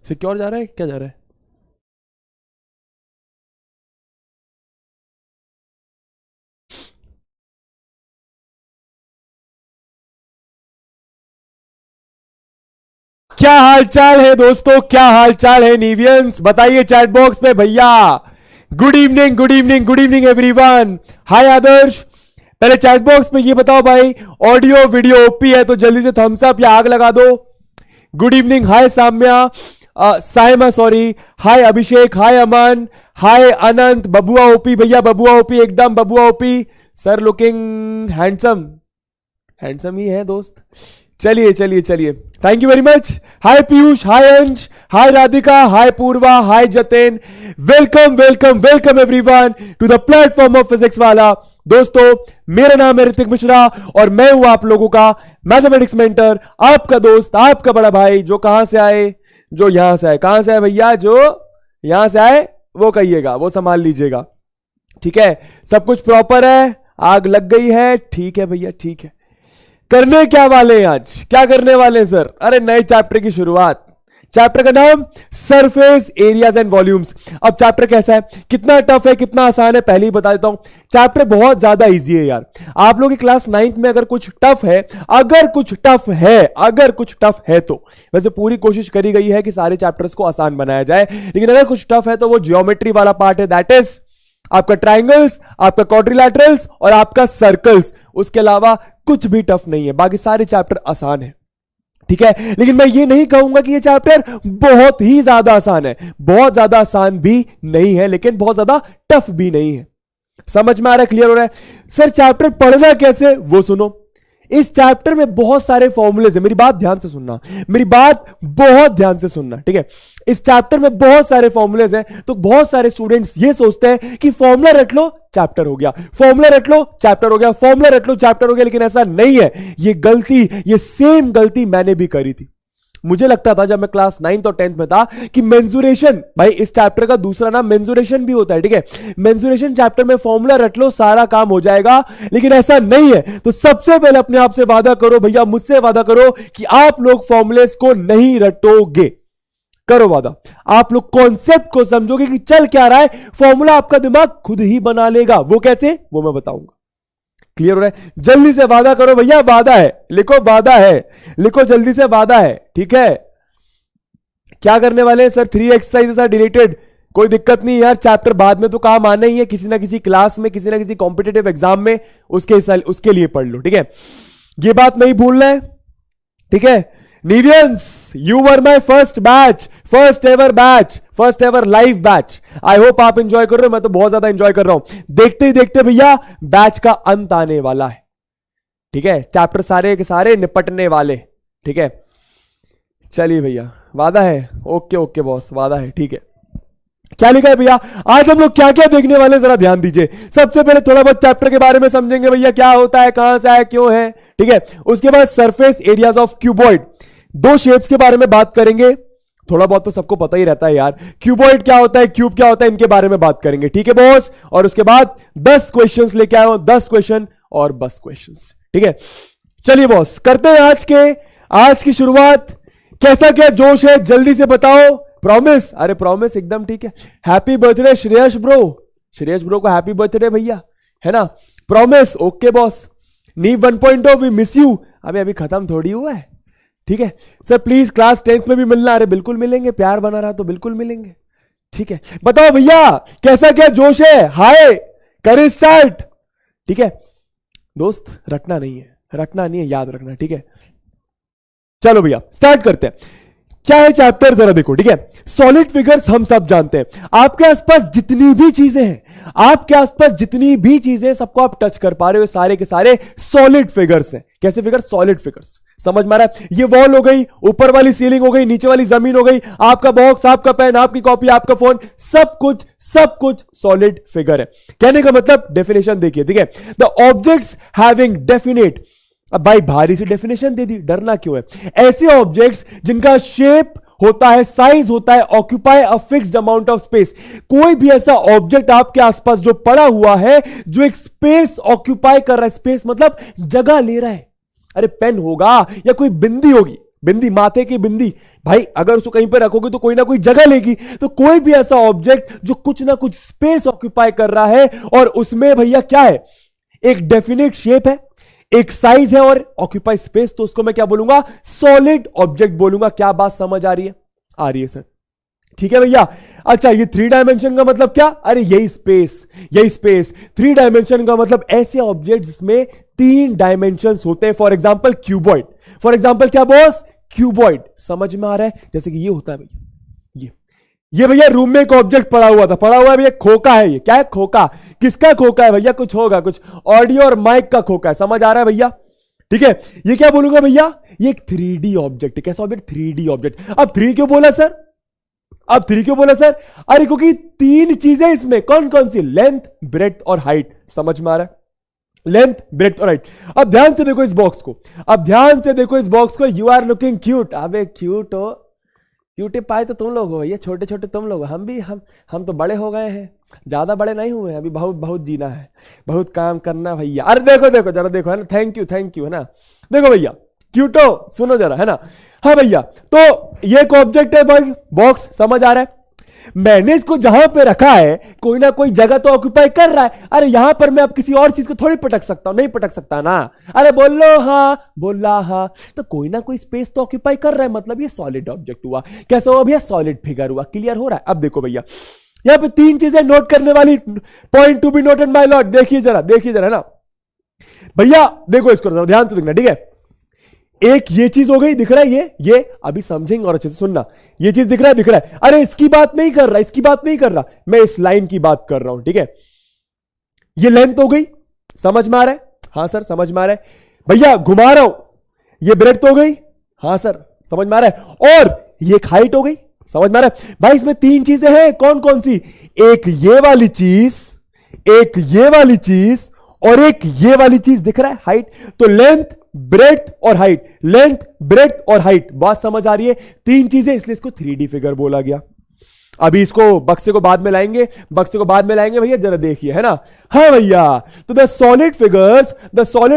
Secure जा रहा है, क्या जा रहा है? क्या हाल चाल है दोस्तों, क्या हाल चाल है नीवियंस, बताइए चैट बॉक्स पे भैया। Good evening, good evening, good evening everyone. Hi Adarsh, पहले चैट बॉक्स में ये बताओ भाई, ऑडियो वीडियो ओपी है तो जल्दी से थम्स अप या आग लगा दो। Good evening, hi Samya, Saima sorry, hi Abhishek, hi Aman, hi Anant, बबुआ ओपी भैया, बबुआ ओपी एकदम बबुआ OP. Sir looking handsome, handsome ही है दोस्त। चलिए चलिए चलिए, thank you very much. Hi Piyush, hi Ansh, hi Radhika, hi Purva, hi Jaten. Welcome welcome welcome everyone to the platform of Physics Wallah. दोस्तों मेरा नाम है ऋतिक मिश्रा और मैं हूं आप लोगों का मैथमेटिक्स मेंटर, आपका दोस्त, आपका बड़ा भाई। जो कहां से आए, जो यहां से आए। कहां से आए भैया? जो यहां से आए वो कहिएगा, वो संभाल लीजिएगा, ठीक है? सब कुछ प्रॉपर है, आग लग गई है, ठीक है भैया, ठीक है। करने क्या वाले हैं आज, क्या करने वाले हैं सर? अरे नए चैप्टर की शुरुआत। चैप्टर का नाम सरफेस एरियाज एंड वॉल्यूम्स। अब चैप्टर कैसा है, कितना टफ है, कितना आसान है, पहले ही बता देता हूं। चैप्टर बहुत ज्यादा इजी है यार। आप लोग की क्लास 9th में अगर कुछ टफ है, अगर कुछ टफ है तो वैसे पूरी कोशिश करी गई है कि सारे चैप्टर्स को आसान बनाया जाए, लेकिन अगर कुछ टफ है तो वो ज्योमेट्री वाला पार्ट है, दैट इज आपका ट्राइंगल्स, आपका क्वाड्रिलैटरल्स और आपका सर्कल्स। उसके अलावा कुछ भी टफ नहीं है, बाकी सारे चैप्टर आसान है, ठीक है? लेकिन मैं ये नहीं कहूंगा कि ये चैप्टर बहुत ही ज्यादा आसान है, बहुत ज्यादा आसान भी नहीं है, लेकिन बहुत ज्यादा टफ भी नहीं है। समझ में आ रहा है, क्लियर हो रहा है? सर चैप्टर पढ़ना कैसे, वो सुनो। इस चैप्टर में बहुत सारे फॉर्मूलेज है, मेरी बात ध्यान से सुनना, मेरी बात बहुत ध्यान से सुनना, ठीक है? इस चैप्टर में बहुत सारे फॉर्मूलेज हैं, तो बहुत सारे स्टूडेंट्स ये सोचते हैं कि फॉर्मूला रट लो चैप्टर हो गया, फॉर्मूला रट लो चैप्टर हो गया, फॉर्मूला रट लो चैप्टर हो गया, लेकिन ऐसा नहीं है। ये गलती, ये सेम गलती मैंने भी करी थी। मुझे लगता था जब मैं क्लास 9th और 10th में था कि मेंसुरेशन, भाई इस चैप्टर का दूसरा नाम मेंसुरेशन भी होता है, ठीक है? मेंसुरेशन चैप्टर में फॉर्मूला रट लो सारा काम हो जाएगा, लेकिन ऐसा नहीं है। तो सबसे पहले अपने आप से वादा करो भैया, मुझसे वादा करो कि आप लोग फॉर्मूलेस को नहीं रटोगे। करो वादा, आप लोग कॉन्सेप्ट को समझोगे कि चल क्या रहा है, फॉर्मूला आपका दिमाग खुद ही बना लेगा। वो कैसे, वो मैं बताऊंगा। क्लियर हो रहा है? जल्दी से वादा करो भैया, वादा है, लिखो वादा है, लिखो जल्दी से वादा है, ठीक है? क्या करने वाले हैं सर? 3 एक्सरसाइजेस आर डिलीटेड, कोई दिक्कत नहीं यार, चैप्टर बाद में तो काम आना ही है, किसी ना किसी क्लास में, किसी ना किसी कॉम्पिटेटिव एग्जाम में, उसके लिए पढ़ लो, ठीक है? ये बात नहीं भूलना है, ठीक है? Neevians, you were my first batch, first ever batch, first ever live batch. I hope आप इंजॉय कर रहे हो, मैं तो बहुत ज्यादा इंजॉय कर रहा हूं। देखते ही देखते भैया बैच का अंत आने वाला है, ठीक है? चैप्टर सारे के सारे निपटने वाले, ठीक है? चलिए भैया, वादा है? ओके ओके बॉस, वादा है, ठीक है? क्या लिखा है भैया? आज हम लोग क्या क्या देखने वाले, जरा ध्यान दीजिए। सबसे पहले थोड़ा बहुत चैप्टर के बारे में समझेंगे भैया, क्या होता है, कहां से आया, क्यों है, ठीक है? उसके बाद surface areas of cuboid, 2 shapes के बारे में बात करेंगे। थोड़ा बहुत तो सबको पता ही रहता है यार, क्यूबॉइड क्या होता है, क्यूब क्या होता है, इनके बारे में बात करेंगे, ठीक है बॉस? और उसके बाद 10 क्वेश्चंस लेके आया हूं, 10 क्वेश्चन और बस क्वेश्चंस, ठीक है? चलिए बॉस, करते हैं आज की शुरुआत। कैसा क्या जोश है, जल्दी से बताओ। प्रॉमिस? अरे प्रॉमिस एकदम ठीक है। Happy birthday Shreyas bro, Shreyas bro को हैप्पी बर्थडे भैया, है ना? प्रॉमिस? Okay boss. नीव 1.0 वी मिस यू, अभी खत्म थोड़ी हुआ है, ठीक है? सर प्लीज क्लास 10th में भी मिलना। अरे बिल्कुल मिलेंगे, प्यार बना रहा तो बिल्कुल मिलेंगे, ठीक है? बताओ भैया कैसा क्या जोश है, हाय करें स्टार्ट, ठीक है? दोस्त रटना नहीं है, रटना नहीं है, याद रखना, ठीक है? चलो भैया स्टार्ट करते हैं। क्या है चैप्टर, जरा देखो, ठीक है? सॉलिड फिगर्स हम सब जानते हैं, आपके आसपास जितनी भी चीजें हैं, आपके आसपास जितनी भी चीजें, सबको आप टच कर पा रहे हो, सारे के सारे सॉलिड फिगर्स हैं। कैसे फिगर्स? Solid figures. समझ में आ रहा है? ये वॉल हो गई, ऊपर वाली सीलिंग हो गई, नीचे वाली जमीन हो गई, आपका बॉक्स, आपका पेन, आपकी कॉपी, आपका फोन, सब कुछ सॉलिड फिगर है। कहने का मतलब, डेफिनेशन देखिए, ठीक है? द ऑब्जेक्ट्स हैविंग डेफिनेट, अब भाई भारी सी डेफिनेशन दे दी, डरना क्यों है? ऐसे ऑब्जेक्ट्स जिनका शेप होता है, साइज होता है occupy a fixed amount of space. कोई भी ऐसा ऑब्जेक्ट आपके आसपास जो पड़ा हुआ है जो एक स्पेस ऑक्यूपाई कर रहा है, स्पेस मतलब जगह ले रहा है। अरे पेन होगा या कोई बिंदी होगी, बिंदी माथे की बिंदी, भाई अगर उसको कहीं पर रखोगे तो कोई ना कोई जगह लेगी। तो कोई भी ऐसा ऑब्जेक्ट जो कुछ ना कुछ स्पेस ऑक्यूपाई कर रहा है और उसमें भैया क्या है, एक डेफिनेट शेप है, एक साइज है और ऑक्यूपाई स्पेस, तो उसको मैं क्या बोलूंगा, सॉलिड ऑब्जेक्ट बोलूंगा। क्या बात समझ आ रही है? आ रही है सर, ठीक है भैया। अच्छा ये 3 डायमेंशन का मतलब क्या? अरे यही स्पेस, यही स्पेस। 3 डायमेंशन का मतलब ऐसे ऑब्जेक्ट जिसमें 3 डायमेंशन होते हैं। For example cuboid, for example क्या बॉस, क्यूबॉइड। समझ में आ रहा है? जैसे कि ये होता है भैया, ये भैया रूम में एक ऑब्जेक्ट पड़ा हुआ था, पड़ा हुआ है भैया, खोखा है। ये क्या है? खोखा। किसका खोखा है भैया? कुछ होगा, कुछ ऑडियो और माइक का खोखा है। समझ आ रहा है भैया? ठीक है। ये क्या बोलूंगा भैया, ये एक 3D ऑब्जेक्ट है। कैसा ऑब्जेक्ट? 3D object. अब 3 क्यों बोला सर? अब 3 क्यों बोला सर? अरे क्योंकि 3 चीजें इसमें, कौन कौन सी? लेंथ, ब्रेड्थ और हाइट। समझ में आ रहा है? लेंथ, ब्रेड्थ और हाइट। अब ध्यान से देखो इस बॉक्स को, अब ध्यान से देखो इस बॉक्स को। You are looking cute. अबे क्यूट हो, क्यूटी पाए तो तुम लोग हो, ये छोटे छोटे तुम लोग। हम भी हम तो बड़े हो गए हैं, ज्यादा बड़े नहीं हुए हैं अभी, बहुत बहुत जीना है, बहुत काम करना भैया। अरे देखो देखो जरा देखो, है ना, थैंक यू है ना। देखो भैया क्यूटो, सुनो जरा, है ना। हाँ भैया, तो ये एक ऑब्जेक्ट है भाई, बॉक्स। समझ आ रहा है? मैंने इसको जहां पे रखा है कोई ना कोई जगह तो ऑक्यूपाई कर रहा है। अरे यहां पर मैं अब किसी और चीज को थोड़ी पटक सकता हूं, नहीं पटक सकता ना। अरे बोल लो हाँ, बोला हाँ, तो कोई ना कोई स्पेस तो ऑक्यूपाई कर रहा है, मतलब ये सॉलिड ऑब्जेक्ट हुआ। कैसा हुआ भैया? सॉलिड फिगर हुआ। क्लियर हो रहा है? अब देखो भैया यहां पे 3 चीजें नोट करने वाली, point two be noted my Lord. देखिए जरा, देखिए जरा, है ना भैया, देखो इसको जरा ध्यान से देखना, ठीक है। एक ये चीज हो गई, दिख रहा है ये अभी समझेंगे और अच्छे से सुनना। ये चीज दिख रहा है, दिख रहा है। अरे इसकी बात नहीं कर रहा, इसकी बात नहीं कर रहा, मैं इस लाइन की बात कर रहा हूं, ठीक है। ये लेंथ हो गई, समझ में आ रहा है? हाँ सर समझ में आ रहा है भैया। घुमा रहा हूं, ये ब्रेड्थ हो गई, हाँ सर समझ में आ रहा है। और ये हाइट हो गई, समझ में आ रहा है भाई। इसमें 3 चीजें हैं, कौन कौन सी? एक ये वाली चीज, एक ये वाली चीज और एक ये वाली चीज, दिख रहा है, हाइट। तो लेंथ, ब्रेड्थ और हाइट, लेंथ, ब्रेड्थ और हाइट। बात समझ आ रही है? 3 चीजें, इसलिए इसको 3D फिगर बोला गया। अभी इसको बक्से को बाद में लाएंगे, बक्से को बाद में लाएंगे भैया, जरा देखिए, है ना। हाँ भैया, तो the solid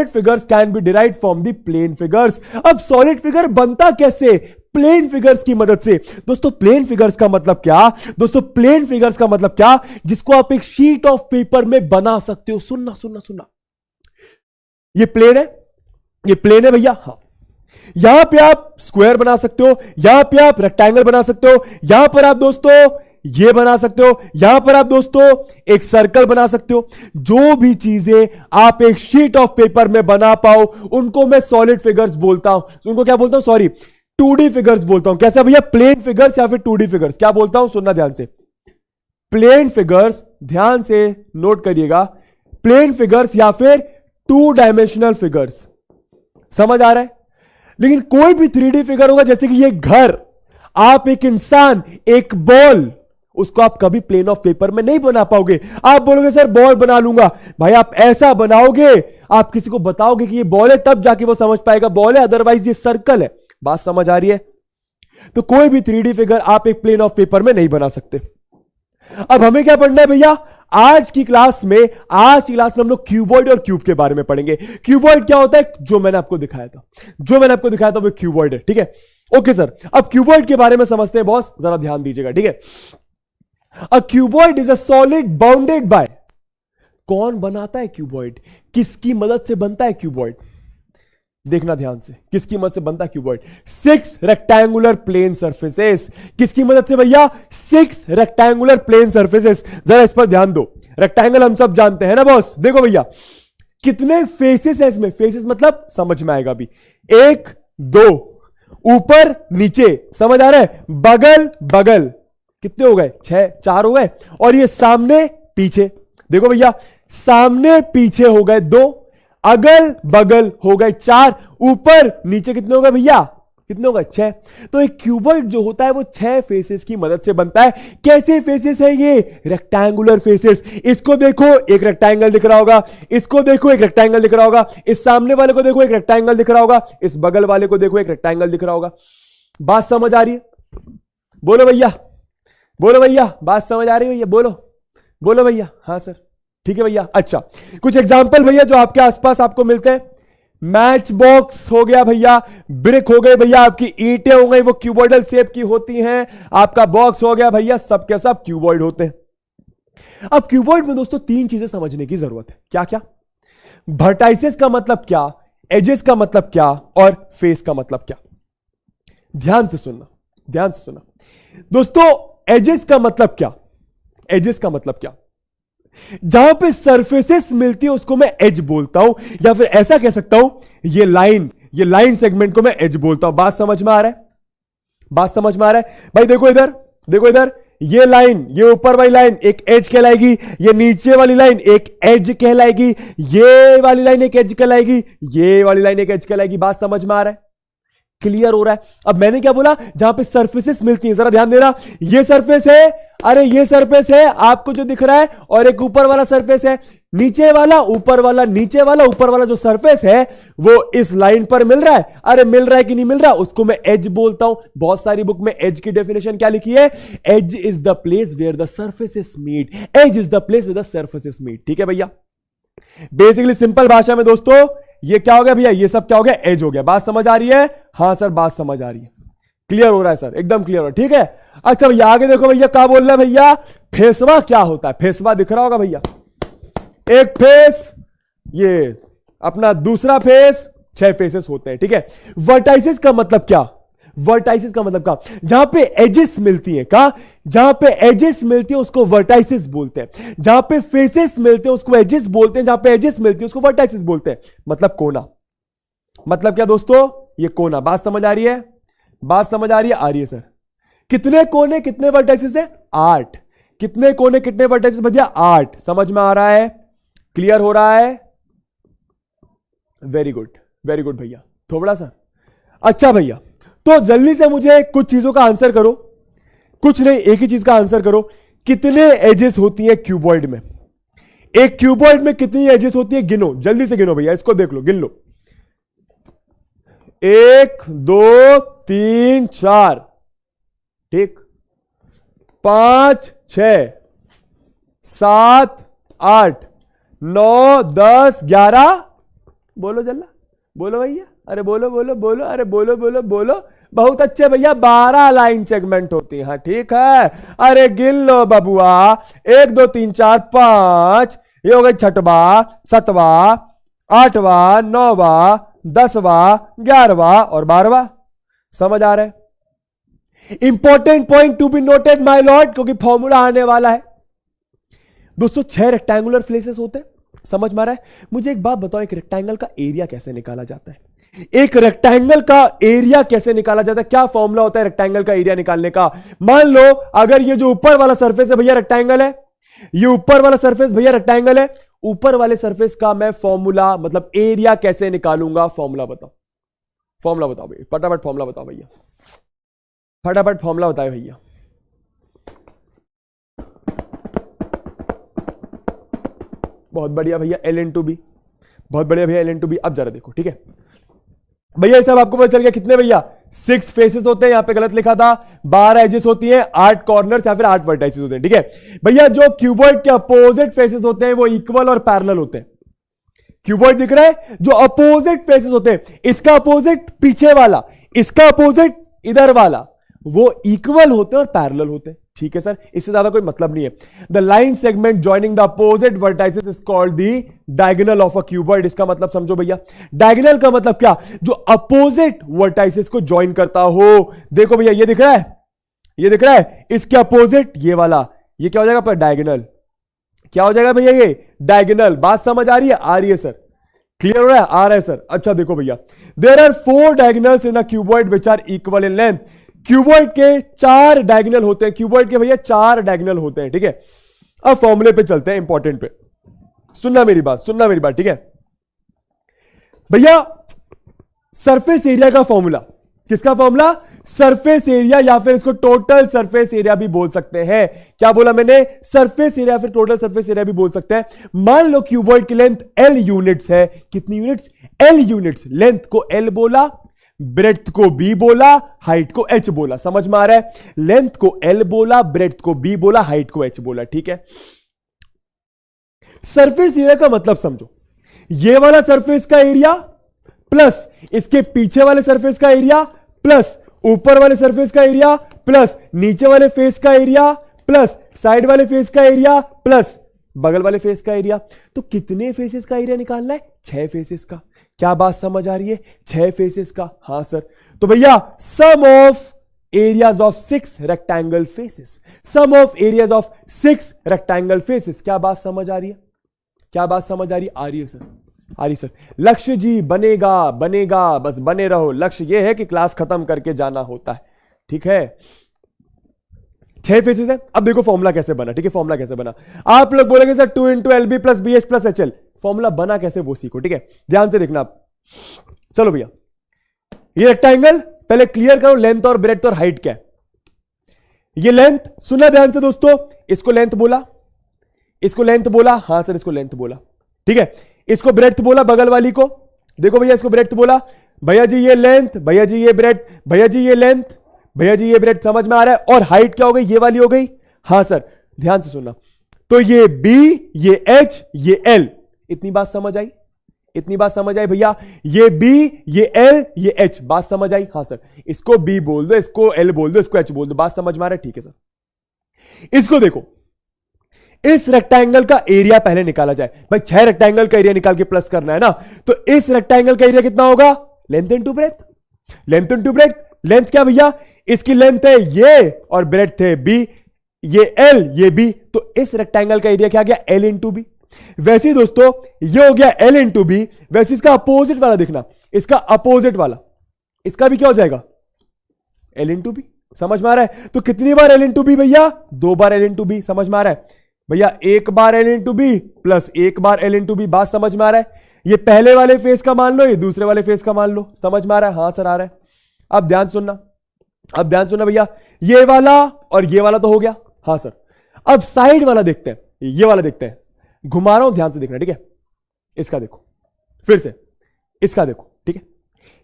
figures can be derived from the plane figures. अब सॉलिड फिगर बनता कैसे? प्लेन फिगर्स की मदद से। दोस्तों प्लेन फिगर्स का मतलब क्या? दोस्तों प्लेन फिगर्स का मतलब क्या? जिसको आप एक शीट ऑफ पेपर में बना सकते हो। सुनना सुनना सुनना, ये प्लेन है, ये प्लेन है भैया। हाँ, यहां पे आप स्क्वायर बना सकते हो, यहां पे आप रेक्टेंगल बना सकते हो, यहां पर आप दोस्तों ये बना सकते हो, यहां पर आप दोस्तों एक सर्कल बना सकते हो। जो भी चीजें आप एक शीट ऑफ पेपर में बना पाओ उनको मैं सॉलिड फिगर्स बोलता हूं। उनको क्या बोलता हूं? सॉरी, 2D फिगर्स बोलता हूं। कैसा भैया? प्लेन फिगर्स या फिर 2D फिगर्स। क्या बोलता हूं? सुनना ध्यान से। प्लेन फिगर्स, ध्यान से नोट करिएगा, प्लेन फिगर्स या फिर 2 डायमेंशनल फिगर्स। समझ आ रहा है? लेकिन कोई भी 3D फिगर होगा, जैसे कि ये घर, आप एक इंसान, एक बॉल, उसको आप कभी प्लेन ऑफ पेपर में नहीं बना पाओगे। आप बोलोगे सर बॉल बना लूंगा, भाई आप ऐसा बनाओगे, आप किसी को बताओगे कि ये बॉल है, तब जाके वो समझ पाएगा बॉल है, अदरवाइज ये सर्कल है। बात समझ आ रही है? तो कोई भी 3D फिगर आप एक प्लेन ऑफ पेपर में नहीं बना सकते। अब हमें क्या पढ़ना है भैया? आज की क्लास में हम लोग क्यूबॉइड और क्यूब के बारे में पढ़ेंगे। क्यूबॉइड क्या होता है? जो मैंने आपको दिखाया था, वो क्यूबॉइड है, ठीक है। ओके सर, अब क्यूबॉइड के बारे में समझते हैं बॉस, जरा ध्यान दीजिएगा, ठीक है। A cuboid is a solid bounded by, कौन बनाता है क्यूबॉइड? किसकी मदद से बनता है क्यूबॉइड? देखना ध्यान से, किसकी मदद से बनता है क्यूबॉइड? 6 rectangular plane surfaces. किसकी मदद से भैया? 6 रेक्टेंगुलर प्लेन सर्फेसेस। जरा इस पर ध्यान दो। रेक्टेंगल हम सब जानते हैं ना बॉस। देखो भैया कितने फेसेस है इसमें? फेसेस मतलब समझ में आएगा अभी। 1 2, ऊपर नीचे, समझ आ रहा है? बगल बगल, कितने हो गए? 6, 4 हो गए। और ये सामने पीछे, देखो भैया सामने पीछे हो गए 2, अगल बगल हो गए 4, ऊपर नीचे कितने हो गए भैया? कितने हो गए? 6। तो एक क्यूबॉइड जो होता है वो 6 फेसेस की मदद से बनता है। कैसे फेसेस है ये? Rectangular faces. इसको देखो, एक रेक्टेंगल दिख रहा होगा, इसको देखो एक रेक्टेंगल दिख रहा होगा, इस सामने वाले को देखो एक रेक्टेंगल दिख रहा होगा, इस बगल वाले को देखो एक रेक्टेंगल दिख रहा होगा। बात समझ आ रही है? बोलो भैया, बोलो भैया, बात समझ आ रही है भैया? बोलो बोलो भैया। हाँ सर, ठीक है भैया। अच्छा, कुछ एग्जाम्पल भैया जो आपके आसपास आपको मिलते हैं। मैच बॉक्स हो गया भैया, ब्रिक हो गए भैया, आपकी ईंटें हो गई, वो क्यूबॉइडल शेप की होती हैं। आपका बॉक्स हो गया भैया, सब के सब क्यूबॉइड होते हैं। अब क्यूबॉइड में दोस्तों तीन चीजें समझने की जरूरत है। क्या क्या? वर्टाइसेस का मतलब क्या, एजेस का मतलब क्या, और फेस का मतलब क्या। ध्यान से सुनना, ध्यान से सुनना दोस्तों। एजेस का मतलब क्या? एजेस का मतलब क्या? जहां पे सरफेसेस मिलती है उसको मैं एज बोलता हूं, या फिर ऐसा कह सकता हूं ये लाइन सेगमेंट को मैं एज बोलता हूं। बात समझ में आ रहा है? बात समझ में आ रहा है भाई? देखो इधर, देखो इधर, ये लाइन, ये ऊपर वाली लाइन एक एज कहलाएगी, ये नीचे वाली लाइन एक एज कहलाएगी, ये वाली लाइन एक एज कहलाएगी, ये वाली लाइन एक एज कहलाएगी। बात समझ में आ रहा है? क्लियर हो रहा है? अब मैंने क्या बोला? जहां पे सरफेसेस मिलती हैं, जरा ध्यान देना। ये सरफेस है, अरे ये सरफेस है आपको जो दिख रहा है, और एक ऊपर वाला सरफेस है, नीचे वाला, ऊपर वाला, नीचे वाला, ऊपर वाला जो सरफेस है वो इस लाइन पर मिल रहा है। अरे मिल रहा है कि नहीं मिल रहा, उसको मैं एज बोलता हूं। बहुत सारी बुक में एज की डेफिनेशन क्या लिखी है? Edge is the place where the surfaces meet. Edge is the place where the surfaces meet. ठीक है भैया? बेसिकली सिंपल भाषा में दोस्तों ये क्या हो गया भैया? ये सब क्या हो गया? एज हो गया। बात समझ आ रही है? हाँ सर, बात समझ आ रही है। क्लियर हो रहा है सर? एकदम क्लियर हो रहा है। ठीक है, अच्छा भैया आगे देखो भैया, क्या बोल रहा है भैया? फेसवा क्या होता है? फेसवा दिख रहा होगा भैया, एक फेस, ये अपना दूसरा फेस, 6 फेसेस होते हैं। ठीक है, वर्टाइसेस का मतलब क्या? वर्टाइसेस का मतलब क्या? जहां पे एजेस मिलती है, का जहां पे एजेस मिलती है उसको वर्टाइसेस बोलते हैं। जहां पे फेसेस मिलते हैं उसको एजेस बोलते हैं। जहां पे एजेस मिलती है उसको वर्टाइसेस बोलते हैं। मतलब कोना। मतलब क्या दोस्तों? ये कोना। बात समझ आ रही है? बात समझ आ रही है? आ रही है सर। कितने कोने कितने वर्टाइसेस है? 8। कितने कोने कितने वर्टाइसेस भैया? 8। समझ में आ रहा है? क्लियर हो रहा है? वेरी गुड, वेरी गुड भैया। थोड़ा सा अच्छा भैया, तो जल्दी से मुझे कुछ चीजों का आंसर करो। कुछ नहीं, एक ही चीज का आंसर करो। कितने एजेस होती है क्यूबॉइड में? एक क्यूबॉइड में कितनी एजेस होती है? गिनो, जल्दी से गिनो भैया, इसको देख लो, गिन लो। 1 2 3 4, ठीक, 5 6 7 8 9 10 11। बोलो जल्ला, बोलो भैया, अरे बोलो बोलो बोलो, अरे बोलो बोलो बोलो। बहुत अच्छे भैया, 12 लाइन सेगमेंट होती है। ठीक है, अरे गिन लो बबुआ, 1 2 3 4 5, ये हो गई 6वां 7वां 8वां 9वां 10वां 11वां और 12वां। समझ आ रहा है? Important point two be noted my Lord, क्योंकि फॉर्मूला आने वाला है दोस्तों। 6 रेक्टेंगुलर फेसेस होते हैं। समझ में आ रहा है? मुझे एक बात बताओ, एक रेक्टेंगल का एरिया कैसे निकाला जाता है? एक रेक्टेंगल का एरिया कैसे निकाला जाता है? क्या फॉर्मूला होता है रेक्टेंगल का एरिया निकालने का? मान लो अगर ये जो ऊपर वाला सरफेस है भैया रेक्टेंगल है, ये ऊपर वाला सरफेस भैया रेक्टेंगल है, ऊपर वाले सरफेस का मैं फॉर्मूला मतलब एरिया कैसे निकालूंगा? फॉर्मूला बताओ, फॉर्मूला बताओ भैया, फटाफट फॉर्मूला बताओ भैया, फटाफट फॉर्मूला बताए भैया। बहुत बढ़िया भैया, L/B। बहुत बढ़िया भैया, L/B। अब जरा देखो, ठीक है भैया, सब आपको पता चल गया। कितने भैया? 6 फेसेस होते हैं। यहां पे गलत लिखा था। 12 एजेस होती हैं, 8 कॉर्नर्स या फिर 8 वर्टाइसेस होते हैं। ठीक है भैया, जो क्यूबॉइड के अपोजिट फेसेस होते हैं वो इक्वल और पैरेलल होते हैं। क्यूबॉइड दिख रहा है? जो अपोजिट फेसेस होते हैं, इसका अपोजिट पीछे वाला, इसका अपोजिट इधर वाला, वो इक्वल होते हैं और पैरेलल होते हैं। ठीक है सर, इससे ज्यादा कोई मतलब नहीं है। The line segment joining the opposite vertices is called the diagonal of a cuboid. इसका मतलब समझो भैया, डायगोनल का मतलब क्या? जो अपोजिट वर्टाइसेस को ज्वाइन करता हो। देखो भैया, ये दिख रहा है, ये दिख रहा है, इसके अपोजिट ये वाला, ये क्या हो जाएगा? पर डायगोनल। क्या हो जाएगा भैया? ये डायगोनल। बात समझ आ रही है? आ रही है सर? क्लियर हो रहा है? आ रहा है सर? अच्छा देखो भैया, there are 4 diagonals in a cuboid which are equal in length. Cuboid के 4 डायगोनल होते हैं। क्यूबॉइड के भैया 4 डायगोनल होते हैं। ठीक है, अब फॉर्मूले पे चलते हैं, इंपॉर्टेंट पे। सुनना मेरी बात, सुनना मेरी बात, ठीक है भैया। सरफेस एरिया का फॉर्मूला, किसका फॉर्मूला? सरफेस एरिया, या फिर इसको टोटल सरफेस एरिया भी बोल सकते हैं। क्या बोला मैंने? सरफेस एरिया, फिर टोटल सरफेस एरिया भी बोल सकते हैं। मान लो क्यूबॉइड की लेंथ L यूनिट्स है। कितनी यूनिट्स? L units. लेंथ को L बोला, ब्रेड्थ को बी बोला, हाइट को एच बोला। समझ में आ रहा है? लेंथ को एल बोला, ब्रेड्थ को बी बोला, हाइट को एच बोला। ठीक है, सरफेस एरिया का मतलब समझो। ये वाला सरफेस का एरिया प्लस इसके पीछे वाले सरफेस का एरिया प्लस ऊपर वाले सरफेस का एरिया प्लस नीचे वाले फेस का एरिया प्लस साइड वाले फेस का एरिया प्लस बगल वाले फेस का एरिया। तो कितने फेसेस का एरिया निकालना है? 6 फेसेस का। क्या बात समझ आ रही है? 6 फेसेस का। हां सर। तो भैया sum of areas of 6 rectangle faces, sum of areas of 6 rectangle faces. क्या बात समझ आ रही है? क्या बात समझ आ रही है? आ रही है सर, आ रही सर। लक्ष्य जी बनेगा बनेगा, बस बने रहो। लक्ष्य यह है कि क्लास खत्म करके जाना होता है। ठीक है, 6 फेसेस है। अब देखो फॉर्मूला कैसे बना। ठीक है, फॉर्मूला कैसे बना? आप लोग बोलेंगे sir 2 into L B plus B H plus H L. Formula बना कैसे वो सीखो। ठीक है, ध्यान से देखना आप। चलो भैया, ये रेक्टेंगल पहले क्लियर करो, लेंथ और ब्रेड्थ और हाइट क्या है। ये लेंथ, सुना ध्यान से दोस्तों, इसको लेंथ बोला, इसको लेंथ बोला। हां सर, इसको लेंथ बोला। ठीक है, इसको ब्रेड्थ बोला बगल वाली को। देखो भैया, इसको ब्रेड्थ बोला। भैया जी ये लेंथ, भैया जी ये ब्रेड्थ, भैया जी ये लेंथ, भैया जी ये ब्रेड्थ। समझ में आ रहा है? और हाइट क्या हो गई? ये वाली हो गई। हां सर, ध्यान से सुनना। तो ये बी, ये एच, ये एल। इतनी बात समझ आई? इतनी बात समझ आई भैया? ये बी, ये एल, ये एच। बात समझ आई? हां सर। इसको बी बोल दो, इसको एल बोल दो, इसको एच बोल दो। बात समझ में आ रहा है? ठीक है सर। इसको देखो, इस रेक्टेंगल का एरिया पहले निकाला जाए। भाई 6 रेक्टेंगल का एरिया निकाल के प्लस करना है ना। तो इस रेक्टेंगल का एरिया कितना होगा? Length into breadth. Length into breadth. Length क्या भैया? इसकी लेंथ है ये और ब्रेड्थ है बी, ये एल, ये बी। तो इस रेक्टेंगल का एरिया क्या आ गया? L into B. वैसे ही दोस्तों ये हो गया एल इंटू बी। वैसे इसका अपोजिट वाला देखना, इसका अपोजिट वाला, इसका भी क्या हो जाएगा? L into B. समझ में आ रहा है? तो कितनी बार एल इंटू बी भैया? 2 बार एल इंटू बी। समझ में आ रहा है भैया? 1 बार एल इंटू बी प्लस 1 बार एल इंटू बी। बात समझ में आ रहा है? ये पहले वाले फेस का मान लो, ये दूसरे वाले फेस का मान लो। समझ में आ रहा है? हां सर आ रहा है। अब ध्यान सुनना, अब ध्यान सुनना भैया। ये वाला और ये वाला तो हो गया। हां सर। अब साइड वाला देखते हैं, ये वाला देखते हैं। घुमा रहा हूं, ध्यान से देखना। ठीक है, इसका देखो, फिर से इसका देखो। ठीक है,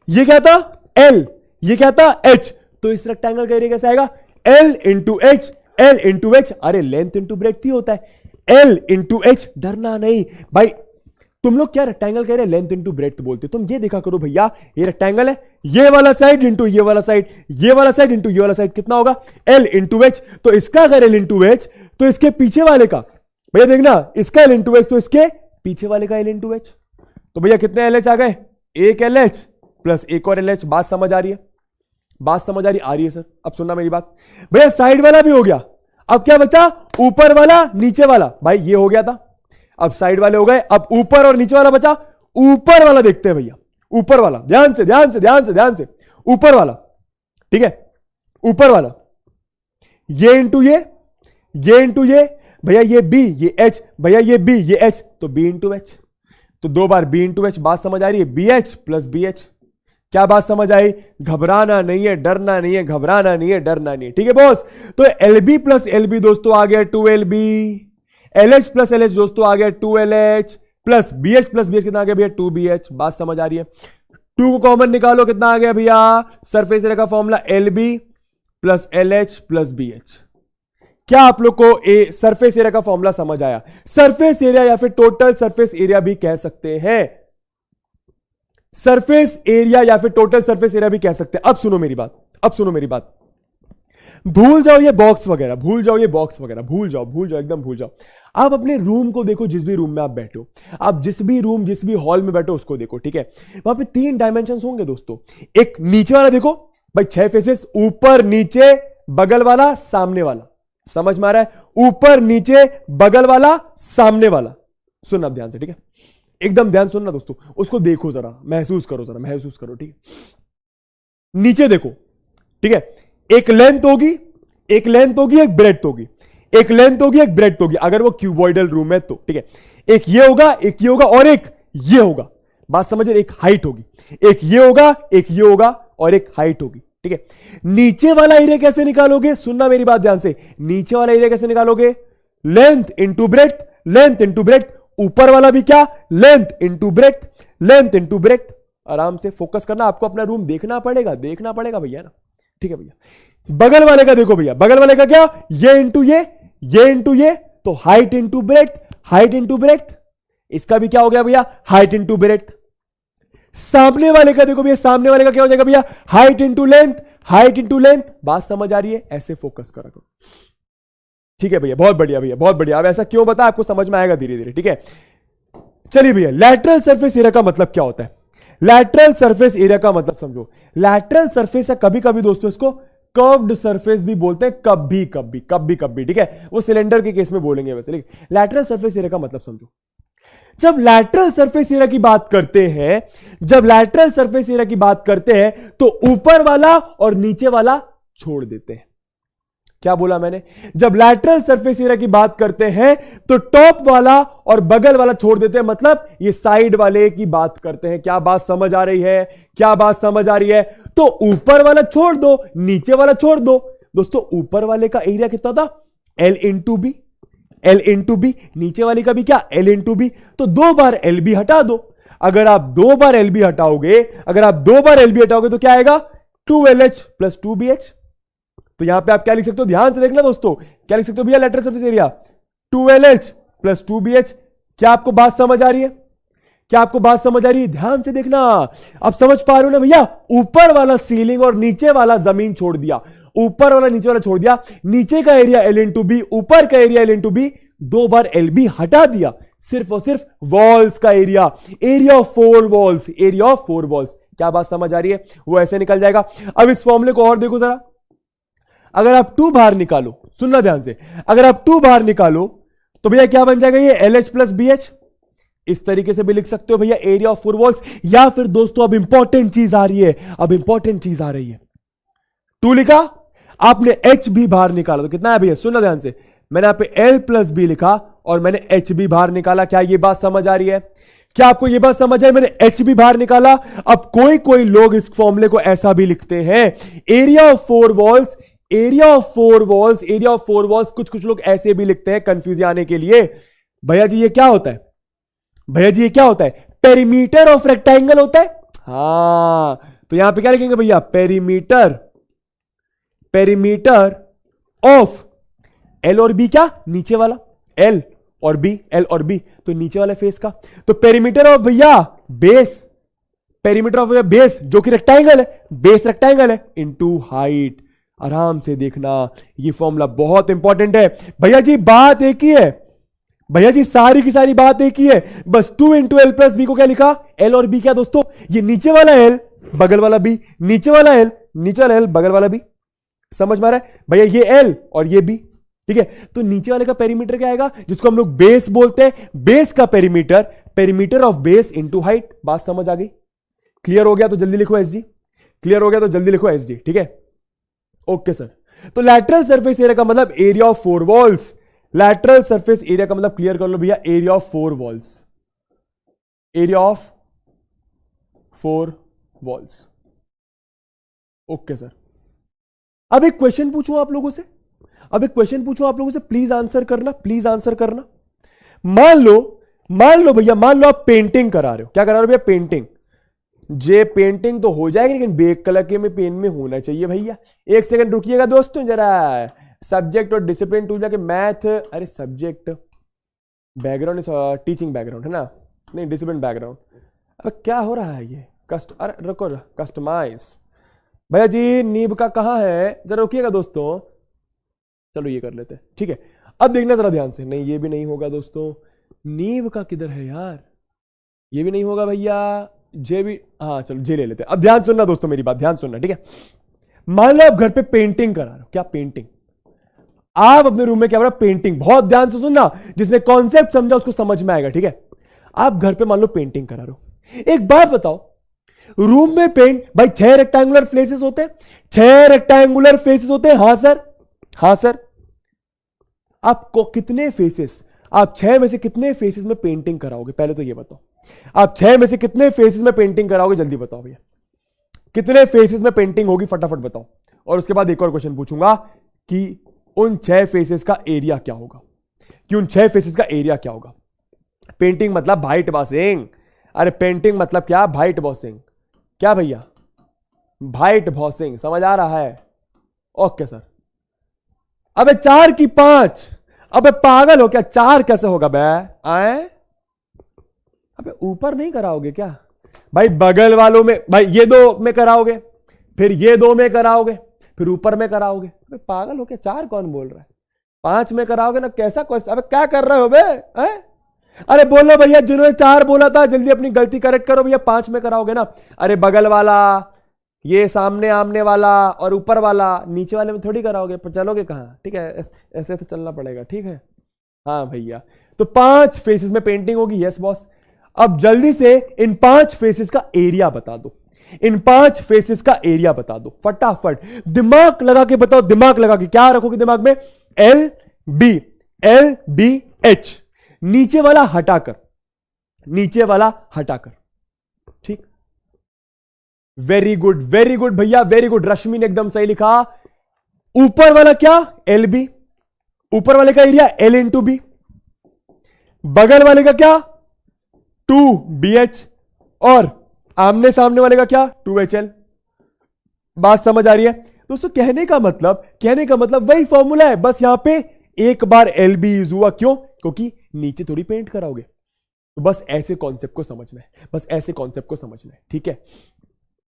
ये क्या था? एल, ये क्या था? एच। तो इस रेक्टेंगल का एरिया कैसे आएगा? L into H, L into H. अरे लेंथ इंटू ब्रेड्थ ही होता है। L into H. डरना नहीं भाई, तुम लोग क्या रेक्टेंगल कह रहे हैं लेंथ इंटू ब्रेड्थ बोलते? तुम ये देखा करो भैया, ये रेक्टेंगल है, ये वाला साइड इंटू ये वाला साइड, ये वाला साइड इंटू ये वाला साइड। कितना होगा? L into H. तो इसका अगर एल इंटू एच तो इसके पीछे वाले का भैया देखना, इसका एल इंटू एच तो इसके पीछे वाले का एल इंटू एच। तो भैया कितने एल एच आ गए? 1 एल एच प्लस 1 और एल एच। बात समझ आ रही है? बात समझ आ रही? आ रही है सर। अब सुनना मेरी बात भैया, साइड वाला भी हो गया। अब क्या बचा? ऊपर वाला, नीचे वाला। भाई ये हो गया था, अब साइड वाले हो गए। अब ऊपर और नीचे वाला बचा। ऊपर वाला देखते हैं भैया, ऊपर वाला। ध्यान से ध्यान से ध्यान से ध्यान से, ऊपर वाला। ठीक है, ऊपर वाला, ये इंटू ये इंटू ये। भैया ये बी, ये एच, भैया ये बी, ये एच, तो बी इंटू एच। तो 2 बार बी इंटू एच। बात समझ आ रही है? B H plus B H. क्या बात समझ आई? घबराना नहीं है, डरना नहीं है, घबराना नहीं है, डरना नहीं है। ठीक है बॉस? तो L B plus L B दोस्तों आ गया 2 L B. L H plus L H दोस्तों आ गया 2 L H plus B H plus B H. कितना आ गया भैया? 2 बी एच। बात समझ आ रही है? 2 को कॉमन निकालो, कितना आ गया भैया? सरफेस एरिया का formula L B plus L H plus B H. क्या आप लोग को सरफेस एरिया का फॉर्मूला समझ आया? सरफेस एरिया या फिर टोटल सरफेस एरिया भी कह सकते हैं। सरफेस एरिया या फिर टोटल सरफेस एरिया भी कह सकते हैं। अब सुनो मेरी बात, अब सुनो मेरी बात। भूल जाओ ये बॉक्स वगैरह, भूल जाओ ये बॉक्स वगैरह, भूल जाओ, भूल जाओ, एकदम भूल जाओ। आप अपने रूम को देखो, जिस भी रूम में आप बैठे हो, आप जिस भी रूम, जिस भी हॉल में बैठो उसको देखो। ठीक है, वहां पे 3 डायमेंशन होंगे दोस्तों। एक नीचे वाला देखो भाई, 6 फेसेस, ऊपर नीचे बगल वाला सामने वाला। समझ में आ रहा है? ऊपर नीचे बगल वाला सामने वाला। सुन अब ध्यान से, ठीक है, एकदम ध्यान सुनना दोस्तों, उसको देखो जरा, महसूस करो, जरा महसूस करो। ठीक है, नीचे देखो। ठीक है, एक लेंथ होगी, एक लेंथ होगी, एक ब्रेड्थ होगी, एक लेंथ होगी, एक ब्रेड्थ होगी, अगर वो क्यूबॉइडल रूम है तो। ठीक है, एक ये होगा, एक ये होगा और एक ये होगा। बात समझिए? एक हाइट होगी, एक ये होगा, एक ये होगा और एक हाइट होगी। ठीक है, नीचे वाला एरिया कैसे निकालोगे? सुनना मेरी बात ध्यान से। नीचे वाला एरिया कैसे निकालोगे? Length into breadth, length into breadth. ऊपर वाला भी क्या? Length into breadth, length into breadth. आराम से फोकस करना, आपको अपना रूम देखना पड़ेगा भैया ना। ठीक है भैया, बगल वाले का देखो भैया, बगल वाले का क्या, ये इंटू ये, तो हाइट इंटू ब्रेड्थ, इसका भी क्या हो गया भैया, हाइट इंटू ब्रेड्थ। सामने वाले का देखो भैया, सामने वाले का क्या हो जाएगा भैया, हाइट इंटू लेंथ। बात समझ आ रही है, ऐसे फोकस करा करो। ठीक है भैया, बहुत बढ़िया भैया, बहुत बढ़िया। अब ऐसा क्यों बता, आपको समझ में आएगा धीरे धीरे। ठीक है, चलिए भैया, लैटरल सरफेस एरिया का मतलब क्या होता है? लैटरल सरफेस एरिया का मतलब समझो। लैटरल सरफेस है, कभी कभी दोस्तों इसको कर्व्ड सरफेस भी बोलते हैं, कभी। ठीक है, वो सिलेंडर के केस में बोलेंगे वैसे, लेकिन लैटरल सरफेस एरिया का मतलब समझो। जब लैटरल सरफेस एरिया की बात करते हैं, तो ऊपर वाला और नीचे वाला छोड़ देते हैं। क्या बोला मैंने? जब लैटरल सरफेस एरिया की बात करते हैं तो टॉप वाला और बगल वाला छोड़ देते हैं, मतलब ये साइड वाले की बात करते हैं। क्या बात समझ आ रही है? तो ऊपर वाला छोड़ दो, नीचे वाला छोड़ दो। दोस्तों, ऊपर वाले का एरिया कितना था? L into B. नीचे वाले का भी क्या? L into B. तो 2 बार एल बी हटा दो। अगर आप 2 बार एल बी हटाओगे तो क्या आएगा? 2LH plus 2BH। तो यहां पे आप क्या लिख सकते हो, ध्यान से देखना दोस्तों, क्या लिख सकते हो भैया? Lateral surface area 2LH plus 2BH। क्या आपको बात समझ आ रही है? ध्यान से देखना। आप समझ पा रहे हो ना भैया? ऊपर वाला सीलिंग और नीचे वाला जमीन छोड़ दिया, नीचे का एरिया L इंटू बी, ऊपर का एरिया L इंटू बी, 2 बार LB हटा दिया। सिर्फ और सिर्फ वॉल्स का एरिया ऑफ 4 वॉल्स। क्या बात समझ आ रही है? वो ऐसे निकल जाएगा। अब इस फॉर्मूले को और देखो जरा। अगर आप 2 बाहर निकालो, सुनना ध्यान से, अगर आप 2 बाहर निकालो तो भैया क्या बन जाएगा? ये LH प्लस BH। इस तरीके से भी लिख सकते हो भैया, एरिया ऑफ 4 वॉल्स। या फिर दोस्तों, अब इंपॉर्टेंट चीज आ रही है, 2 लिखा, आपने H भी बाहर निकाला तो कितना है भैया? सुनना ध्यान से, मैंने यहां पे L प्लस बी लिखा और मैंने H भी बाहर निकाला। क्या ये बात समझ आ रही है? क्या आपको ये बात समझ आई? मैंने H भी बाहर निकाला। अब कोई लोग इस फॉर्मूले को ऐसा भी लिखते हैं, एरिया ऑफ 4 वॉल्स। कुछ लोग ऐसे भी लिखते हैं कंफ्यूजन आने के लिए। भैया जी ये क्या होता है? पेरीमीटर ऑफ रेक्टेंगल होता है। हाँ, तो यहां पे क्या लिखेंगे भैया? पेरीमीटर ऑफ L और B, क्या नीचे वाला L और B, तो नीचे वाले फेस का। तो पेरीमीटर ऑफ भैया बेस, जो कि रेक्टेंगल है, इनटू हाइट। आराम से देखना, ये फॉर्मूला बहुत इंपॉर्टेंट है। भैया जी बात एक ही है, सारी की सारी बात एक ही है, बस 2 इंटू L प्लस बी को क्या लिखा? L और B क्या दोस्तों? ये नीचे वाला L, बगल वाला B, नीचे वाला L, बगल वाला B। समझ में आ रहा है भैया? ये L और ये B। ठीक है, तो नीचे वाले का पेरीमीटर क्या आएगा? जिसको हम लोग बेस बोलते हैं, बेस का perimeter of base into height. बात समझ आ गई? क्लियर हो गया तो जल्दी लिखो SG। ठीक है, ओके सर। तो लैटरल सरफेस एरिया का मतलब area of 4 walls. Lateral surface area का मतलब क्लियर कर लो भैया, area of 4 walls. Okay sir. अब एक क्वेश्चन पूछूं आप लोगों से, प्लीज आंसर करना। मान लो भैया, आप पेंटिंग करा रहे हो। क्या करा रहे हो भैया? पेंटिंग। पेंटिंग तो हो जाएगी, लेकिन बेग कलर के में पेन में होना चाहिए भैया। एक सेकंड रुकिएगा दोस्तों जरा। सब्जेक्ट और डिसिप्लिन टू जाके मैथ, अरे सब्जेक्ट बैकग्राउंड टीचिंग बैकग्राउंड है ना, नहीं डिसिप्लिन बैकग्राउंड। अब क्या हो रहा है ये? अरे रुको, कस्टमाइज भैया जी नीब का कहां है? जरा रुकिएगा दोस्तों, चलो ये कर लेते हैं। ठीक है, अब देखना जरा ध्यान से। नहीं, ये भी नहीं होगा दोस्तों। नीब का किधर है यार? ये भी नहीं होगा भैया। जे भी, हाँ चलो जे ले लेते हैं। अब ध्यान सुनना दोस्तों, मेरी बात ध्यान सुनना। ठीक है, मान लो आप घर पे पेंटिंग करा रहे हो। क्या पेंटिंग? आप अपने रूम में क्या करा? पेंटिंग। बहुत ध्यान से सुनना, जिसने कॉन्सेप्ट समझा उसको समझ में आएगा। ठीक है, आप घर पे मान लो पेंटिंग करा रहे हो। एक बात बताओ, रूम में पेंट भाई 6 रेक्टेंगुलर फेसेस होते हैं, हाँ सर। आपको कितने फेसेस, आप 6 में से कितने फेसेस में पेंटिंग कराओगे? पहले तो ये बताओ, आप 6 में से कितने फेसेस में पेंटिंग कराओगे? जल्दी बताओ भैया, कितने फेसेस में पेंटिंग होगी? फटाफट बताओ। और उसके बाद एक और क्वेश्चन पूछूंगा कि उन 6 फेसेस का एरिया क्या होगा? पेंटिंग मतलब वाइट वॉशिंग। अरे पेंटिंग मतलब क्या? White washing. क्या भैया? भाइट भॉसिंग, समझ आ रहा है? Okay sir. अबे 4 की 5, अबे पागल हो क्या? 4 कैसे होगा बे? आए? अबे ऊपर नहीं कराओगे क्या भाई? बगल वालों में भाई, ये 2 में कराओगे, फिर ये 2 में कराओगे, फिर ऊपर में कराओगे। अबे पागल हो क्या? 4 कौन बोल रहा है? 5 में कराओगे ना? कैसा क्वेश्चन? अबे क्या कर रहे हो बे? अरे बोलो भैया, जिन्होंने 4 बोला था जल्दी अपनी गलती करेक्ट करो भैया। 5 में कराओगे ना? अरे बगल वाला, ये सामने आमने वाला और ऊपर वाला, नीचे वाले में थोड़ी कराओगे। पर चलोगे कहां? ठीक है, ऐसे तो चलना पड़ेगा। ठीक है, हाँ भैया। तो 5 फेसेस में पेंटिंग होगी। Yes boss. अब जल्दी से इन 5 फेसेस का एरिया बता दो। इन 5 फेसेस का एरिया बता दो फटाफट। दिमाग लगा के बताओ, दिमाग लगा के। क्या रखोगे दिमाग में? L B, L B H. नीचे वाला हटाकर, नीचे वाला हटाकर। ठीक, वेरी गुड, वेरी गुड भैया, वेरी गुड। रश्मि ने एकदम सही लिखा। ऊपर वाला क्या? L B. ऊपर वाले का एरिया एल इंटू बी। बगल वाले का क्या? 2BH। और आमने सामने वाले का क्या? 2HL। बात समझ आ रही है दोस्तों? कहने का मतलब वही फॉर्मूला है, बस यहां पे एक बार LB यूज हुआ। क्यों? क्योंकि नीचे थोड़ी पेंट कराओगे। तो बस ऐसे कॉन्सेप्ट को समझना है, बस ऐसे कॉन्सेप्ट को समझना है। ठीक है,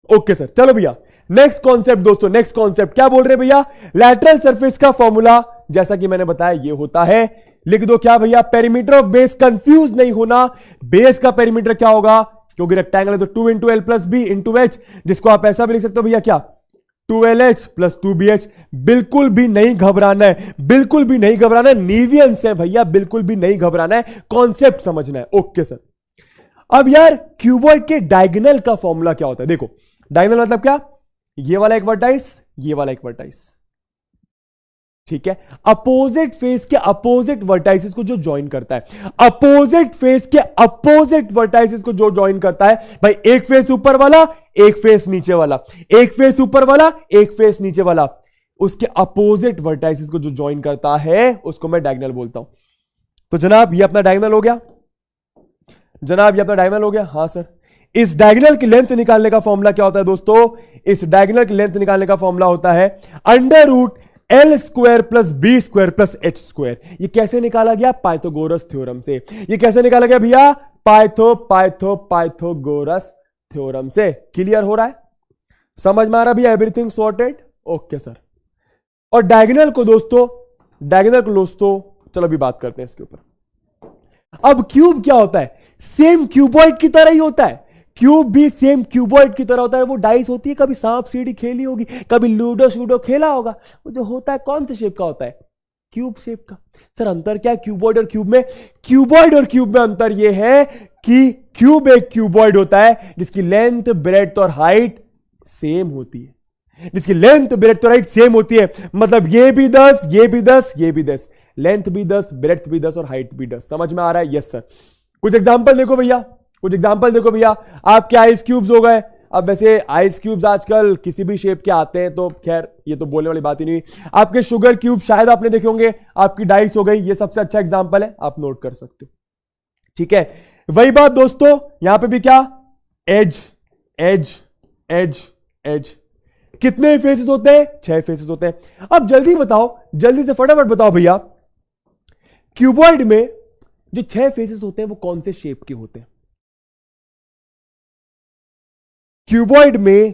ओके सर। चलो भैया, नेक्स्ट कॉन्सेप्ट दोस्तों, नेक्स्ट कॉन्सेप्ट क्या बोल रहे हैं भैया? लैटरल सरफेस का फॉर्मूला जैसा कि मैंने बताया ये होता है, लिख दो क्या भैया? Perimeter of base. कंफ्यूज नहीं होना, बेस का पेरीमीटर क्या होगा? क्योंकि रेक्टेंगल है तो 2 into L plus B into H, जिसको आप ऐसा भी लिख सकते हो भैया क्या? 2LH plus 2BH। बिल्कुल भी नहीं घबराना है, बिल्कुल भी नहीं घबराना है। नीवियंस है भैया, बिल्कुल भी नहीं घबराना है, कॉन्सेप्ट समझना है। Okay sir. अब यार क्यूबॉइड के डायगोनल का फॉर्मूला क्या होता है? देखो, डायगोनल मतलब क्या? ये वाला एक वर्टाइस, ये वाला एक वर्टाइस। ठीक है, अपोजिट फेस के अपोजिट वर्टाइसिस को जो ज्वाइन करता है, अपोजिट फेस के अपोजिट वर्टाइसिस को जो ज्वाइन करता है भाई, एक फेस ऊपर वाला, एक फेस नीचे वाला, एक फेस ऊपर वाला, एक फेस नीचे वाला, उसके अपोजिट वर्टाइसिस को जो ज्वाइन करता है उसको मैं डायगोनल बोलता हूं। तो जनाब ये अपना डायगोनल हो गया, जनाब ये अपना डायगोनल हो गया। हां सर। इस डायगोनल की लेंथ निकालने का फॉर्मूला क्या होता है दोस्तों? इस डायगोनल की लेंथ निकालने का फॉर्मूला होता है under root L square plus B square plus H square. ये कैसे निकाला गया? पाइथागोरस थ्योरम से। ये कैसे निकाला गया भैया? पाइथागोरस थ्योरम से। क्लियर हो रहा है? समझ में आ रहा भैया? Everything sorted? Okay sir. और डायगोनल को दोस्तों, चलो अभी बात करते हैं इसके ऊपर। अब क्यूब क्या होता है? सेम क्यूबॉइड की तरह ही होता है। क्यूब भी सेम क्यूबॉइड की तरह होता है। वो डाइस होती है, कभी सांप सीढ़ी खेली होगी, कभी लूडो शूडो खेला होगा। वो जो होता है कौन से शेप का होता है? क्यूब शेप का। सर अंतर क्या है क्यूबॉइड और क्यूब में? क्यूबॉइड और क्यूब में अंतर यह है कि क्यूब एक क्यूबॉइड होता है जिसकी लेंथ, ब्रेड्थ और हाइट सेम होती है। जिसकी लेंथ, ब्रेड्थ और हाइट सेम होती है। मतलब ये भी 10, ये भी 10, ये भी 10, लेंथ भी 10, ब्रेड्थ भी 10 और हाइट भी 10। समझ में आ रहा है? Yes sir. कुछ एग्जांपल देखो भैया, कुछ एग्जांपल देखो भैया। आपके आइस क्यूब्स हो गए। अब वैसे आइस क्यूब्स आजकल किसी भी शेप के आते हैं, तो खैर ये तो बोलने वाली बात ही नहीं। आपके शुगर क्यूब शायद आपने देखे होंगे। आपकी डाइस हो गई, ये सबसे अच्छा एग्जांपल है, आप नोट कर सकते हो। ठीक है, वही बात दोस्तों यहां पे भी क्या? Edge, edge, edge, edge. कितने फेसेस होते हैं? 6 फेसेस होते हैं। अब जल्दी बताओ, जल्दी से फटाफट बताओ भैया, क्यूबॉइड में जो 6 फेसेस होते हैं वो कौन से शेप के होते हैं? क्यूबॉइड में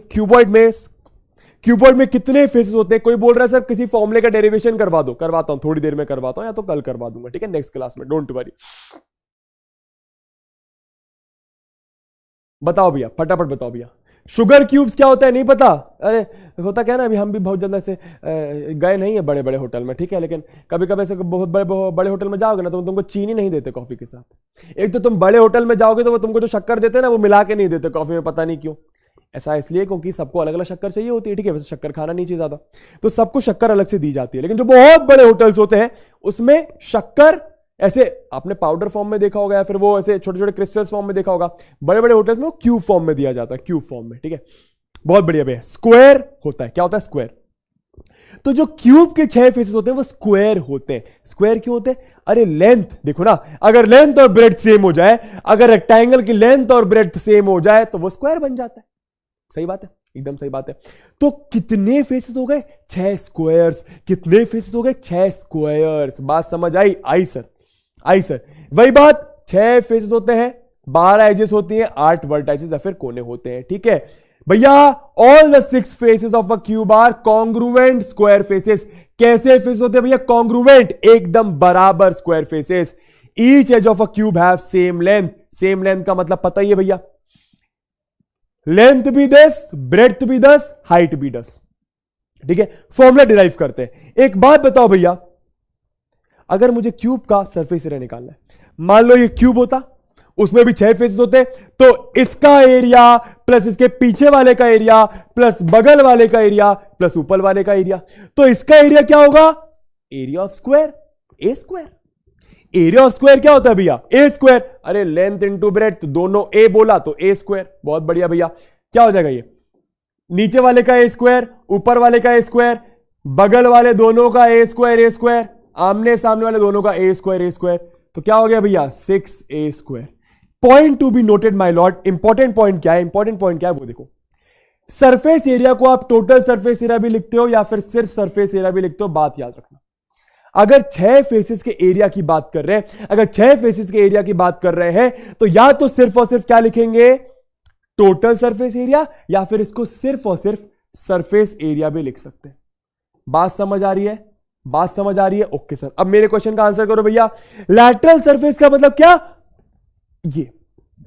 कितने फेसेस होते हैं? कोई बोल रहा है सर किसी फॉर्मूले का डेरिवेशन करवा दो। करवाता हूं, थोड़ी देर में करवाता हूं, या तो कल करवा दूंगा। ठीक है, नेक्स्ट क्लास में, डोंट वरी। बताओ भैया, फटाफट बताओ भैया। शुगर क्यूब्स क्या होता है? नहीं पता? अरे होता क्या ना, अभी हम भी बहुत ज्यादा से गए नहीं है बड़े बड़े होटल में। ठीक है, लेकिन कभी कभी ऐसे बहुत बड़े होटल में जाओगे ना तो तुमको चीनी नहीं देते कॉफी के साथ। एक तो तुम बड़े होटल में जाओगे तो वो तुमको जो शक्कर देते हैं ना, वो मिला के नहीं देते कॉफी में, पता नहीं क्यों। ऐसा इसलिए क्योंकि सबको अलग अलग शक्कर चाहिए होती है। ठीक है, वैसे शक्कर खाना नहीं चाहिए ज्यादा, तो सबको शक्कर अलग से दी जाती है। लेकिन जो बहुत बड़े होटल्स होते हैं उसमें शक्कर ऐसे आपने पाउडर फॉर्म में देखा होगा, या फिर वो ऐसे छोटे छोटे क्रिस्टल्स फॉर्म में देखा होगा। बड़े बड़े होटल्स में वो क्यूब फॉर्म में दिया जाता है, क्यूब फॉर्म में। ठीक है, बहुत बढ़िया भैया। स्क्वायर होता है, क्या होता है? स्क्वायर। तो जो क्यूब के 6 फेसेस होते हैं वो स्क्वायर होते हैं। स्क्वायर क्यों होते हैं? अरे लेंथ देखो ना, अगर लेंथ और ब्रेड्थ सेम हो जाए, अगर रेक्टेंगल की लेंथ और ब्रेड्थ सेम हो जाए तो वो स्क्वायर बन जाता है। सही बात है, एकदम सही बात है। तो कितने फेसेस हो गए? 6 स्क्वायर्स। कितने फेसेस हो गए? 6 स्क्वायर्स। बात समझ आई? आई सर, आई सर। वही बात, 6 फेसेस होते हैं, 12 एजेस होती हैं, 8 वर्टाइसेस या फिर कोने होते हैं। ठीक है भैया, all the 6 faces of a cube are congruent square faces. कैसे फेसेस होते हैं भैया? कॉन्ग्रुएंट, एकदम बराबर square faces. Each edge of a cube have same length. Same length का मतलब पता ही है भैया, लेंथ भी 10, ब्रेड्थ भी 10, हाइट भी 10। ठीक है, फॉर्मूला डिराइव करते हैं। एक बात बताओ भैया, अगर मुझे क्यूब का सरफेस एरिया निकालना है, मान लो ये क्यूब होता, उसमें भी 6 फेसेस होते, तो इसका एरिया प्लस इसके पीछे वाले का एरिया प्लस बगल वाले का एरिया प्लस ऊपर वाले का एरिया, तो इसका एरिया क्या होगा? Area of square, A square. Area of square क्या होता है भैया? ए स्क्वायर। अरे लेंथ इंटू ब्रेड्थ, दोनों ए बोला तो ए स्क्वायर। बहुत बढ़िया भैया, क्या हो जाएगा ये? नीचे वाले का ए स्क्वायर, ऊपर वाले का ए स्क्वायर, बगल वाले दोनों का ए स्क्वायर, ए स्क्वायर, आमने सामने वाले दोनों का ए स्क्वायर, ए स्क्वायर। तो क्या हो गया भैया? 6a square. Point two be noted my lord, important point क्या है? इंपॉर्टेंट पॉइंट क्या है वो देखो। सरफेस एरिया को आप टोटल सरफेस एरिया भी लिखते हो या फिर सिर्फ सरफेस एरिया भी लिखते हो, बात याद रखना। अगर 6 फेसेस के एरिया की बात कर रहे हैं, अगर 6 फेसेस के एरिया की बात कर रहे हैं, तो या तो सिर्फ और सिर्फ क्या लिखेंगे? टोटल सरफेस एरिया, या फिर इसको सिर्फ और सिर्फ सरफेस एरिया भी लिख सकते हैं। बात समझ आ रही है? बात समझ आ रही है? ओके सर, अब मेरे क्वेश्चन का आंसर करो भैया। लैटरल सरफेस का मतलब क्या? ये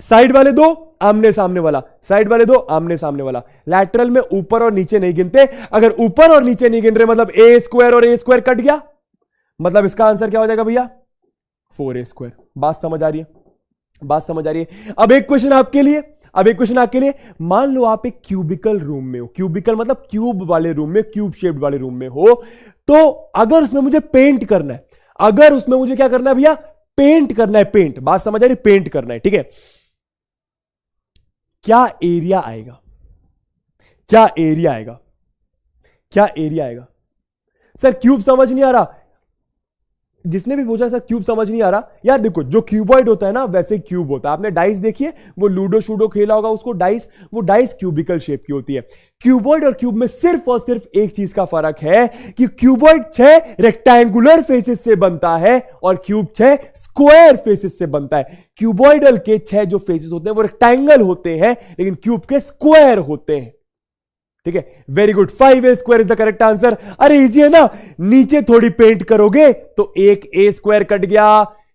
साइड वाले दो, आमने सामने वाला, साइड वाले दो, आमने सामने वाला। लैटरल में ऊपर और नीचे नहीं गिनते। अगर ऊपर और नीचे नहीं गिन रहे, मतलब ए स्क्वायर और ए स्क्वायर कट गया, मतलब इसका आंसर क्या हो जाएगा भैया? 4a square. बात समझ आ रही है? बात समझ आ रही है? अब एक क्वेश्चन आपके लिए, अब एक क्वेश्चन आपके लिए। मान लो आप एक क्यूबिकल रूम में हो, क्यूबिकल मतलब क्यूब वाले रूम में, क्यूब शेप्ड वाले रूम में हो, तो अगर उसमें मुझे पेंट करना है, अगर उसमें मुझे क्या करना है भैया? पेंट करना है, पेंट। बात समझ आ रही? पेंट करना है, ठीक है। क्या एरिया आएगा? क्या एरिया आएगा? क्या एरिया आएगा? सर क्यूब समझ नहीं आ रहा। जिसने भी पूछा सर क्यूब समझ नहीं आ रहा, यार देखो, जो क्यूबॉइड होता है ना वैसे क्यूब होता है। आपने डाइस देखी है, वो लूडो शूडो खेला होगा उसको, डाइस, वो डाइस क्यूबिकल शेप की होती है। क्यूबॉइड और क्यूब में सिर्फ और सिर्फ एक चीज का फर्क है कि क्यूबॉइड 6 रेक्टेंगुलर फेसेस से बनता है और क्यूब 6 स्क्वायर फेसेस से बनता है। क्यूबॉइडल के 6 जो फेसेस होते हैं वो रेक्टेंगल होते हैं, लेकिन क्यूब के स्क्वायर होते हैं। ठीक है, very good, 5a square is the correct answer. अरे इजी है ना, नीचे थोड़ी पेंट करोगे तो एक a स्क्वायर कट गया।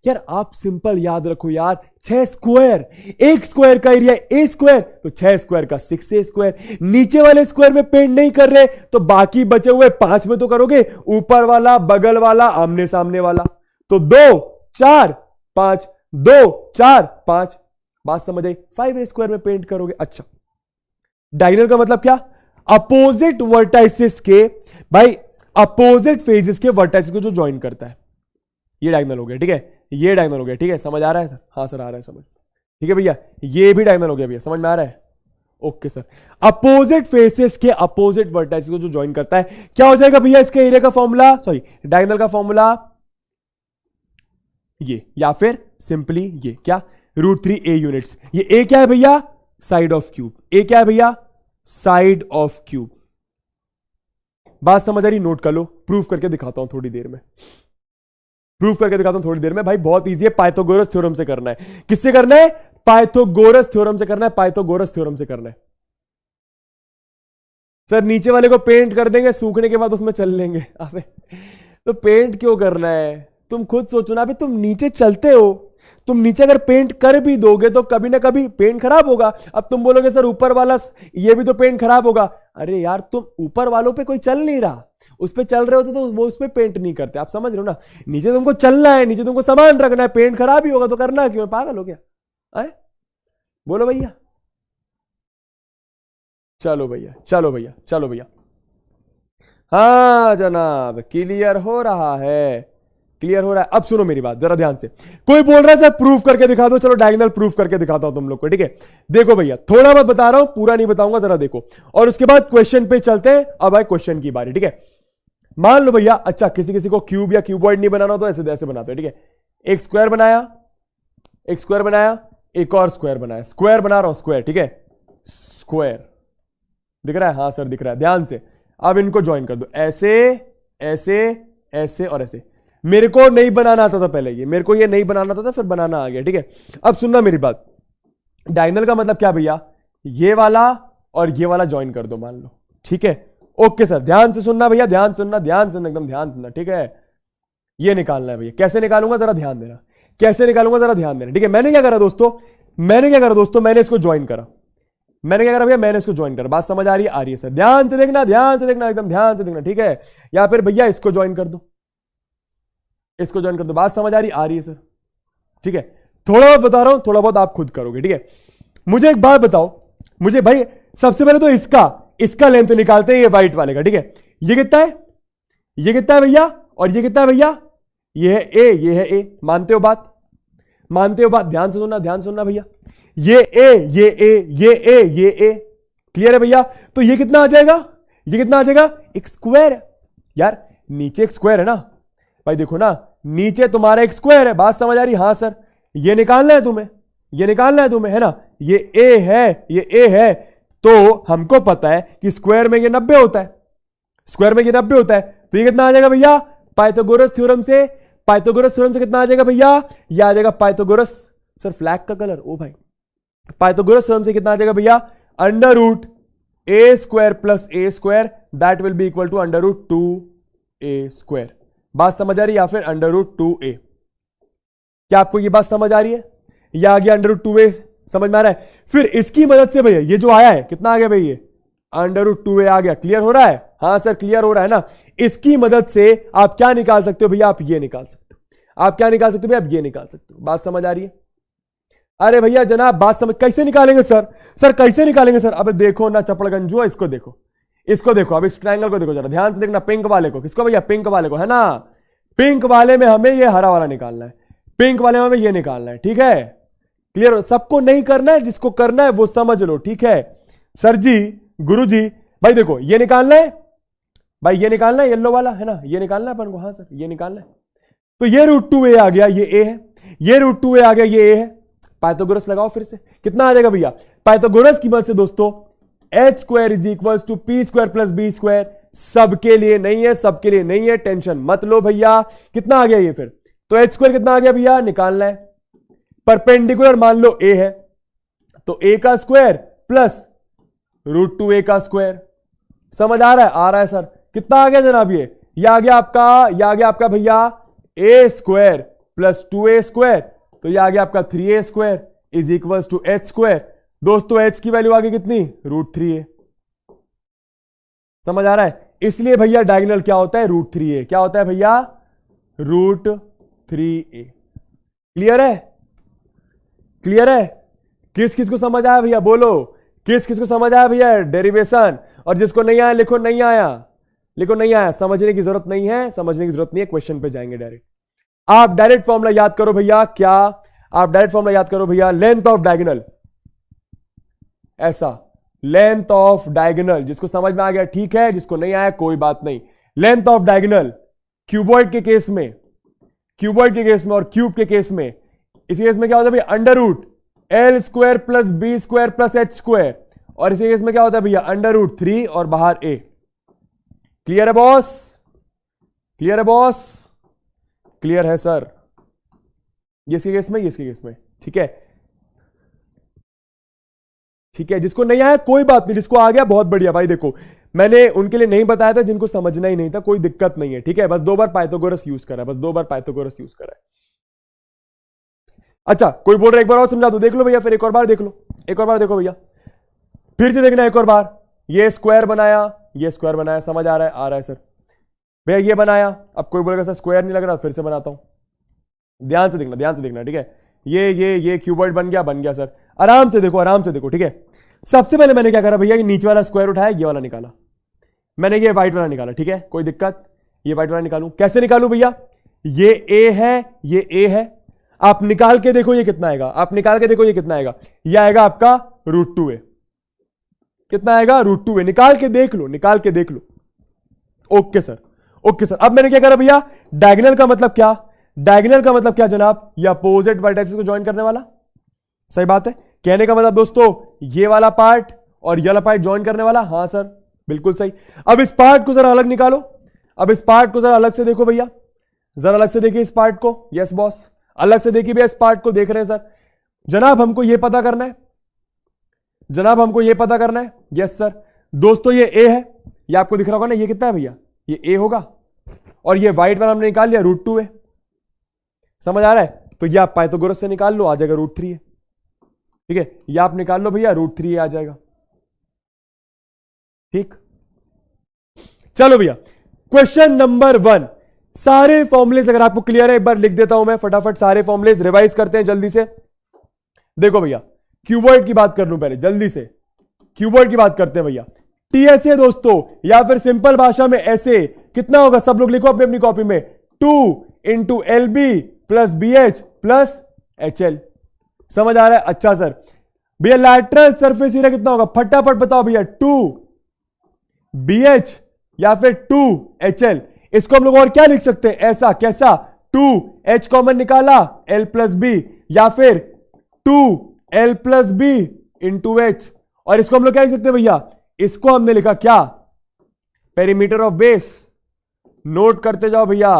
यार आप सिंपल याद रखो यार, 6 स्क्वायर, एक स्क्वायर का एरिया a स्क्वायर, तो 6 स्क्वायर का 6a स्क्वायर। नीचे वाले स्क्वायर में पेंट नहीं कर रहे तो बाकी बचे हुए 5 में तो करोगे, ऊपर वाला, बगल वाला, आमने सामने वाला। तो 2 4 5, 2 4 5। बात समझ आई? 5a स्क्वायर में पेंट करोगे। अच्छा, डायगोनल का मतलब क्या? अपोजिट वर्टाइसिस के, भाई अपोजिट फेजेस के वर्टाइसिस को जो ज्वाइन करता है, ये डायगोनल हो गया। ठीक है, ये डायगोनल हो गया। ठीक है, समझ आ रहा है सर? हाँ सर आ रहा है समझ। ठीक है भैया, ये भी डायगोनल हो गया भैया, समझ में आ रहा है? ओके सर, अपोजिट फेसेस के अपोजिट वर्टाइसिस को जो ज्वाइन करता है, क्या हो जाएगा भैया इसके एरिया का फॉर्मूला, सॉरी डायगोनल का फॉर्मूला? ये, या फिर सिंपली ये क्या, √3a यूनिट्स। ये a क्या है भैया? Side of cube. a क्या है भैया? Side of cube. बात समझ आ रही? नोट कर लो, प्रूफ करके दिखाता हूं थोड़ी देर में, प्रूफ करके दिखाता हूं थोड़ी देर में। भाई बहुत इजी है, पाइथागोरस थ्योरम से करना है। किससे करना है? पाइथागोरस थ्योरम से करना है, पाइथागोरस थ्योरम से करना है। सर नीचे वाले को पेंट कर देंगे, सूखने के बाद उसमें चल लेंगे। अबे तो पेंट क्यों करना है? तुम खुद सोचो ना, अभी तुम नीचे चलते हो, तुम नीचे अगर पेंट कर भी दोगे तो कभी ना कभी पेंट खराब होगा। अब तुम बोलोगे सर ऊपर वाला ये भी तो पेंट खराब होगा। अरे यार तुम ऊपर वालों पे कोई चल नहीं रहा, उस पे चल रहे होते तो वो उस पे पेंट नहीं करते। आप समझ रहे हो ना? नीचे तुमको चलना है, नीचे तुमको सामान रखना है, पेंट खराब ही होगा तो करना क्यों? पागल हो गया है? बोलो भैया। चलो भैया, चलो भैया, चलो भैया। हाँ जनाब, क्लियर हो रहा है, क्लियर हो रहा है। अब सुनो मेरी बात जरा ध्यान से। कोई बोल रहा है सर प्रूफ करके दिखा दो, चलो डायगोनल प्रूफ करके दिखाता हूं तुम लोग को। ठीक है, देखो भैया थोड़ा बहुत बता रहा हूं, पूरा नहीं बताऊंगा, जरा देखो, और उसके बाद क्वेश्चन पे चलते हैं। अब आए क्वेश्चन की बारी। ठीक है, मान लो भैया, अच्छा किसी किसी को क्यूब या क्यूबॉइड नहीं बनाना तो ऐसे ऐसे बनाते हैं। ठीक है, एक स्क्वायर बनाया, एक स्क्वायर बनाया, एक और स्क्वायर बनाया, स्क्वायर बना रहा हूं, स्क्वायर। ठीक है, स्क्वायर, दिख रहा है? हाँ सर दिख रहा है, ध्यान से। अब इनको ज्वाइन कर दो, ऐसे ऐसे ऐसे और ऐसे। मेरे को नहीं बनाना आता था पहले, ये मेरे को ये नहीं बनाना आता था, फिर बनाना आ गया, ठीक है। अब सुनना मेरी बात, डायगोनल का मतलब क्या भैया, ये वाला और ये वाला ज्वाइन कर दो मान लो, ठीक है। ओके सर, ध्यान से सुनना भैया, ध्यान सुनना, ध्यान सुनना, एकदम ध्यान सुनना, ठीक है। ये निकालना है भैया, कैसे निकालूंगा जरा ध्यान देना, कैसे निकालूंगा जरा ध्यान देना, ठीक है। मैंने क्या करा दोस्तों, मैंने इसको ज्वाइन करा, मैंने क्या करा भैया, मैंने इसको ज्वाइन करा। बात समझ आ रही है? आ रही है सर, ध्यान से देखना, ध्यान से देखना, एकदम ध्यान से देखना, ठीक है। या फिर भैया इसको ज्वाइन कर दो, इसको ज्वाइन कर दो। बात समझ आ रही? आ रही है सर, ठीक है। थोड़ा बहुत बता रहा हूं, थोड़ा बहुत आप खुद करोगे, ठीक है। मुझे एक बात बताओ, मुझे भाई सबसे पहले तो इसका लेंथ निकालते हैं, ये व्हाइट वाले का, ठीक है। ये कितना है, ये कितना है भैया, और ये कितना है भैया, ये है ए, ये है ए। मानते हो बात, मानते हो बात? ध्यान से सुनना, ध्यान सुनना भैया, ये ए, ये ए, ये ए, ये ए, क्लियर है भैया। तो ये कितना आ जाएगा, ये कितना आ जाएगा, एक स्क्वायर है यार, नीचे एक स्क्वायर है ना भाई, देखो ना नीचे तुम्हारा एक स्क्वायर है। बात समझ आ रही? हाँ सर, ये निकालना है तुम्हें, ये निकालना है तुम्हें, है ना। ये ए है, ये ए है, तो हमको पता है कि स्क्वायर में ये 90 होता है, स्क्वायर में ये 90 होता है। तो ये कितना आ जाएगा भैया, पाइथागोरस थ्योरम से, पाइथागोरस थ्योरम से कितना आ जाएगा भैया, ये आ जाएगा पाइथागोरस, सर फ्लैग का कलर, ओ भाई, पाइथागोरस थ्योरम से कितना आ जाएगा भैया, under root A square plus A square that will be equal to under root 2a square. बात समझ आ रही है? या फिर अंडर रूट 2a। क्या आपको ये बात समझ आ रही है? या आ गया अंडर रूट 2a, समझ में आ रहा है? फिर इसकी मदद से भैया ये जो आया है कितना आ गया भैया, ये अंडर रूट 2a आ गया। क्लियर हो रहा है? हाँ सर क्लियर हो रहा है ना। इसकी मदद से आप क्या निकाल सकते हो भैया, आप ये निकाल सकते हो। आप क्या निकाल सकते हो भैया, आप ये निकाल सकते हो। बात समझ आ रही है? अरे भैया जनाब बात समझ, कैसे निकालेंगे सर, सर कैसे निकालेंगे सर? अब देखो ना चपड़गंजुआ, इसको देखो, इसको देखो, अब इस ट्रायंगल को देखो जरा ध्यान से देखना, पिंक वाले को। किसको भैया? पिंक वाले को, है ना। पिंक वाले में हमें ये हरा वाला निकालना है, पिंक वाले में हमें ये निकालना है, ठीक है। क्लियर? सबको नहीं करना है, जिसको करना है वो समझ लो, ठीक है। सर जी, गुरु जी, भाई देखो ये निकालना है भाई, ये निकालना है येलो वाला, है ना, ये निकालना है अपन को। हाँ सर ये निकालना है। तो ये रूट 2a आ गया, ये a है, ये रूट 2a आ गया, ये a है। पाइथागोरस लगाओ फिर से, कितना आ जाएगा भैया, पाइथागोरस की मदद से दोस्तों H square is equal to P square plus B square. सबके लिए नहीं है, सबके लिए नहीं है, टेंशन मत लो भैया। कितना आ गया ये फिर, तो एच स्क्वायर कितना आ गया भैया, निकालना है। परपेंडिकुलर मान लो a है, तो a का स्क्वायर प्लस रूट 2a का स्क्वायर। समझ आ रहा है? आ रहा है सर। कितना आ गया जनाब, ये आ गया आपका, ये आ गया आपका भैया a square plus 2a square, तो ये आ गया आपका 3a square is equal to H square. दोस्तों h की वैल्यू आ गई कितनी, रूट 3a। समझ आ रहा है? इसलिए भैया डायगोनल क्या होता है, रूट 3a। क्या होता है भैया, रूट 3a। क्लियर है? क्लियर है? किस किस को समझ आया भैया, बोलो किस किस को समझ आया भैया डेरिवेशन। और जिसको नहीं आया लिखो नहीं आया, लिखो नहीं आया। समझने की जरूरत नहीं है, समझने की जरूरत नहीं है, क्वेश्चन पे जाएंगे डायरेक्ट। आप डायरेक्ट फॉर्मूला याद करो भैया, क्या आप डायरेक्ट फॉर्मूला याद करो भैया, लेंथ ऑफ डायगोनल, ऐसा लेंथ ऑफ डायगोनल। जिसको समझ में आ गया ठीक है, जिसको नहीं आया कोई बात नहीं। लेंथ ऑफ डायगोनल क्यूबॉइड के केस में, क्यूबॉइड के केस में और क्यूब के केस में, इसी केस में क्या होता है भैया, under root L square plus B square plus H square. और इसी केस में क्या होता है भैया, अंडर रूट 3 और बाहर a। क्लियर है बॉस? क्लियर है बॉस? क्लियर है सर? ये इसके केस में, ये इसके केस में, ठीक है। ठीक है, जिसको नहीं आया कोई बात नहीं, जिसको आ गया बहुत बढ़िया। भाई देखो मैंने उनके लिए नहीं बताया था जिनको समझना ही नहीं था, कोई दिक्कत नहीं है, ठीक है। बस 2 बार पाइथागोरस यूज करा है, बस 2 बार पाइथागोरस यूज करा है। अच्छा कोई बोल रहा है एक बार और समझा दो, देख लो भैया, फिर एक और बार देख लो, एक और बार देखो भैया, फिर से देखना एक और बार। ये स्क्वायर बनाया, ये स्क्वायर बनाया, समझ आ रहा है? आ रहा है सर। भैया ये बनाया, अब कोई बोलेगा सर स्क्वायर नहीं लग रहा, फिर से बनाता हूं। ध्यान से देखना, ध्यान से देखना, ठीक है। ये क्यूबॉइड बन गया सर। आराम से देखो, आराम से देखो, ठीक है। सबसे पहले मैंने क्या करा भैया, ये नीचे वाला स्क्वायर उठाया, ये वाला निकाला, मैंने ये व्हाइट वाला निकाला, ठीक है, कोई दिक्कत। ये व्हाइट वाला निकालूं, कैसे निकालूं भैया, ये a है, ये a है। आप निकाल के देखो ये कितना आएगा, आप निकाल के देखो ये कितना आएगा, ये आएगा आपका रूट 2a। कितना आएगा, रूट 2a। निकाल के देख लो, निकाल के देख लो। Okay sir, okay sir. अब मैंने क्या करा भैया, डायगोनल का मतलब क्या, डायगोनल का मतलब क्या जनाब, ये अपोजिट वर्टिसेस को ज्वाइन करने वाला। सही बात है। कहने का मतलब दोस्तों ये वाला पार्ट और ये वाला पार्ट ज्वाइन करने वाला, हां सर बिल्कुल सही। अब इस पार्ट को जरा अलग निकालो, अब इस पार्ट को जरा अलग से देखो भैया, जरा अलग से देखिए इस पार्ट को। यस बॉस, अलग से देखिए भैया, इस पार्ट को देख रहे हैं सर। जनाब हमको यह पता करना है, जनाब हमको यह पता करना है। यस सर दोस्तों, ये ए है, ये आपको दिख रहा होगा ना, ये कितना है भैया, ये ए होगा, और ये व्हाइट वाला हमने निकाल लिया √2 है। समझ आ रहा है? तो ये आप पाइथागोरस से निकाल लो, आ जाएगा √3 है। ठीक है, ये आप निकाल लो भैया, √3 आ जाएगा। ठीक, चलो भैया क्वेश्चन नंबर 1। सारे फॉर्मुलेज अगर आपको क्लियर है, एक बार लिख देता हूं मैं फटाफट, सारे फॉर्मुलेज रिवाइज करते हैं जल्दी से। देखो भैया, क्यूबॉइड की बात कर लूं पहले जल्दी से, क्यूबॉइड की बात करते हैं भैया। टीएसए दोस्तों, या फिर सिंपल भाषा में ऐसे कितना होगा, सब लोग लिखो अपनी अपनी कॉपी में, 2 × LB + BH + HL। समझ आ रहा है? अच्छा सर भैया लैटरल सरफेस एरिया कितना होगा, फटाफट बताओ भैया, 2 BH या फिर 2 HL। इसको हम लोग और क्या लिख सकते हैं, ऐसा कैसा, 2 H कॉमन निकाला L + B, या फिर 2 L + B × H। और इसको हम लोग क्या लिख सकते हैं भैया, इसको हमने लिखा क्या, पेरीमीटर ऑफ बेस। नोट करते जाओ भैया,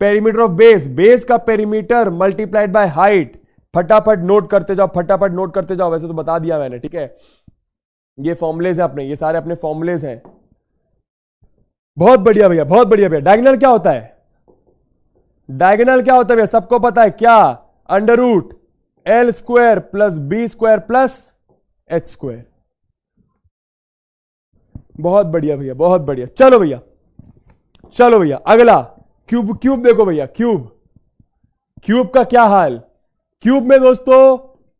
पेरीमीटर ऑफ बेस, बेस का पेरीमीटर मल्टीप्लाइड बाय हाइट। फटाफट नोट करते जाओ, फटाफट नोट करते जाओ, वैसे तो बता दिया मैंने। ठीक है, ये फॉर्मुलेज है अपने, ये सारे अपने फॉर्मुलेज हैं। बहुत बढ़िया भैया, बहुत बढ़िया भैया। डायगोनल क्या होता है, डायगोनल क्या होता है भैया, सबको पता है क्या, √L² + B² + H²। बहुत बढ़िया भैया, बहुत बढ़िया। चलो भैया, चलो भैया अगला क्यूब। क्यूब देखो भैया, क्यूब, क्यूब का क्या हाल। क्यूब में दोस्तों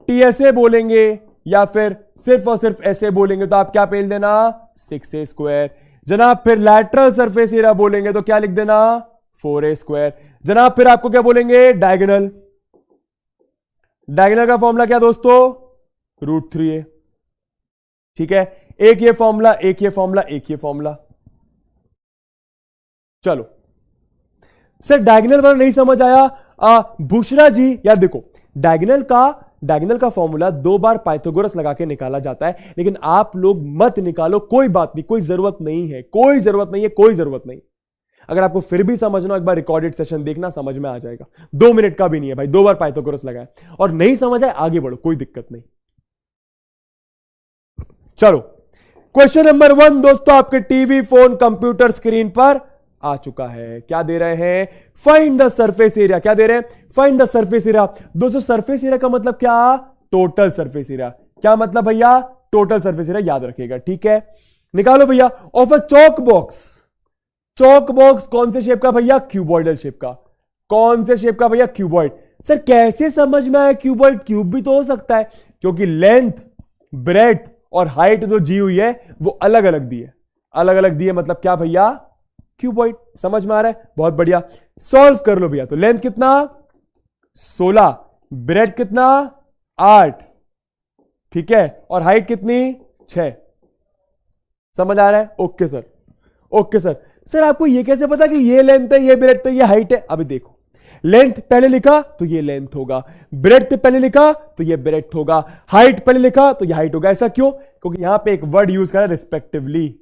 टीएसए बोलेंगे या फिर सिर्फ और सिर्फ ऐसे बोलेंगे तो आप क्या पेल देना, 6a²। जनाब फिर लैटरल सरफेस एरिया बोलेंगे तो क्या लिख देना, 4a²। जनाब फिर आपको क्या बोलेंगे, डायगोनल। डायगोनल का फॉर्मूला क्या दोस्तों, √3a। ठीक है, एक ये फॉर्मूला, एक ये फॉर्मूला, एक ये फॉर्मूला। चलो सर डायगोनल वाला नहीं समझ आया बुशरा जी। यार देखो, डायगोनल का फॉर्मूला 2 बार पाइथागोरस लगा के निकाला जाता है, लेकिन आप लोग मत निकालो, कोई बात नहीं, कोई जरूरत नहीं है, कोई जरूरत नहीं है, कोई जरूरत नहीं। अगर आपको फिर भी समझना, एक बार रिकॉर्डेड सेशन देखना, समझ में आ जाएगा। 2 मिनट का भी नहीं है भाई, 2 बार पाइथागोरस लगाए, और नहीं समझ आए आगे बढ़ो, कोई दिक्कत नहीं। चलो क्वेश्चन नंबर 1 दोस्तों आपके टीवी, फोन, कंप्यूटर स्क्रीन पर आ चुका है। क्या दे रहे हैं, फाइंड द सरफेस एरिया। क्या दे रहे हैं, फाइंड द सरफेस एरिया। दोस्तों सरफेस एरिया का मतलब क्या, टोटल सरफेस एरिया। क्या मतलब भैया, टोटल सरफेस एरिया, याद रखिएगा। ठीक है, निकालो भैया। Of a Chowk box, Chowk box कौन से शेप का भैया, क्यूबॉइडल शेप का। कौन से शेप का भैया, क्यूबॉइड। सर कैसे समझ में आया क्यूबॉइड, क्यूब भी तो हो सकता है, क्योंकि लेंथ, ब्रेड्थ और हाइट जो दी हुई है वो अलग अलग दी है, अलग अलग दी है, मतलब क्या भैया, क्यूबॉइड। समझ में आ रहा है, बहुत बढ़िया। सॉल्व कर लो भैया। तो लेंथ कितना, 16, ब्रेड कितना, 8, ठीक है, और हाइट कितनी, 6। समझ आ रहा है, okay sir, okay sir. Sir आपको ये कैसे पता कि ये लेंथ है, ये ब्रेड है, ये हाइट है। अभी देखो, लेंथ पहले लिखा तो ये लेंथ होगा, ब्रेड्थ पहले लिखा तो ये ब्रेड्थ होगा, हाइट पहले लिखा तो ये हाइट होगा। ऐसा क्यों, क्योंकि यहां पे एक वर्ड यूज करा रिस्पेक्टिवली।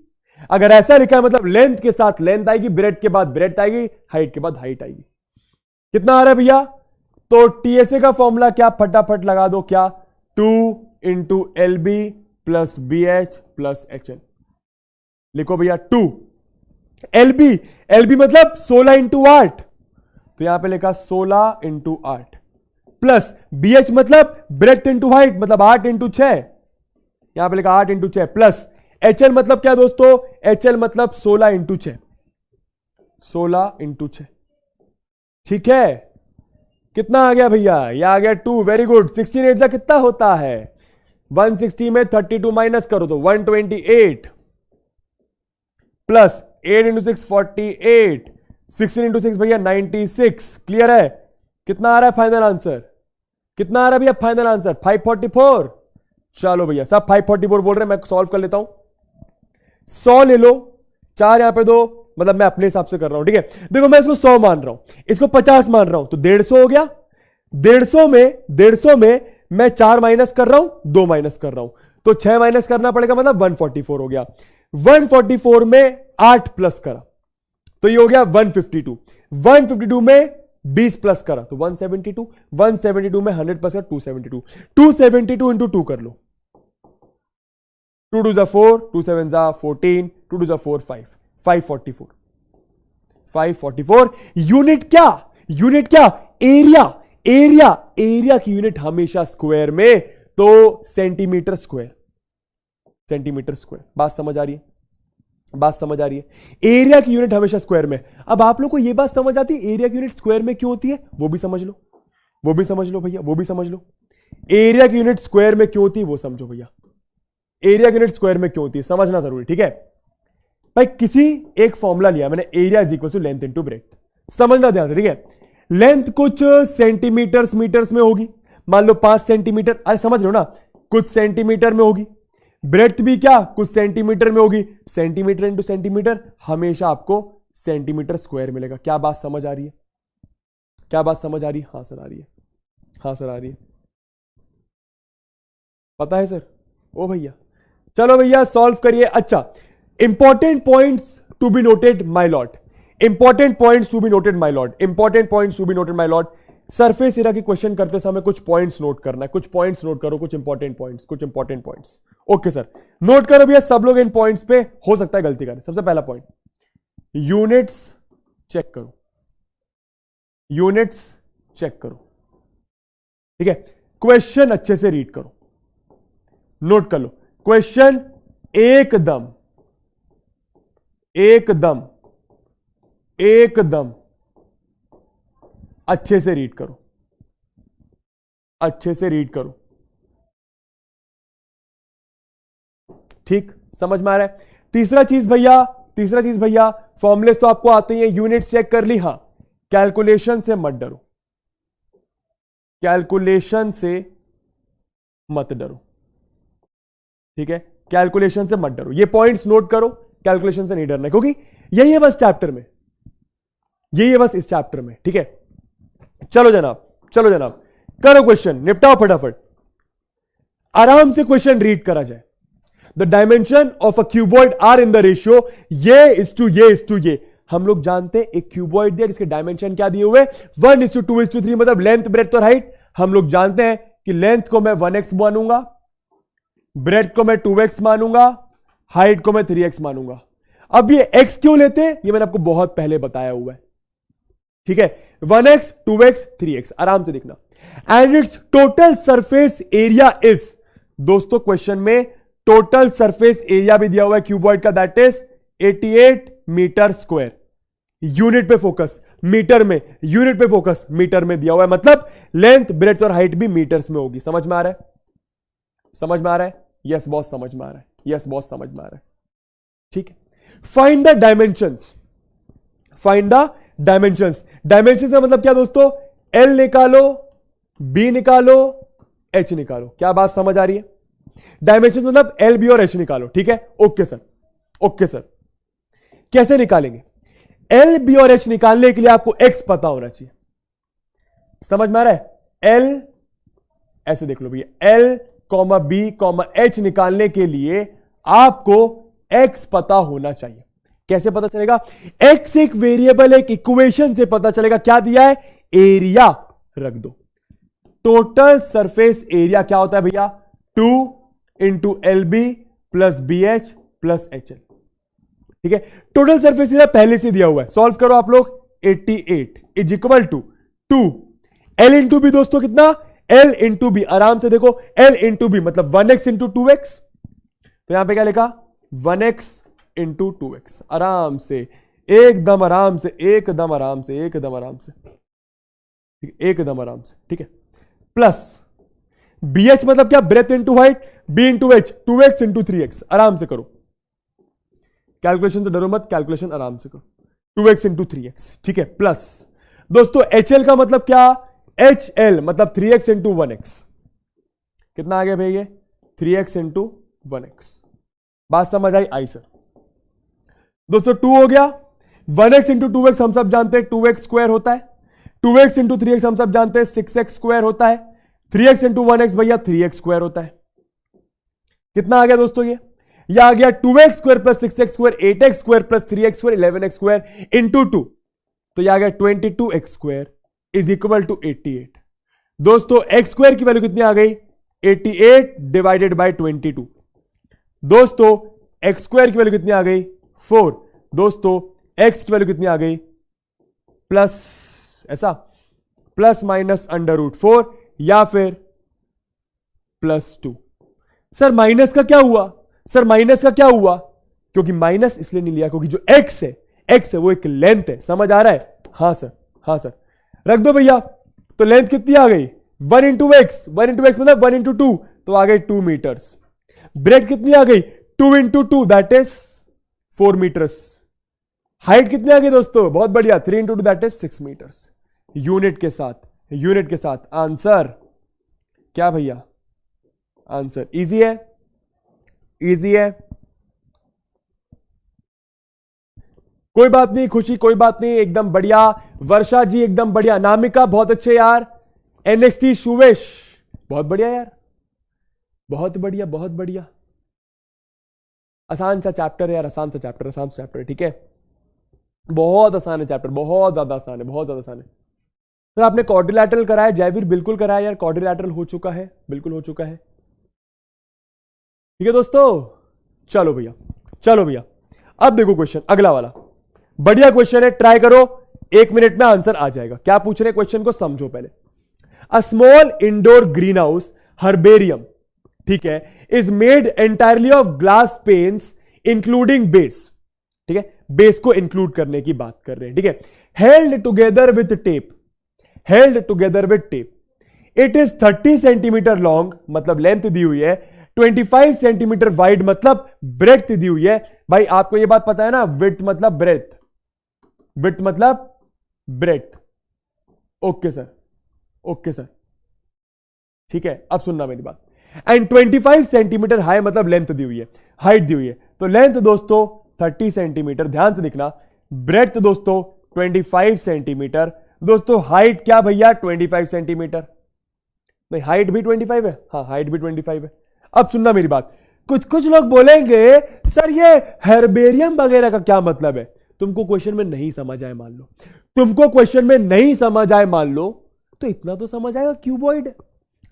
अगर ऐसा लिखा है मतलब लेंथ के साथ लेंथ आएगी, ब्रेड के बाद ब्रेड आएगी, हाइट के बाद हाइट आएगी। कितना आ रहा है भैया, तो टीएसए का फॉर्मूला क्या, फटाफट लगा दो, क्या, 2 × LB + BH + HL। लिखो भैया 2 LB मतलब 16 × 8, तो यहां पे लिखा 16 × 8 प्लस BH मतलब ब्रेड्थ × हाइट, मतलब 8 × 6, यहां पे लिखा 8 × 6 प्लस HL मतलब क्या दोस्तों, HL मतलब 16 × 6, 16 × 6। ठीक है, कितना आ गया भैया, ये आ गया 2। Very good. 16 8 का कितना होता है, 160 में 32 माइनस करो तो 128 प्लस 8 × 6 48, 16 × 6 भैया 96। क्लियर है, कितना आ रहा है फाइनल आंसर, कितना आ रहा है भैया फाइनल आंसर, 544। चलो भैया सब 544 बोल रहे हैं, मैं सॉल्व कर लेता हूं। 100 ले लो, 4 यहां पे दो, मतलब मैं अपने हिसाब से कर रहा हूं। ठीक है, देखो मैं इसको 100 मान रहा हूं, इसको 50 मान रहा हूं, तो 150 हो गया। 150 में मैं 4 माइनस कर रहा हूं, 2 माइनस कर रहा हूं, तो 6 माइनस करना पड़ेगा, मतलब 144 हो गया। 144 में 8 प्लस करा तो ये हो गया 152। 152 में 20 प्लस करा तो 172। 172 में 100 प्लस करा 272। 272 इंटू 2 कर लो, 2 2 जा 4, 2 7 जा 14, 2 2 जा 4 5, 544। 544 यूनिट क्या? यूनिट क्या? एरिया। एरिया, एरिया की यूनिट हमेशा स्क्वायर में, तो सेंटीमीटर स्क्वायर। Centimetre square. बात समझ आ रही है? बात समझ आ रही है? एरिया की यूनिट हमेशा स्क्वायर में। अब आप लोग को यह बात समझ आती है एरिया की यूनिट स्क्वायर में क्यों होती है? वो भी समझ लो, वो भी समझ लो भैया, वो भी समझ लो। एरिया की यूनिट स्क्वायर में क्यों होती है वो समझो भैया। एरिया की यूनिट स्क्वायर में क्यों होती है समझना जरूरी, ठीक है भाई। किसी एक फॉर्मूला लिया मैंने, area is equal to length into breadth. समझना ध्यान से, ठीक है। लेंथ कुछ सेंटीमीटर्स मीटर्स में होगी, मान लो 5 सेंटीमीटर, अरे समझ लो ना, कुछ सेंटीमीटर में होगी। ब्रेड्थ भी क्या? कुछ सेंटीमीटर में होगी। सेंटीमीटर इंटू सेंटीमीटर हमेशा आपको सेंटीमीटर स्क्वायर मिलेगा। क्या बात समझ आ रही है? क्या बात समझ आ रही है? हाँ सर आ रही है, हाँ सर आ रही है। पता है सर? ओ भैया चलो भैया सॉल्व करिए। अच्छा, important points to be noted my lord, important points to be noted my lord, important points to be noted my lord. Surface area की क्वेश्चन करते समय कुछ पॉइंट्स नोट करना है, कुछ पॉइंट्स नोट करो, कुछ इंपॉर्टेंट पॉइंट्स, कुछ important points. Okay sir, note करो भैया, सब लोग इन पॉइंट्स पे हो सकता है गलती करें। सबसे पहला पॉइंट, यूनिट्स चेक करो, यूनिट्स चेक करो, ठीक है। क्वेश्चन अच्छे से रीड करो, नोट कर लो क्वेश्चन, एकदम एकदम एकदम अच्छे से रीड करो, अच्छे से रीड करो, ठीक, समझ में आ रहा है। तीसरा चीज भैया, तीसरा चीज भैया, फॉर्मुलेस तो आपको आते ही हैं, यूनिट्स चेक कर ली, हां, कैलकुलेशन से मत डरो, कैलकुलेशन से मत डरो, ठीक है, कैलकुलेशन से मत डरो। ये पॉइंट्स नोट करो, कैलकुलेशन से नहीं डरना, क्योंकि यही है बस चैप्टर में, यही है बस इस चैप्टर में, ठीक है। चलो जनाब, चलो जनाब, करो क्वेश्चन, निपटाओ फटाफट, आराम से क्वेश्चन रीड करा जाए। The dimension of a cuboid are in the ratio ये इज टू ये इज टू ये। हम लोग जानते हैं एक क्यूबॉइड दिया जिसके डायमेंशन क्या दिए हुए, 1:2:3, मतलब लेंथ ब्रेड्थ और हाइट। हम लोग जानते हैं कि लेंथ को मैं 1x मानूंगा, ब्रेड्थ को मैं 2x मानूंगा, हाइट को मैं 3x मानूंगा। अब ये x क्यों लेते हैं ये मैंने आपको बहुत पहले बताया हुआ है, ठीक है। 1x 2x 3x, आराम से देखना। And its total surface area is, दोस्तों क्वेश्चन में टोटल सरफेस एरिया भी दिया हुआ है क्यूबॉइड का, that is 88 metre square. Unit पे फोकस, मीटर में, यूनिट पे फोकस, मीटर में दिया हुआ है, मतलब लेंथ ब्रेड्थ और हाइट भी मीटर्स में होगी। समझ में आ रहा है? समझ में आ रहा है? यस बॉस समझ में आ रहा है, यस बॉस समझ में आ रहा है, ठीक है। Find the dimensions, find the dimensions. Dimensions का मतलब क्या दोस्तों? एल निकालो, बी निकालो, एच निकालो। क्या बात समझ आ रही है? डायमेंशन मतलब एल बी और एच निकालो, ठीक है। Okay sir, okay sir. कैसे निकालेंगे? एल बी और एच निकालने के लिए आपको एक्स पता होना चाहिए। समझ में आ रहा है? एल, ऐसे देख लो भैया, L comma B comma H निकालने के लिए आपको एक्स पता होना चाहिए। कैसे पता चलेगा? एक्स एक वेरिएबल, एक इक्वेशन से पता चलेगा। क्या दिया है? एरिया रख दो। टोटल सरफेस एरिया क्या होता है भैया? 2 into L B plus B H plus H L, ठीक है। टोटल सरफेस एरिया पहले से दिया हुआ है, सॉल्व करो आप लोग। 88 is equal to 2 L into B, दोस्तों कितना? एल इंटू बी, आराम से देखो, एल इंटू बी मतलब 1x इंटू 2x, तो यहां पे क्या लिखा? 1x into 2x। आराम से, एकदम आराम से, एकदम आराम से, एकदम आराम से, एकदम आराम से, ठीक है। प्लस बी एच मतलब क्या? Breadth into height, B into H 2x into 3x। आराम से करो, कैलकुलेशन से डरो मत, कैलकुलेशन आराम से करो। 2x इंटू 3x, ठीक है। प्लस दोस्तों एच एल का मतलब क्या? एच एल मतलब 3x इंटू 1x। कितना आ गया भैया? 3x into 1x। बात समझ आई? आई सर। दोस्तों 2 हो गया, 1x इंटू 2x हम सब जानते हैं 2x स्क्वायर होता है, 2x इंटू 3x हम सब जानते हैं 6x स्क्वायर होता है, 3x इंटू 1x भैया 3x स्क्वायर होता है। कितना आ गया दोस्तों? ये आ गया 2x² plus 6x² 8x² plus 3x² 11x² into 2, तो ये आ गया 22x² इज इक्वल टू 88। दोस्तों x² की वैल्यू कितनी आ गई? 88 डिवाइडेड बाय 22। दोस्तों x² की वैल्यू कितनी आ गई? 4। दोस्तों x की वैल्यू कितनी आ गई? प्लस, ऐसा प्लस माइनस √4 या फिर +2। सर माइनस का क्या हुआ? सर माइनस का क्या हुआ? क्योंकि माइनस इसलिए नहीं लिया क्योंकि जो x है वो एक लेंथ है। समझ आ रहा है? हाँ सर, हाँ सर, रख दो भैया। तो लेंथ कितनी आ गई? 1 इंटू एक्स, 1 इंटू एक्स मतलब 1 इंटू 2, तो आ गई 2 मीटर्स। ब्रेड कितनी आ गई? 2 into 2 that is 4 metres. Height कितनी आ गई दोस्तों? बहुत बढ़िया, 3 into 2 that is 6 metres. Unit के साथ, यूनिट के साथ आंसर क्या भैया? आंसर इजी है, इजी है। कोई बात नहीं खुशी, कोई बात नहीं, एकदम बढ़िया। वर्षा जी एकदम बढ़िया, नामिका बहुत अच्छे यार, NXT शुवेश बहुत बढ़िया यार, बहुत बढ़िया, बहुत बढ़िया। आसान सा चैप्टर है यार, आसान सा चैप्टर, आसान सा चैप्टर है, ठीक है, बहुत आसान है चैप्टर, बहुत ज्यादा आसान है, बहुत ज्यादा आसान है। तो आपने क्वाड्रिलैटरल कराया जयवीर? बिल्कुल कराया यार, क्वाड्रिलैटरल हो चुका है, बिल्कुल हो चुका है, ठीक है दोस्तों। चलो भैया, चलो भैया, अब देखो क्वेश्चन अगला वाला, बढ़िया क्वेश्चन है, ट्राई करो, 1 मिनट में आंसर आ जाएगा। क्या पूछ रहे क्वेश्चन को समझो पहले। A small indoor greenhouse herbarium, ठीक है, is made entirely of glass panes including base, ठीक है, बेस को इंक्लूड करने की बात कर रहे हैं, ठीक है। Held together with tape, held together with tape, it is 30 centimetre long, मतलब लेंथ दी हुई है, 25 सेंटीमीटर वाइड मतलब ब्रेथ दी हुई है। भाई आपको यह बात पता है ना, विड्थ मतलब ब्रेथ, विड्थ मतलब breadth. Okay sir, okay sir, ठीक है, अब सुनना मेरी बात। एंड 25 सेंटीमीटर हाई मतलब लेंथ दी हुई है, हाइट दी हुई है। तो लेंथ दोस्तों 30 सेंटीमीटर, ध्यान से दिखना, ब्रेथ दोस्तों 25 सेंटीमीटर, दोस्तों हाइट क्या भैया? 25 सेंटीमीटर। नहीं, हाइट भी 25 है, हाँ हाइट भी 25 है। अब सुनना मेरी बात, कुछ लोग बोलेंगे सर ये हर्बेरियम वगैरह का क्या मतलब है? तुमको क्वेश्चन में नहीं समझ आए मान लो, तुमको क्वेश्चन में नहीं समझ आए मान लो, तो इतना तो समझ आएगा क्यूबॉइड,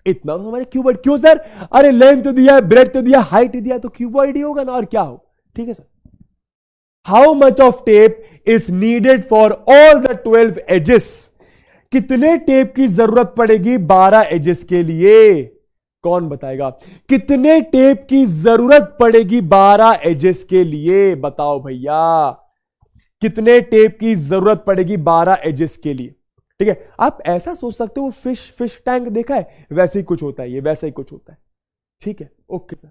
इतना तो समझ क्यूबॉइड। क्यों सर? अरे लेंथ दिया, ब्रेथ दिया, हाइट दिया, तो क्यूबॉइड ही होगा ना, और क्या हो, ठीक है sir. How much of tape is needed for all the 12 edges, कितने टेप की जरूरत पड़ेगी 12 एजेस के लिए? कौन बताएगा? कितने टेप की जरूरत पड़ेगी 12 एजेस के लिए? बताओ भैया, कितने टेप की जरूरत पड़ेगी 12 एजेस के लिए? ठीक है, आप ऐसा सोच सकते हो, फिश टैंक देखा है, वैसे ही कुछ होता है, ये वैसे ही कुछ होता है, ठीक है, ओके सर।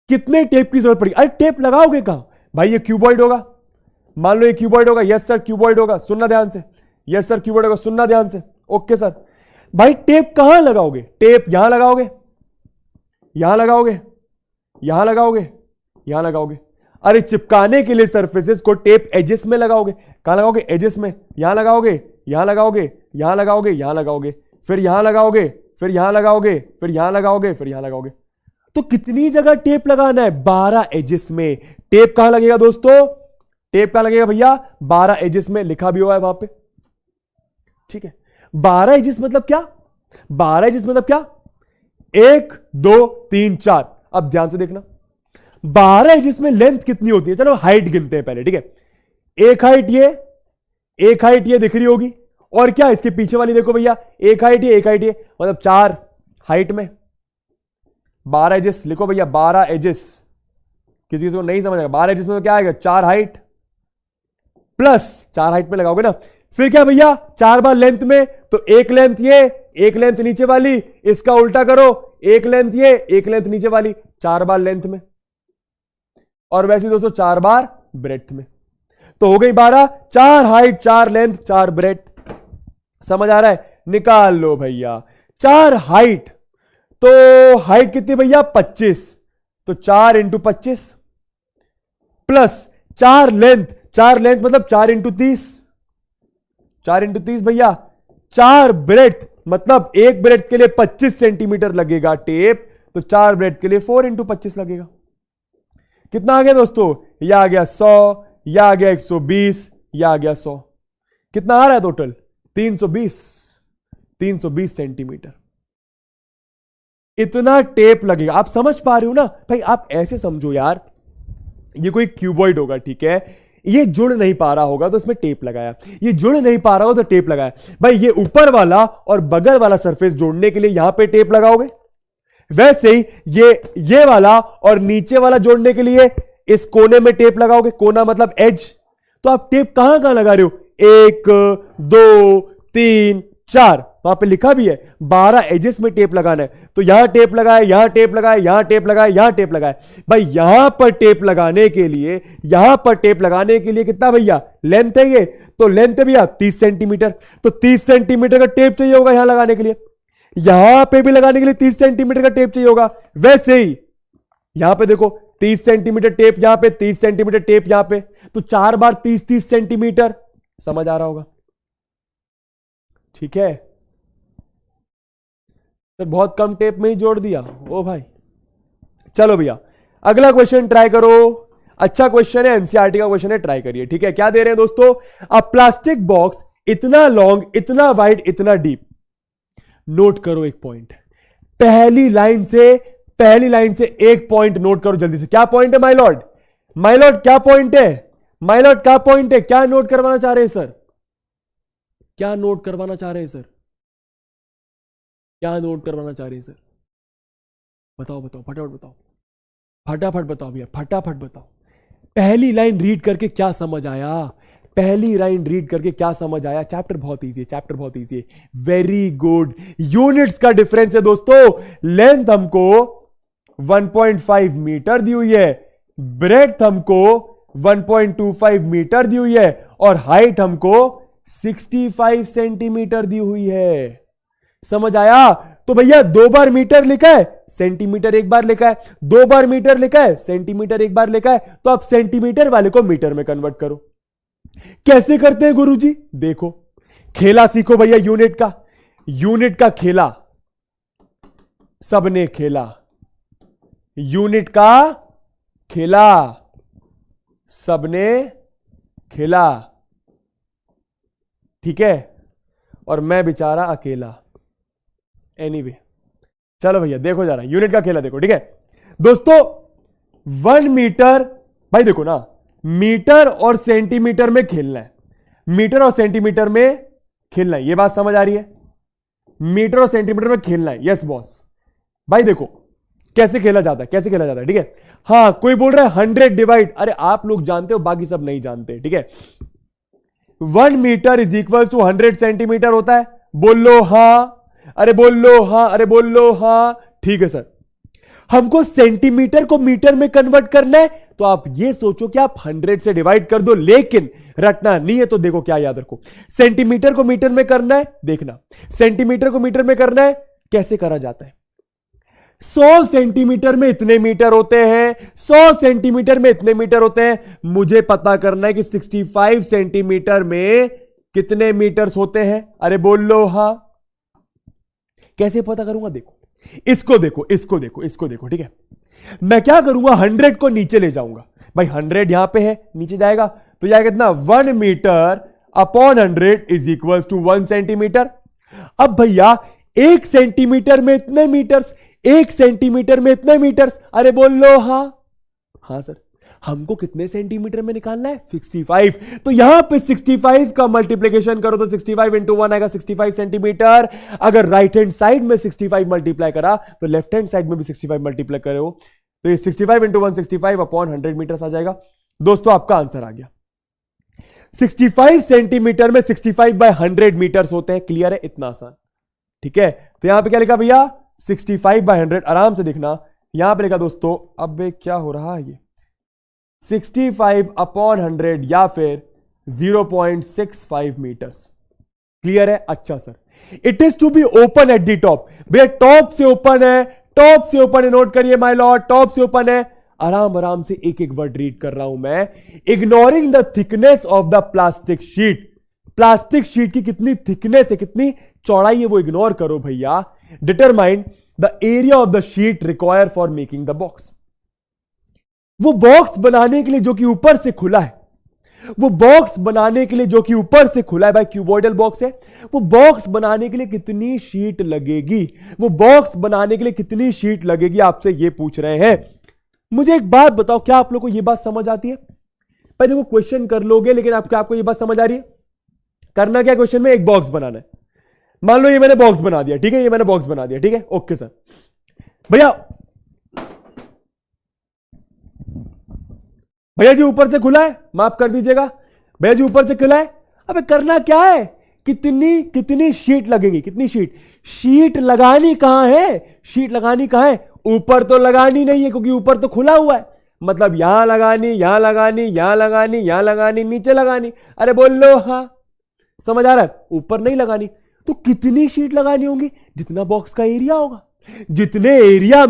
कितने टेप की जरूरत पड़ेगी? अरे टेप लगाओगे कहां भाई? ये क्यूबॉइड होगा, मान लो ये क्यूबॉइड होगा, यस सर क्यूबॉइड होगा, सुनना ध्यान से, यस सर क्यूबॉइड होगा, सुनना ध्यान से, ओके सर। भाई टेप कहां लगाओगे? टेप यहां लगाओगे, यहां लगाओगे, यहां लगाओगे, यहां लगाओगे। अरे चिपकाने के लिए सरफेसेस को टेप एजेस में लगाओगे, कहां लगाओगे? एजेस में, यहां लगाओगे, यहां लगाओगे, यहां लगाओगे, यहां लगाओगे, फिर यहां लगाओगे, फिर यहां लगाओगे, फिर यहां लगाओगे, फिर यहां लगाओगे। तो कितनी जगह टेप लगाना है? 12 एजेस में। टेप कहां लगेगा दोस्तों? टेप कहां लगेगा भैया? 12 एजेस में, लिखा भी हुआ है वहां पे, ठीक है। 12 एजेस मतलब क्या? 12 एजेस मतलब क्या? 1 2 3 4। अब ध्यान से देखना, 12 एजेस में लेंथ कितनी होती है? चलो हाइट गिनते हैं पहले, ठीक है। एक हाइट ये, एक हाइट ये दिख रही होगी, और क्या इसके पीछे वाली देखो भैया, एक हाइट ये, एक हाइट ये, मतलब 4 हाइट में 12 एजेस लिखो भैया। 12 एजेस किसी को नहीं समझ आएगा, 12 एजेस में तो क्या आएगा? 4 हाइट प्लस 4 हाइट में लगाओगे ना, फिर क्या भैया? 4 बार लेंथ में, तो एक लेंथ ये, एक लेंथ नीचे वाली, इसका उल्टा करो, एक लेंथ ये, एक लेंथ नीचे वाली, 4 बार लेंथ में, और वैसे दोस्तों 4 बार ब्रेथ में, तो हो गई 12। 4 हाइट, 4 लेंथ, 4 ब्रेथ, समझ आ रहा है? निकाल लो भैया। 4 हाइट, तो हाइट कितनी भैया? 25, तो 4 इंटू 25 प्लस 4 लेंथ, 4 लेंथ मतलब 4 इंटू 30, 4 इंटू 30 भैया। 4 ब्रेथ मतलब एक ब्रेथ के लिए 25 सेंटीमीटर लगेगा टेप, तो 4 ब्रेड के लिए 4 इंटू 25 लगेगा। कितना आ गया दोस्तों? यह आ गया 100, यह आ गया 120, यह आ गया 100। कितना आ रहा है टोटल? 320 सेंटीमीटर। इतना टेप लगेगा। आप समझ पा रहे हो ना भाई? आप ऐसे समझो यार, ये कोई क्यूबॉइड होगा, ठीक है, ये जुड़ नहीं पा रहा होगा तो इसमें टेप लगाया, ये जुड़ नहीं पा रहा हो तो टेप लगाया। भाई ये ऊपर वाला और बगल वाला सरफेस जोड़ने के लिए यहां पे टेप लगाओगे, वैसे ही ये वाला और नीचे वाला जोड़ने के लिए इस कोने में टेप लगाओगे। कोना मतलब एज। तो आप टेप कहां कहां लगा रहे हो? 1 2 3 4, वहां पे लिखा भी है 12 एजेस में टेप लगाना है। तो यहां टेप लगाए, यहां टेप लगाए, यहां टेप लगाए, यहां टेप लगाए। भाई यहां पर टेप लगाने के लिए, यहां पर टेप लगाने के लिए कितना भैया लेंथ है? ये तो लेंथ है भैया 30 सेंटीमीटर। तो 30 सेंटीमीटर का टेप चाहिए होगा यहां लगाने के लिए, यहां पे भी लगाने के लिए 30 सेंटीमीटर का टेप चाहिए होगा। वैसे ही यहां पे देखो 30 सेंटीमीटर टेप यहां पे, 30 सेंटीमीटर टेप यहां पे, तो 4 बार 30 सेंटीमीटर। समझ आ रहा होगा? ठीक है, तो बहुत कम टेप में ही जोड़ दिया ओ भाई। चलो भैया अगला क्वेश्चन ट्राई करो। अच्छा क्वेश्चन है, एनसीईआरटी का क्वेश्चन है, ट्राई करिए। ठीक है, क्या दे रहे हैं दोस्तों? अ प्लास्टिक बॉक्स इतना लॉन्ग, इतना वाइड, इतना डीप। नोट करो एक पॉइंट, पहली लाइन से एक पॉइंट नोट करो जल्दी से। क्या पॉइंट है माय लॉर्ड? माय लॉर्ड क्या पॉइंट है? माय लॉर्ड क्या पॉइंट है? क्या नोट करवाना चाह रहे हैं सर? क्या नोट करवाना चाह रहे हैं सर? क्या नोट करवाना चाह रहे हैं सर? बताओ बताओ, फटाफट बताओ, फटाफट बताओ भैया, फटाफट बताओ। पहली लाइन रीड करके क्या समझ आया? पहली लाइन रीड करके क्या समझ आया? चैप्टर बहुत इजी है, चैप्टर बहुत इजी है। Very good. यूनिट्स का डिफरेंस है दोस्तों। लेंथ हमको 1.5 मीटर दी हुई है, ब्रेड्थ हमको 1.25 मीटर दी हुई है, और हाइट हमको 65 सेंटीमीटर दी हुई है। समझ आया? तो भैया 2 बार मीटर लिखा है, सेंटीमीटर एक बार लिखा है, 2 बार मीटर लिखा है, सेंटीमीटर एक बार लिखा है। तो आप सेंटीमीटर वाले को मीटर में कन्वर्ट करो। कैसे करते हैं गुरुजी? देखो, खेला सीखो भैया यूनिट का। यूनिट का खेला सबने खेला, यूनिट का खेला सबने खेला, ठीक है, और मैं बेचारा अकेला। एनीवे चलो भैया देखो जरा यूनिट का खेला देखो। ठीक है दोस्तों, 1 मीटर, भाई देखो ना, मीटर और सेंटीमीटर में खेलना है, मीटर और सेंटीमीटर में खेलना है। ये बात समझ आ रही है? मीटर और सेंटीमीटर में खेलना है। Yes boss. भाई देखो कैसे खेला जाता है, कैसे खेला जाता है। ठीक है, हाँ कोई बोल रहा है 100 डिवाइड, अरे आप लोग जानते हो, बाकी सब नहीं जानते। ठीक है, 1 metre is equal to 100 centimetre होता है। बोल लो हाँ, अरे बोल लो हाँ, अरे बोल लो हाँ। ठीक है सर, हमको सेंटीमीटर को मीटर में कन्वर्ट करना है, तो आप ये सोचो कि आप 100 से डिवाइड कर दो, लेकिन रटना नहीं है तो देखो क्या याद रखो, सेंटीमीटर को मीटर में करना है। देखना, सेंटीमीटर को मीटर में करना है, कैसे करा जाता है? 100 सेंटीमीटर में इतने मीटर होते हैं, 100 सेंटीमीटर में इतने मीटर होते हैं। मुझे पता करना है कि 65 सेंटीमीटर में कितने मीटर्स होते हैं। अरे बोल लो हाँ। कैसे पता करूंगा? देखो, इसको देखो, इसको देखो, इसको देखो। ठीक है, मैं क्या करूंगा, 100 को नीचे ले जाऊंगा। भाई 100 यहां पे है, नीचे जाएगा तो जाएगा कितना? 1 metre upon 100 is equal to 1 centimetre. अब भैया 1 सेंटीमीटर में इतने मीटर्स, 1 सेंटीमीटर में इतने मीटर्स। अरे बोल लो हाँ। हाँ सर, हमको कितने सेंटीमीटर में निकालना है? 65। तो यहां पे 65 का मल्टीप्लीकेशन करो तो 65 इंटू 1 आएगा 65 सेंटीमीटर। अगर राइट हैंड साइड में 65 मल्टीप्लाई करा तो लेफ्ट हैंड साइड में भी 65 मल्टीप्लाई करो, तो ये 65 इंटू 1 65 अपॉन 100 मीटर्स आ जाएगा। दोस्तों आपका आंसर आ गया। 65 सेंटीमीटर में 65 बाय 100 मीटर्स होते हैं। क्लियर है? इतना आसान। ठीक है, तो यहां पे क्या लिखा भैया? 65 बाय 100। आराम से देखना, यहां पे लिखा दोस्तों, अब क्या हो रहा है, ये 65 अपॉन 100 या फिर 0.65 मीटर्स। क्लियर है? अच्छा sir, it is to be open at the top. भैया टॉप से ओपन है, टॉप से ओपन है, नोट करिए माय लॉर्ड, टॉप से ओपन है। आराम आराम से एक एक वर्ड रीड कर रहा हूं मैं। Ignoring the thickness of the plastic sheet. Plastic sheet की कितनी थिकनेस है, कितनी चौड़ाई है, वो इग्नोर करो भैया। Determine the area of the sheet require for making the box. वो बॉक्स बनाने के लिए जो कि ऊपर से खुला है, वो बॉक्स बनाने के लिए जो कि ऊपर से खुला है, भाई क्यूबॉइडल बॉक्स है, वो बॉक्स बनाने के लिए कितनी शीट लगेगी, वो बॉक्स बनाने के लिए कितनी शीट लगेगी, आपसे ये पूछ रहे हैं। मुझे एक बात बताओ, क्या आप लोग को ये बात समझ आती है? भाई देखो क्वेश्चन कर लोगे, लेकिन आपको ये बात समझ आ रही है? करना क्या क्वेश्चन में? एक बॉक्स बनाना है। मान लो ये मैंने बॉक्स बना दिया, ठीक है, ये मैंने बॉक्स बना दिया, ठीक है, ओके सर। भैया जी ऊपर से खुला है, माफ कर दीजिएगा, भैया जी ऊपर से खुला है। अबे करना क्या है? कितनी शीट लगेगी? कितनी शीट लगानी कहां है? शीट लगानी कहां है? ऊपर तो लगानी नहीं है, क्योंकि ऊपर तो खुला हुआ है। मतलब यहां लगानी, यहां लगानी, यहां लगानी, यहां लगानी, नीचे लगानी। अरे बोल लो, हाँ समझ आ रहा है? ऊपर नहीं लगानी। तो कितनी शीट लगानी होगी? जितना बॉक्स का एरिया होगा, जितने एरिया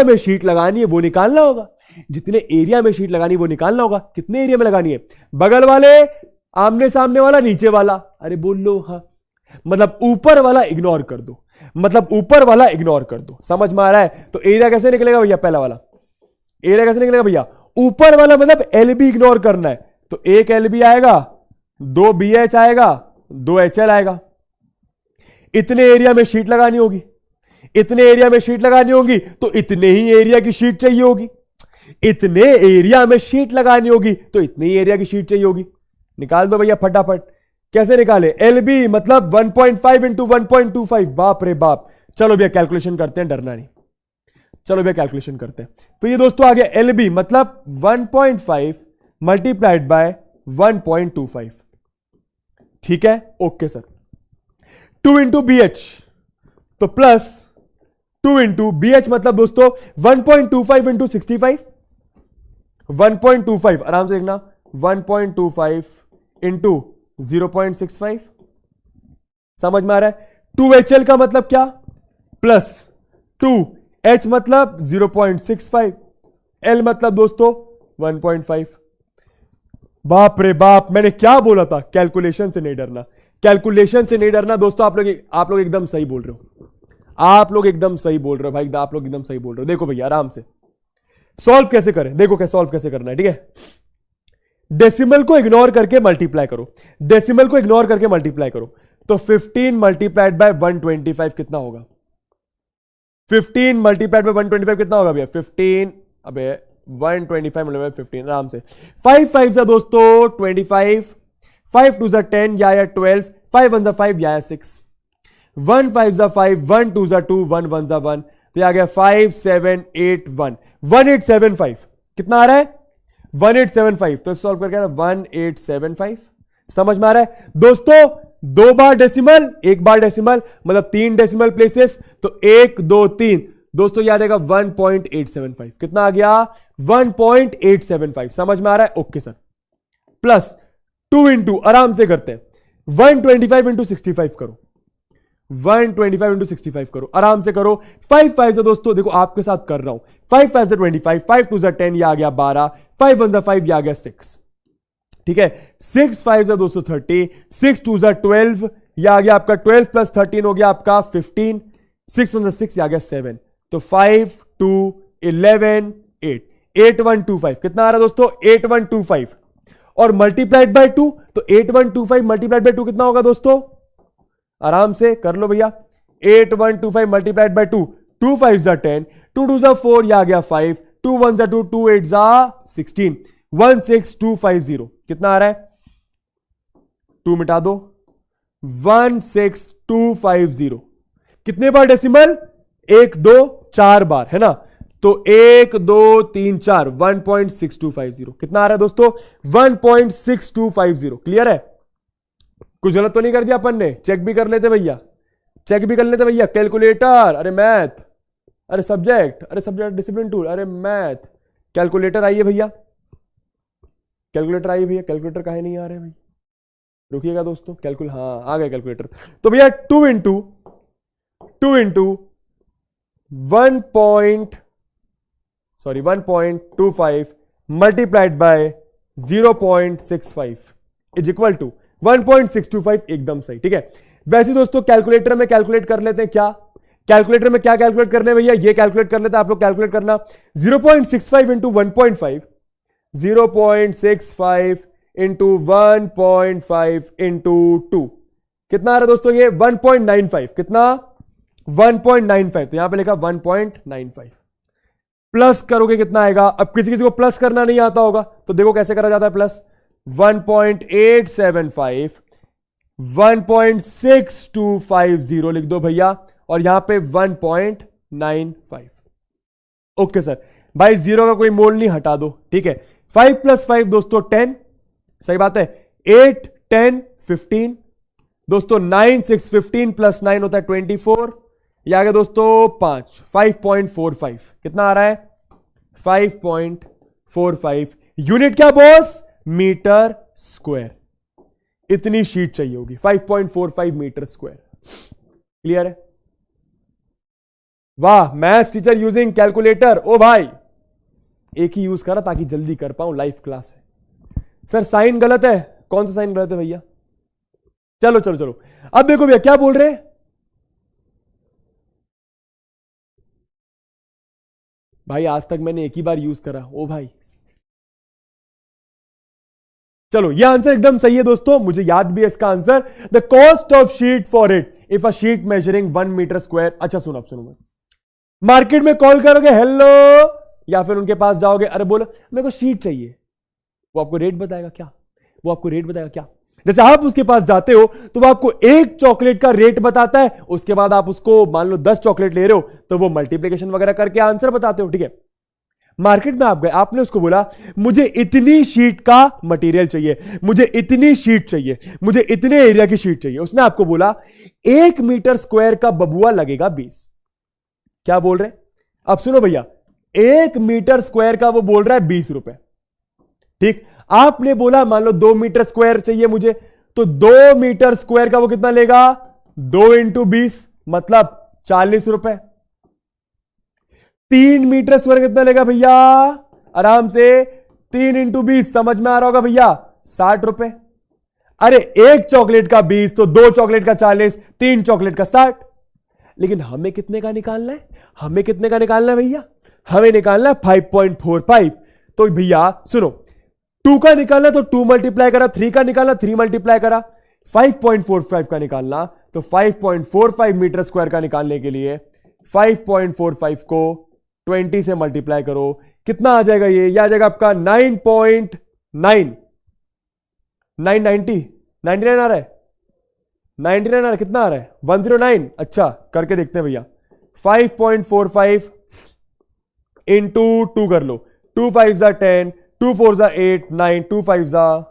में शीट लगानी है वो निकालना होगा। जितने एरिया में शीट लगानी वो निकालना होगा। कितने एरिया में लगानी है? बगल वाले, आमने सामने वाला, नीचे वाला। अरे बोल लो, हाँ। मतलब ऊपर वाला इग्नोर कर दो, समझ में आ रहा है? तो एरिया कैसे निकलेगा भैया? पहला वाला एरिया कैसे निकलेगा भैया? ऊपर वाला मतलब एलबी इग्नोर करना है। तो एक एलबी आएगा, 2 BH आएगा, 2 HL आएगा। इतने एरिया में शीट लगानी होगी, तो इतने ही एरिया की शीट चाहिए होगी। इतने एरिया में शीट लगानी होगी तो इतनी एरिया की शीट चाहिए होगी। निकाल दो भैया फटाफट। कैसे निकाले? एलबी मतलब 1.5 इंटू 1.25। बाप रे बाप। चलो भैया कैलकुलेशन करते हैं, डरना नहीं। चलो भैया कैलकुलेशन करते हैं। तो ये दोस्तों आ गया एलबी मतलब 1.5 मल्टीप्लाइड बाय 1.25। ठीक है, ओके सर। 2 इंटू BH तो प्लस 2 इंटू BH मतलब दोस्तों 1.25 इंटू 65। 1.25 आराम से देखना, 1.25 इंटू 0.65। समझ में आ रहा है? 2HL का मतलब क्या? प्लस 2H मतलब 0.65, L मतलब दोस्तों 1.5। बाप रे बाप, मैंने क्या बोला था? कैलकुलेशन से नहीं डरना, दोस्तों। आप लोग एकदम सही बोल रहे हो, भाई, आप लोग एकदम सही बोल रहे हो। देखो भैया आराम से सॉल्व कैसे करें, देखो क्या सॉल्व कैसे करना है, ठीक है। डेसिमल को इग्नोर करके मल्टीप्लाई करो, तो 15 मल्टीप्लाइड बाय 125 कितना होगा? 15 मल्टीप्लाइड बाय 125 कितना होगा भैया? 15, अबे 125 मल्टीप्लाइड 15, आराम से। 5 5 जा दोस्तों 25, 5 2 जा 10 या 12, 5 1 जा 5 या 6, 1 5 जा 5, 1 2 जा 2, 1 1 जा 1, तो आ गया 5 7 8 1, 1875। कितना आ रहा है? 1875। तो सॉल्व करके 1875। समझ में आ रहा है दोस्तों? 2 बार डेसिमल, 1 बार डेसिमल, मतलब 3 डेसिमल प्लेसेस, तो 1 2 3 दोस्तों याद आएगा 1.875। कितना आ गया? 1.875। समझ में आ रहा है? Okay sir. प्लस 2 इंटू, आराम से करते हैं, 125 इंटू 65 करो, 125 इंटू 65 करो, आराम से करो। 5 5 से दोस्तों देखो आपके साथ कर रहा हूं, 5 5 से 25, 5 2 से 10, या आ गया 12, 5 1 से 5, या आ गया 6। ठीक है, 6 5 से दोस्तों 30, 6 2 से 12, या आ गया आपका 12 प्लस 13 हो गया आपका 15, 6 1 से 6, या आ गया 7, तो 5 2 11 8, 8125। कितना आ रहा है दोस्तों? 8125। और मल्टीप्लाइड बाय 2, तो 8125 मल्टीप्लाइड बाय 2 कितना होगा दोस्तों? आराम से कर लो भैया। 8125 मल्टीप्लाइड बाय 2, 2 5 जा 10, 2 2 जा 4, या आ गया 5, 2 1 जा 2, 2 8 जा 16, 16250। कितना आ रहा है? 2 मिटा दो, 16250। कितने बार डेसिमल? 1 2 4 बार, है ना? तो 1 2 3 4, 1.6250। कितना आ रहा है दोस्तों? 1.6250। क्लियर है? कुछ गलत तो नहीं कर दिया अपन ने? चेक भी कर लेते भैया, कैलकुलेटर, अरे मैथ, अरे सब्जेक्ट डिसिप्लिन टूल, अरे मैथ, कैलकुलेटर आइए भैया, कैलकुलेटर काहे नहीं आ रहे भाई? रुकिएगा दोस्तों, हाँ आ गया कैलकुलेटर। तो भैया 2 into 1.25 multiplied by 0.65 is equal to 1.625। एकदम सही, ठीक है। वैसे दोस्तों कैलकुलेटर में कैलकुलेट कर लेते हैं क्या? कैलकुलेटर में क्या कैलकुलेट करने भैया, ये कैलकुलेट कर लेते हैं आप लोग, कैलकुलेट करना 0.65 इंटू 1.5, 0.65 इंटू 1.5 इंटू 2 कितना आ रहा है दोस्तों, ये 1.95, कितना 1.95, तो यहां पे लिखा 1.95, प्लस करोगे कितना आएगा। अब किसी किसी को प्लस करना नहीं आता होगा तो देखो कैसे करा जाता है प्लस, 1.875, 1.6250 लिख दो भैया, और यहां पे 1.95। ओके सर, भाई जीरो का कोई मोल नहीं, हटा दो, ठीक है। 5 + 5 दोस्तों 10, सही बात है, 8 10 15 दोस्तों, 9 6 15 + 9 होता है 24, ये आ गया दोस्तों 5.45, कितना आ रहा है 5.45 यूनिट, क्या बॉस, मीटर स्क्वायर। इतनी शीट चाहिए होगी, 5.45 मीटर स्क्वायर। क्लियर है, वाह, मैथ्स टीचर यूजिंग कैलकुलेटर। ओ भाई, एक ही यूज करा ताकि जल्दी कर पाऊं, लाइव क्लास है। सर साइन गलत है, कौन सा साइन गलत है भैया, चलो चलो चलो, अब देखो भैया क्या बोल रहे हैं, भाई आज तक मैंने एक ही बार यूज करा। ओ भाई चलो, ये आंसर एकदम सही है दोस्तों, मुझे याद भी है इसका answer. The cost of sheet for it if a sheet measuring 1 metre square. अच्छा सुनो, अब सुनो, मार्केट में कॉल करोगे हेलो, या फिर उनके पास जाओगे, अरे बोलो मेरे को शीट चाहिए, वो आपको रेट बताएगा क्या, वो आपको रेट बताएगा क्या। जैसे आप उसके पास जाते हो तो वो आपको एक चॉकलेट का रेट बताता है, उसके बाद आप उसको मान लो 10 चॉकलेट ले रहे हो तो वो मल्टीप्लिकेशन वगैरह करके आंसर बताते हो, ठीक है। मार्केट में आप गए, आपने उसको बोला मुझे इतनी शीट का मटेरियल चाहिए, मुझे इतनी शीट चाहिए, मुझे इतने एरिया की शीट चाहिए। उसने आपको बोला 1 मीटर स्क्वायर का बबुआ लगेगा 20। क्या बोल रहे, अब सुनो भैया, 1 मीटर स्क्वायर का वो बोल रहा है 20 रुपए, ठीक। आपने बोला मान लो 2 मीटर स्क्वायर चाहिए मुझे, तो 2 मीटर स्क्वायर का वो कितना लेगा, 2 × 20 मतलब 40 रुपए। 3 मीटर स्क्वायर कितना लेगा भैया, आराम से 3 × 20 समझ में आ रहा होगा भैया, 60 रुपए। अरे एक चॉकलेट का 20 तो 2 चॉकलेट का 40, 3 चॉकलेट का 60। लेकिन हमें कितने का निकालना है, हमें कितने का निकालना है भैया, हमें निकालना है 5.45। तो भैया सुनो, 2 का निकालना तो 2 मल्टीप्लाई करा, 3 का निकालना 3 मल्टीप्लाई करा, 5.45 का निकालना तो 5.45 मीटर स्क्वायर का निकालने के लिए 5.45 को 20 से मल्टीप्लाई करो, कितना आ जाएगा, ये आ जाएगा आपका 9.9 990 99 आ रहा है, 99 आ रहा है, कितना आ रहा है 109। अच्छा करके देखते हैं भैया, 5.45 इंटू 2 कर लो, 2 5 10, 2 4 8 9, 2 5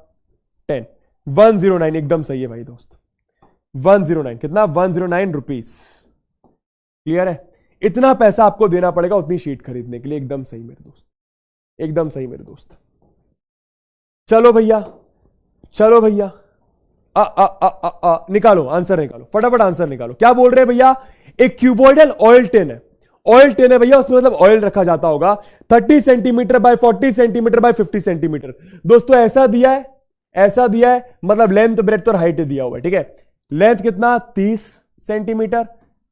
10, 109 एकदम सही है भाई दोस्त, 109 कितना, 109 रुपीस। क्लियर है, इतना पैसा आपको देना पड़ेगा उतनी शीट खरीदने के लिए, एकदम सही मेरे दोस्त, एकदम सही मेरे दोस्त। चलो भैया, चलो भैया, निकालो आंसर, निकालो फटाफट आंसर निकालो। क्या बोल रहे हैं भैया, एक क्यूबॉइडल ऑयल टिन है, ऑयल टिन है भैया, उसमें मतलब ऑयल रखा जाता होगा, 30 centimetre bye 40 centimetre bye 50 centimetre. दोस्तों ऐसा दिया है, ऐसा दिया है, मतलब लेंथ ब्रेड्थ और हाइट दिया हुआ है, ठीक है। लेंथ कितना 30 सेंटीमीटर,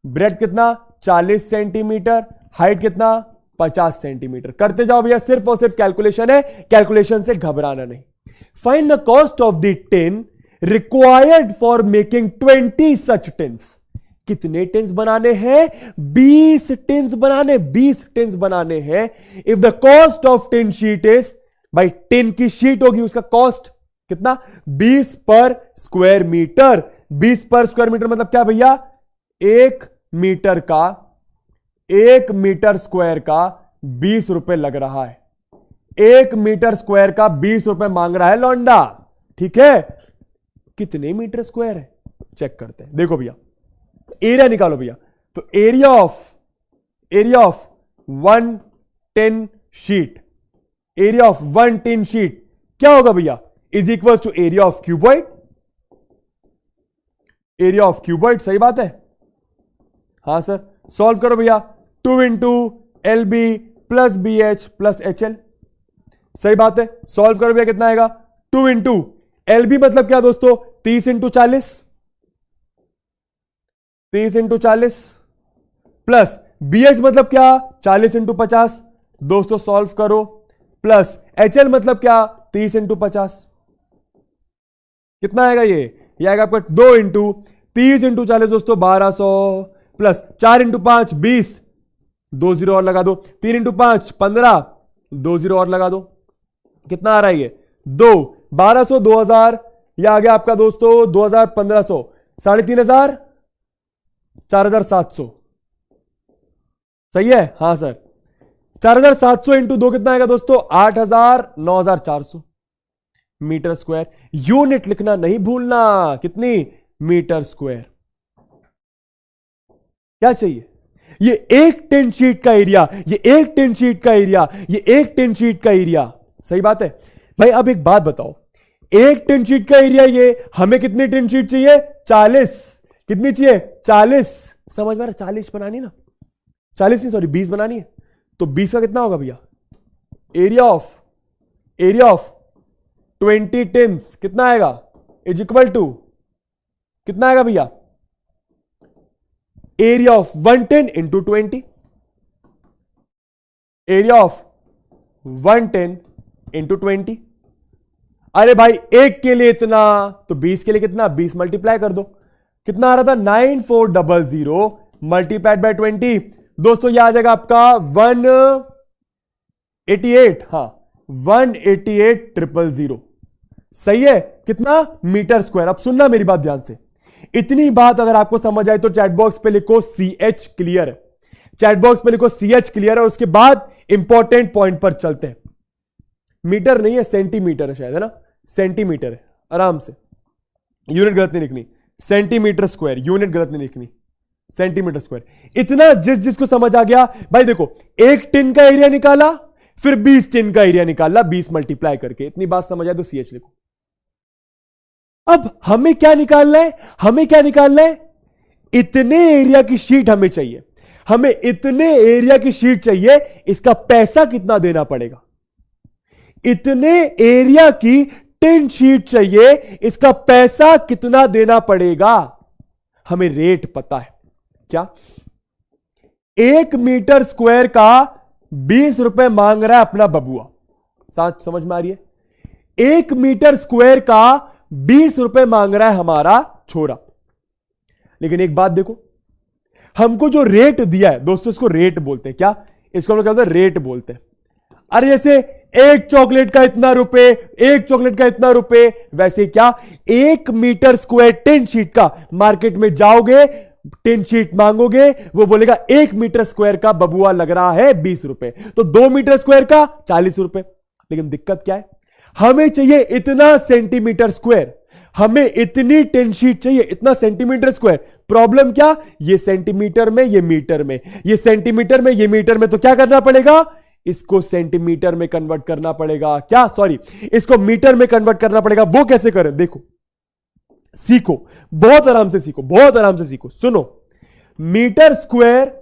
ब्रेड्थ कितना 40 सेंटीमीटर, हाइट कितना 50 सेंटीमीटर। करते जाओ भैया, सिर्फ और सिर्फ कैलकुलेशन है, कैलकुलेशन से घबराना नहीं। Find the cost of the tin required for making 20 such tins. कितने टिन्स बनाने हैं, 20 टिन्स बनाने, 20 टिन्स बनाने हैं। If the cost of tin sheet is, भाई टिन की शीट होगी, उसका कॉस्ट कितना 20 पर स्क्वायर मीटर। 20 पर स्क्वायर मीटर मतलब क्या भैया, 1 मीटर का, 1 मीटर स्क्वायर का 20 रुपए लग रहा है, 1 मीटर स्क्वायर का 20 रुपए मांग रहा है लौंडा, ठीक है। कितने मीटर स्क्वायर है चेक करते हैं, देखो भैया एरिया निकालो भैया, तो area of 1 tin sheet, area of 1 tin sheet क्या होगा भैया, is equal to area of cuboid, area of cuboid, सही बात है। हाँ सर, सॉल्व करो भैया, 2 × LB + BH + HL, सही बात है। सॉल्व करो भैया, कितना आएगा 2 × LB मतलब क्या दोस्तों, 30 × 40, 30 × 40 प्लस BH मतलब क्या 40 इंटू 50, दोस्तों सॉल्व करो, प्लस HL मतलब क्या 30 इंटू 50, कितना आएगा ये आएगा आपका 2 इंटू 30 इंटू 40 दोस्तों 1200, प्लस 4 इंटू 5 20, 2 जीरो और लगा दो, 3 इंटू 5 15, 2 जीरो और लगा दो, कितना आ रहा है ये 2, 1200 2000, यह आ गया आपका दोस्तों 2000 1500, 3500, 4700, सही है, हां सर 4700 इंटू 2 कितना आएगा दोस्तों 8000, 9400 मीटर स्क्वायर। यूनिट लिखना नहीं भूलना, कितनी मीटर स्क्वायर। क्या चाहिए, ये एक टिन शीट का एरिया, ये एक टिन शीट का एरिया, ये एक टिन शीट का एरिया, सही बात है भाई। अब एक बात बताओ, एक टिन शीट का एरिया ये, हमें कितनी टिन शीट चाहिए 40, कितनी चाहिए 40, समझ में आ रहा, 40 बनानी ना, 40 नहीं सॉरी 20 बनानी है, तो 20 का कितना होगा भैया एरिया ऑफ 20 टिन्स कितना आएगा इज इक्वल टू कितना आएगा भैया area of 1 tin into 20, area of 1 tin into 20। अरे भाई एक के लिए इतना, तो 20 के लिए कितना 20 मल्टीप्लाई कर दो, कितना आ रहा था 9400 मल्टीप्लाइड बाय 20, दोस्तों यह आ जाएगा आपका 188, हाँ 188,000, सही है, कितना मीटर स्क्वायर। अब सुनना मेरी बात ध्यान से, इतनी बात अगर आपको समझ आए तो चैट बॉक्स पे लिखो CH क्लियर, चैट बॉक्स पे लिखो CH क्लियर, और उसके बाद इंपॉर्टेंट पॉइंट पर चलते हैं। मीटर नहीं है सेंटीमीटर है शायद, है ना, सेंटीमीटर है, आराम से, यूनिट गलत नहीं लिखनी, सेंटीमीटर स्क्वायर, यूनिट गलत नहीं लिखनी, सेंटीमीटर स्क्वायर। इतना जिसको समझ आ गया भाई, देखो एक टिन का एरिया निकाला, फिर 20 टिन का एरिया निकाला 20 मल्टीप्लाई करके, इतनी बात समझ आए तो CH लिखो। अब हमें क्या निकालना है, हमें क्या निकालना है, इतने एरिया की शीट हमें चाहिए, हमें इतने एरिया की शीट चाहिए, इसका पैसा कितना देना पड़ेगा, इतने एरिया की टिन शीट चाहिए, इसका पैसा कितना देना पड़ेगा। हमें रेट पता है क्या, 1 मीटर स्क्वायर का 20 रुपए मांग रहा है अपना बबुआ, साथ समझ में आ रही है, 1 मीटर स्क्वायर का 20 रुपए मांग रहा है हमारा छोरा। लेकिन एक बात देखो, हमको जो रेट दिया है दोस्तों, इसको रेट बोलते हैं, क्या इसको हम लोग क्या बोलते हैं, रेट बोलते हैं। अरे जैसे एक चॉकलेट का इतना रुपए, एक चॉकलेट का इतना रुपए, वैसे क्या 1 मीटर स्क्वायर टिन शीट का, मार्केट में जाओगे टिन शीट मांगोगे, वो बोलेगा 1 मीटर स्क्वायर का बबुआ लग रहा है 20 रुपए, तो 2 मीटर स्क्वायर का 40 रुपए। लेकिन दिक्कत क्या है, हमें चाहिए इतना सेंटीमीटर स्क्वायर, हमें इतनी टिन शीट चाहिए, इतना सेंटीमीटर स्क्वायर। प्रॉब्लम क्या, ये सेंटीमीटर में, ये मीटर में, ये सेंटीमीटर में, ये मीटर में, तो क्या करना पड़ेगा, इसको सेंटीमीटर में कन्वर्ट करना पड़ेगा, क्या सॉरी इसको मीटर में कन्वर्ट करना पड़ेगा। वो कैसे करें, देखो सीखो, बहुत आराम से सीखो, बहुत आराम से सीखो। सुनो, मीटर स्क्वायर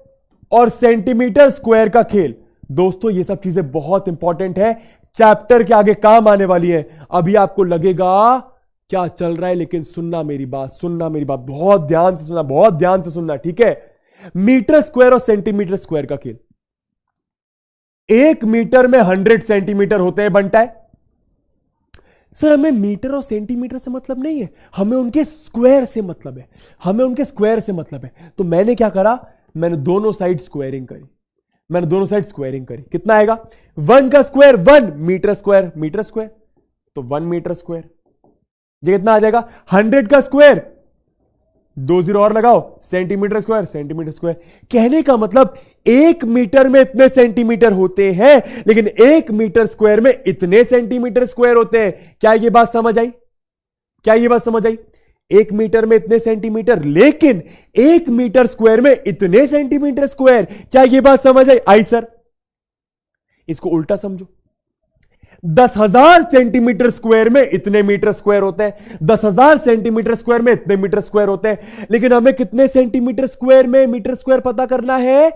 और सेंटीमीटर स्क्वायर का खेल दोस्तों, ये सब चीजें बहुत इंपॉर्टेंट है, चैप्टर के आगे काम आने वाली है। अभी आपको लगेगा क्या चल रहा है, लेकिन सुनना मेरी बात, सुनना मेरी बात, बहुत ध्यान से सुनना, बहुत ध्यान से सुनना, ठीक है। मीटर स्क्वायर और सेंटीमीटर स्क्वायर का खेल, 1 मीटर में 100 सेंटीमीटर होते हैं, बनता है। सर हमें मीटर और सेंटीमीटर से मतलब नहीं है, हमें उनके स्क्वायर से मतलब है, हमें उनके स्क्वायर से मतलब है। तो मैंने क्या करा, मैंने दोनों साइड स्क्वायरिंग करी, मैंने दोनों साइड स्क्वायरिंग करी। कितना आएगा, 1 का square 1 metre square, metre square तो 1 मीटर स्क्वायर। ये कितना आ जाएगा, 100 का स्क्वायर, 2 जीरो और लगाओ, सेंटीमीटर स्क्वायर, सेंटीमीटर स्क्वायर। कहने का मतलब 1 मीटर में इतने सेंटीमीटर होते हैं, लेकिन 1 मीटर स्क्वायर में इतने सेंटीमीटर स्क्वायर होते हैं। क्या ये बात समझ आई, क्या ये बात समझ आई, 1 मीटर में इतने सेंटीमीटर, लेकिन 1 मीटर स्क्वायर में इतने सेंटीमीटर स्क्वायर। क्या ये बात समझ आई, आई सर। इसको उल्टा समझो, 10,000 सेंटीमीटर स्क्वायर में इतने मीटर स्क्वायर होते हैं, 10,000 सेंटीमीटर स्क्वायर में इतने मीटर स्क्वायर होते हैं, लेकिन हमें कितने सेंटीमीटर स्क्वायर में मीटर स्क्वायर पता करना है,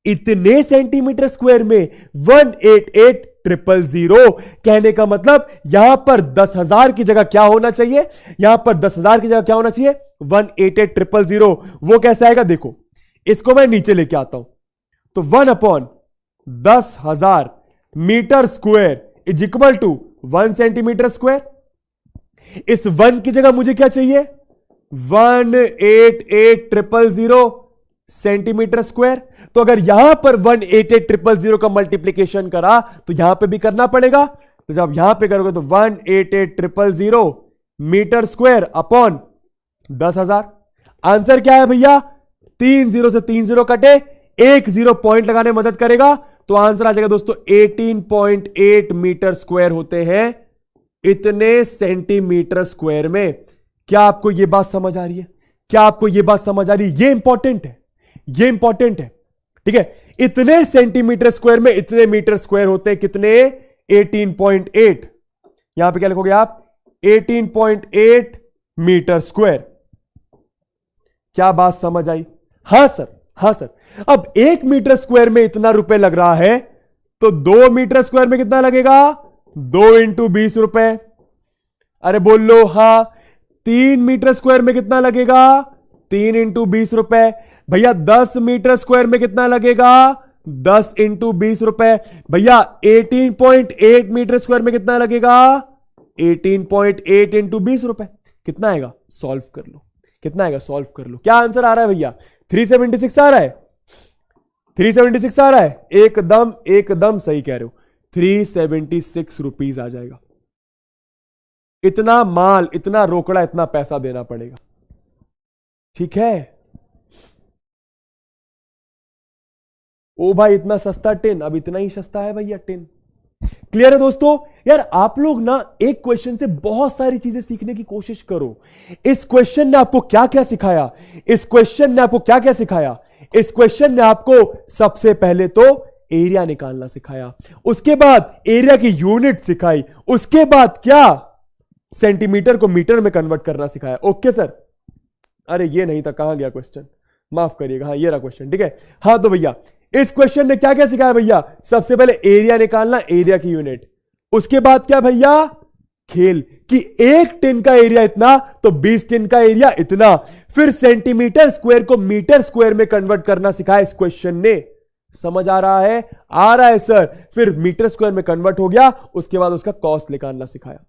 इतने सेंटीमीटर स्क्वायर में 188,000। कहने का मतलब यहां पर 10,000 की जगह क्या होना चाहिए, यहां पर 10,000 की जगह क्या होना चाहिए, 188,000। वो कैसे आएगा, देखो इसको मैं नीचे लेके आता हूं, तो 1/10,000 metre square is equal to 1 centimetre square. इस 1 की जगह मुझे क्या चाहिए, 188,000 सेंटीमीटर स्क्वायर। तो अगर यहां पर 188,000 का मल्टीप्लीकेशन करा तो यहां पे भी करना पड़ेगा। तो जब यहां पे करोगे तो 188,000 मीटर स्क्वायर अपॉन 10,000। आंसर क्या है भैया, 3 0 से 3 0 कटे, 1 0 पॉइंट लगाने में मदद करेगा, तो आंसर आ जाएगा दोस्तों 18.8 मीटर स्क्वायर होते हैं इतने सेंटीमीटर स्क्वायर में। क्या आपको यह बात समझ आ रही है, क्या आपको यह बात समझ आ रही है? ये इंपॉर्टेंट है, ये इंपॉर्टेंट है, ठीक है। इतने सेंटीमीटर स्क्वायर में इतने मीटर स्क्वायर होते हैं कितने, 18.8। यहां पे क्या लिखोगे आप, 18.8 मीटर स्क्वायर। क्या बात समझ आई? हां सर, हां सर। अब 1 मीटर स्क्वायर में इतना रुपए लग रहा है, तो 2 मीटर स्क्वायर में कितना लगेगा, 2 × 20 रुपए। अरे बोल लो हां। 3 मीटर स्क्वायर में कितना लगेगा, 3 × 20 रुपए। भैया 10 मीटर स्क्वायर में कितना लगेगा, 10 × 20 रुपए। भैया 18.8 मीटर स्क्वायर में कितना लगेगा, 18.8 × 20 रुपए। कितना आएगा, सॉल्व कर लो, कितना आएगा, सॉल्व कर लो। क्या आंसर आ रहा है भैया, 376 आ रहा है, 376 आ रहा है। एकदम एकदम सही कह रहे हो, 376 रुपीज आ जाएगा। इतना माल, इतना रोकड़ा, इतना पैसा देना पड़ेगा, ठीक है। ओ भाई इतना सस्ता टिन, अब इतना ही सस्ता है भैया टिन। क्लियर है दोस्तों? यार आप लोग ना एक क्वेश्चन से बहुत सारी चीजें सीखने की कोशिश करो। इस क्वेश्चन ने आपको क्या क्या सिखाया, इस क्वेश्चन ने आपको क्या क्या सिखाया? इस क्वेश्चन ने आपको सबसे पहले तो एरिया निकालना सिखाया, उसके बाद एरिया की यूनिट सिखाई, उसके बाद क्या, सेंटीमीटर को मीटर में कन्वर्ट करना सिखाया। ओके सर, अरे ये नहीं था, कहां गया क्वेश्चन, माफ करिएगा, हाँ ये रहा क्वेश्चन, ठीक है। हाँ तो भैया इस क्वेश्चन ने क्या क्या सिखाया भैया, सबसे पहले एरिया निकालना, एरिया की यूनिट, उसके बाद क्या भैया, खेल कि 1 टिन का एरिया इतना तो 20 टिन का एरिया इतना, फिर सेंटीमीटर स्क्वायर को मीटर स्क्वायर में कन्वर्ट करना सिखाया इस क्वेश्चन ने। समझ आ रहा है? आ रहा है सर। फिर मीटर स्क्वायर में कन्वर्ट हो गया, उसके बाद उसका कॉस्ट निकालना सिखाया।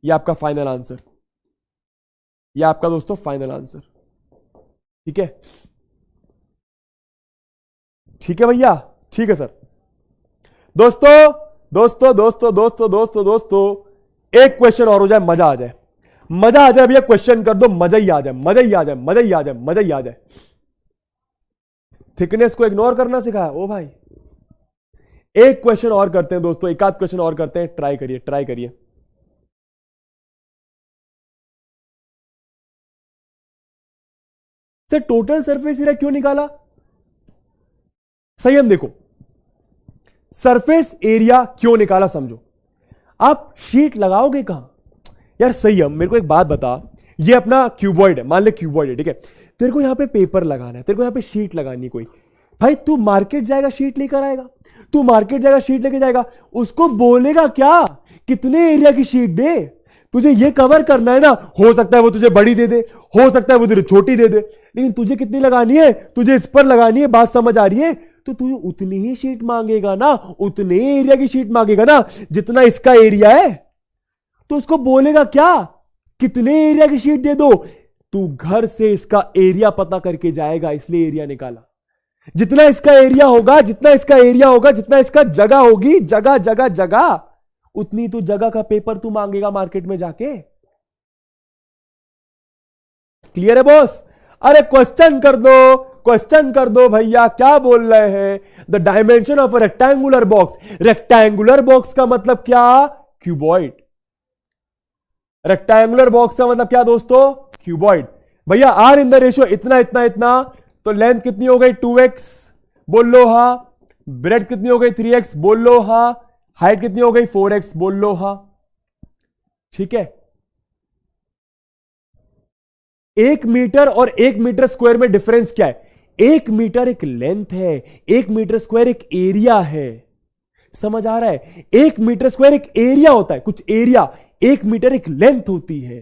ये आपका फाइनल आंसर, ये आपका दोस्तों फाइनल आंसर, ठीक है, ठीक है भैया, ठीक है सर। दोस्तों दोस्तों दोस्तों दोस्तों दोस्तों दोस्तों एक क्वेश्चन और हो जाए, मजा आ जाए, मजा आ जाए भैया, क्वेश्चन कर दो, मजा ही आ जाए, मजा ही आ जाए, मजा ही आ जाए, मजा ही आ जाए। थिकनेस को इग्नोर करना सिखाया, ओ भाई एक क्वेश्चन और करते हैं दोस्तों, एक आध क्वेश्चन और करते हैं, ट्राई करिए, ट्राई करिए। सर टोटल सरफेस एरिया क्यों निकाला? संयम देखो, सरफेस एरिया क्यों निकाला समझो। आप शीट लगाओगे कहां यार? संयम मेरे को एक बात बता, ये अपना क्यूबॉइड है, मान ले क्यूबॉइड है, ठीक है। तेरे को यहां पे पेपर लगाना है, तेरे को यहां पे शीट लगानी कोई, भाई तू मार्केट जाएगा शीट लेकर आएगा, तू मार्केट जाएगा शीट लेके जाएगा, उसको बोलेगा क्या कितने एरिया की शीट दे, तुझे ये कवर करना है ना, हो सकता है वो तुझे बड़ी दे दे, हो सकता है वो तुझे छोटी दे दे, लेकिन तुझे कितनी लगानी है, तुझे इस पर लगानी है, बात समझ आ रही है? तो तू उतनी ही शीट मांगेगा ना, उतने एरिया की शीट मांगेगा ना जितना इसका एरिया है। तो उसको बोलेगा क्या, कितने एरिया की शीट दे दो, तू घर से इसका एरिया पता करके जाएगा, इसलिए एरिया निकाला। जितना इसका एरिया होगा, जितना इसका एरिया होगा, जितना इसका जगह होगी, जगह जगह जगह, उतनी तू जगह का पेपर तू मांगेगा मार्केट में जाके। क्लियर है बॉस? अरे क्वेश्चन कर दो, क्वेश्चन कर दो भैया, क्या बोल रहे हैं? The dimension of a rectangular box, rectangular box का मतलब क्या, क्यूबॉइड। रेक्टेंगुलर बॉक्स का मतलब क्या दोस्तों, क्यूबॉइड। भैया आर इन द रेशियो इतना इतना इतना, तो लेंथ कितनी हो गई 2x, बोल लो हा। ब्रेड कितनी हो गई 3x, बोल लो हा। हाइट कितनी हो गई 4x, बोल लो हा। ठीक है, 1 मीटर और 1 मीटर स्क्वायर में डिफरेंस क्या है? 1 मीटर एक लेंथ है, 1 मीटर स्क्वायर एक एरिया है। समझ आ रहा है? 1 मीटर स्क्वायर एक एरिया होता है, कुछ एरिया, 1 मीटर एक लेंथ होती है।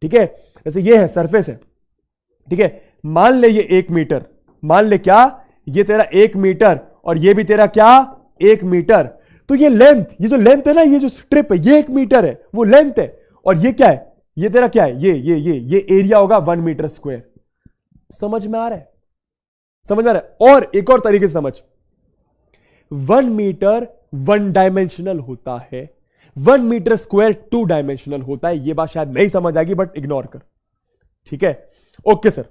ठीक है, जैसे ये है सरफेस है, ठीक है, मान ले ये 1 मीटर, मान ले क्या, ये तेरा 1 मीटर और ये भी तेरा क्या 1 मीटर, तो ये लेंथ, ये जो लेंथ है ना, ये जो स्ट्रिप है ये 1 मीटर है, वो लेंथ है, और ये क्या है, ये तेरा क्या है, ये एरिया होगा 1 मीटर स्क्वायर। समझ में आ रहा है, समझ में आ रहा है। और एक और तरीके से समझ, 1 मीटर 1 डायमेंशनल होता है, 1 मीटर स्क्वायर 2 डायमेंशनल होता है। ये बात शायद नहीं समझ आएगी बट इग्नोर कर, ठीक है। Okay sir,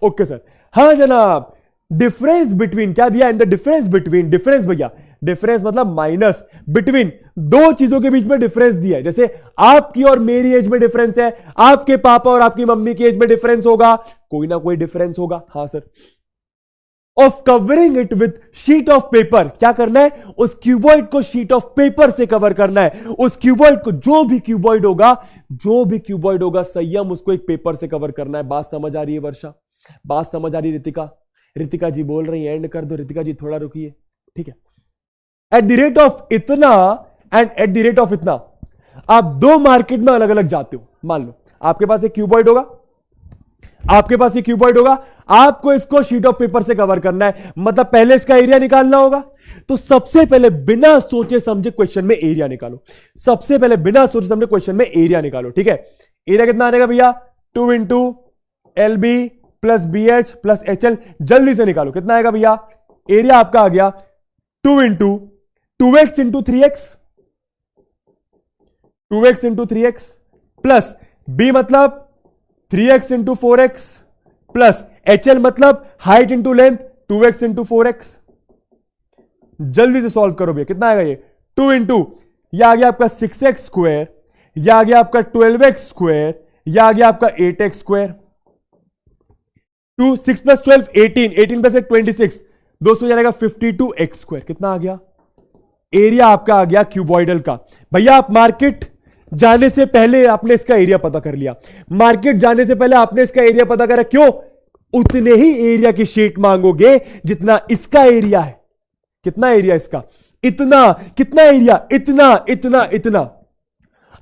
okay sir. हाँ जनाब, डिफरेंस बिटवीन क्या दिया, in the difference between, difference भैया, डिफरेंस मतलब माइनस, बिटवीन दो चीजों के बीच में डिफरेंस दिया है। जैसे आपकी और मेरी एज में डिफरेंस है, आपके पापा और आपकी मम्मी की एज में डिफरेंस होगा, कोई ना कोई डिफरेंस होगा। हाँ sir. Of covering it with sheet of paper, क्या करना है, उस क्यूबॉइड को शीट ऑफ पेपर से कवर करना है। उस क्यूबॉइड को, जो भी क्यूबॉइड होगा, जो भी क्यूबॉइड होगा संयम, उसको एक पेपर से कवर करना है। बात समझ आ रही है वर्षा, बात समझ आ रही है रितिका, रितिका जी बोल रही है, एंड कर दो रितिका जी, थोड़ा रुकिए, ठीक है। एट द रेट ऑफ इतना and at the rate of इतना, आप दो मार्केट में अलग अलग जाते हो। मान लो आपके पास एक क्यूबॉइड होगा, आपके पास एक क्यूबॉइड होगा, आपको इसको शीट ऑफ पेपर से कवर करना है, मतलब पहले इसका एरिया निकालना होगा। तो सबसे पहले बिना सोचे समझे क्वेश्चन में एरिया निकालो, सबसे पहले बिना सोचे समझे क्वेश्चन में एरिया निकालो, ठीक है। एरिया कितना आएगा भैया, 2 into LB plus BH plus HL, जल्दी से निकालो, कितना आएगा भैया, एरिया आपका आ गया 2 into 2x into 3x, 2x into 3x plus B मतलब 3x into 4x plus HL मतलब height into length 2x into 4x। जल्दी से सॉल्व करो भैया, कितना आएगा ये, 2 इंटू, यह आ गया आपका 6x स्क्वायर, यह आ गया आपका 12x स्क्वायर, यह आ गया आपका 8x स्क्वायर। 2 6 प्लस 12 18, 18 प्लस 26, दोस्तों जाएगा 52x स्क्वायर। कितना आ गया, एरिया आपका आ गया क्यूबॉइडल का। भैया आप मार्केट जाने से पहले आपने इसका एरिया पता कर लिया, मार्केट जाने से पहले आपने इसका एरिया पता करा, क्यों, उतने ही एरिया की शीट मांगोगे जितना इसका एरिया है। कितना एरिया इसका, इतना, कितना एरिया, इतना इतना इतना।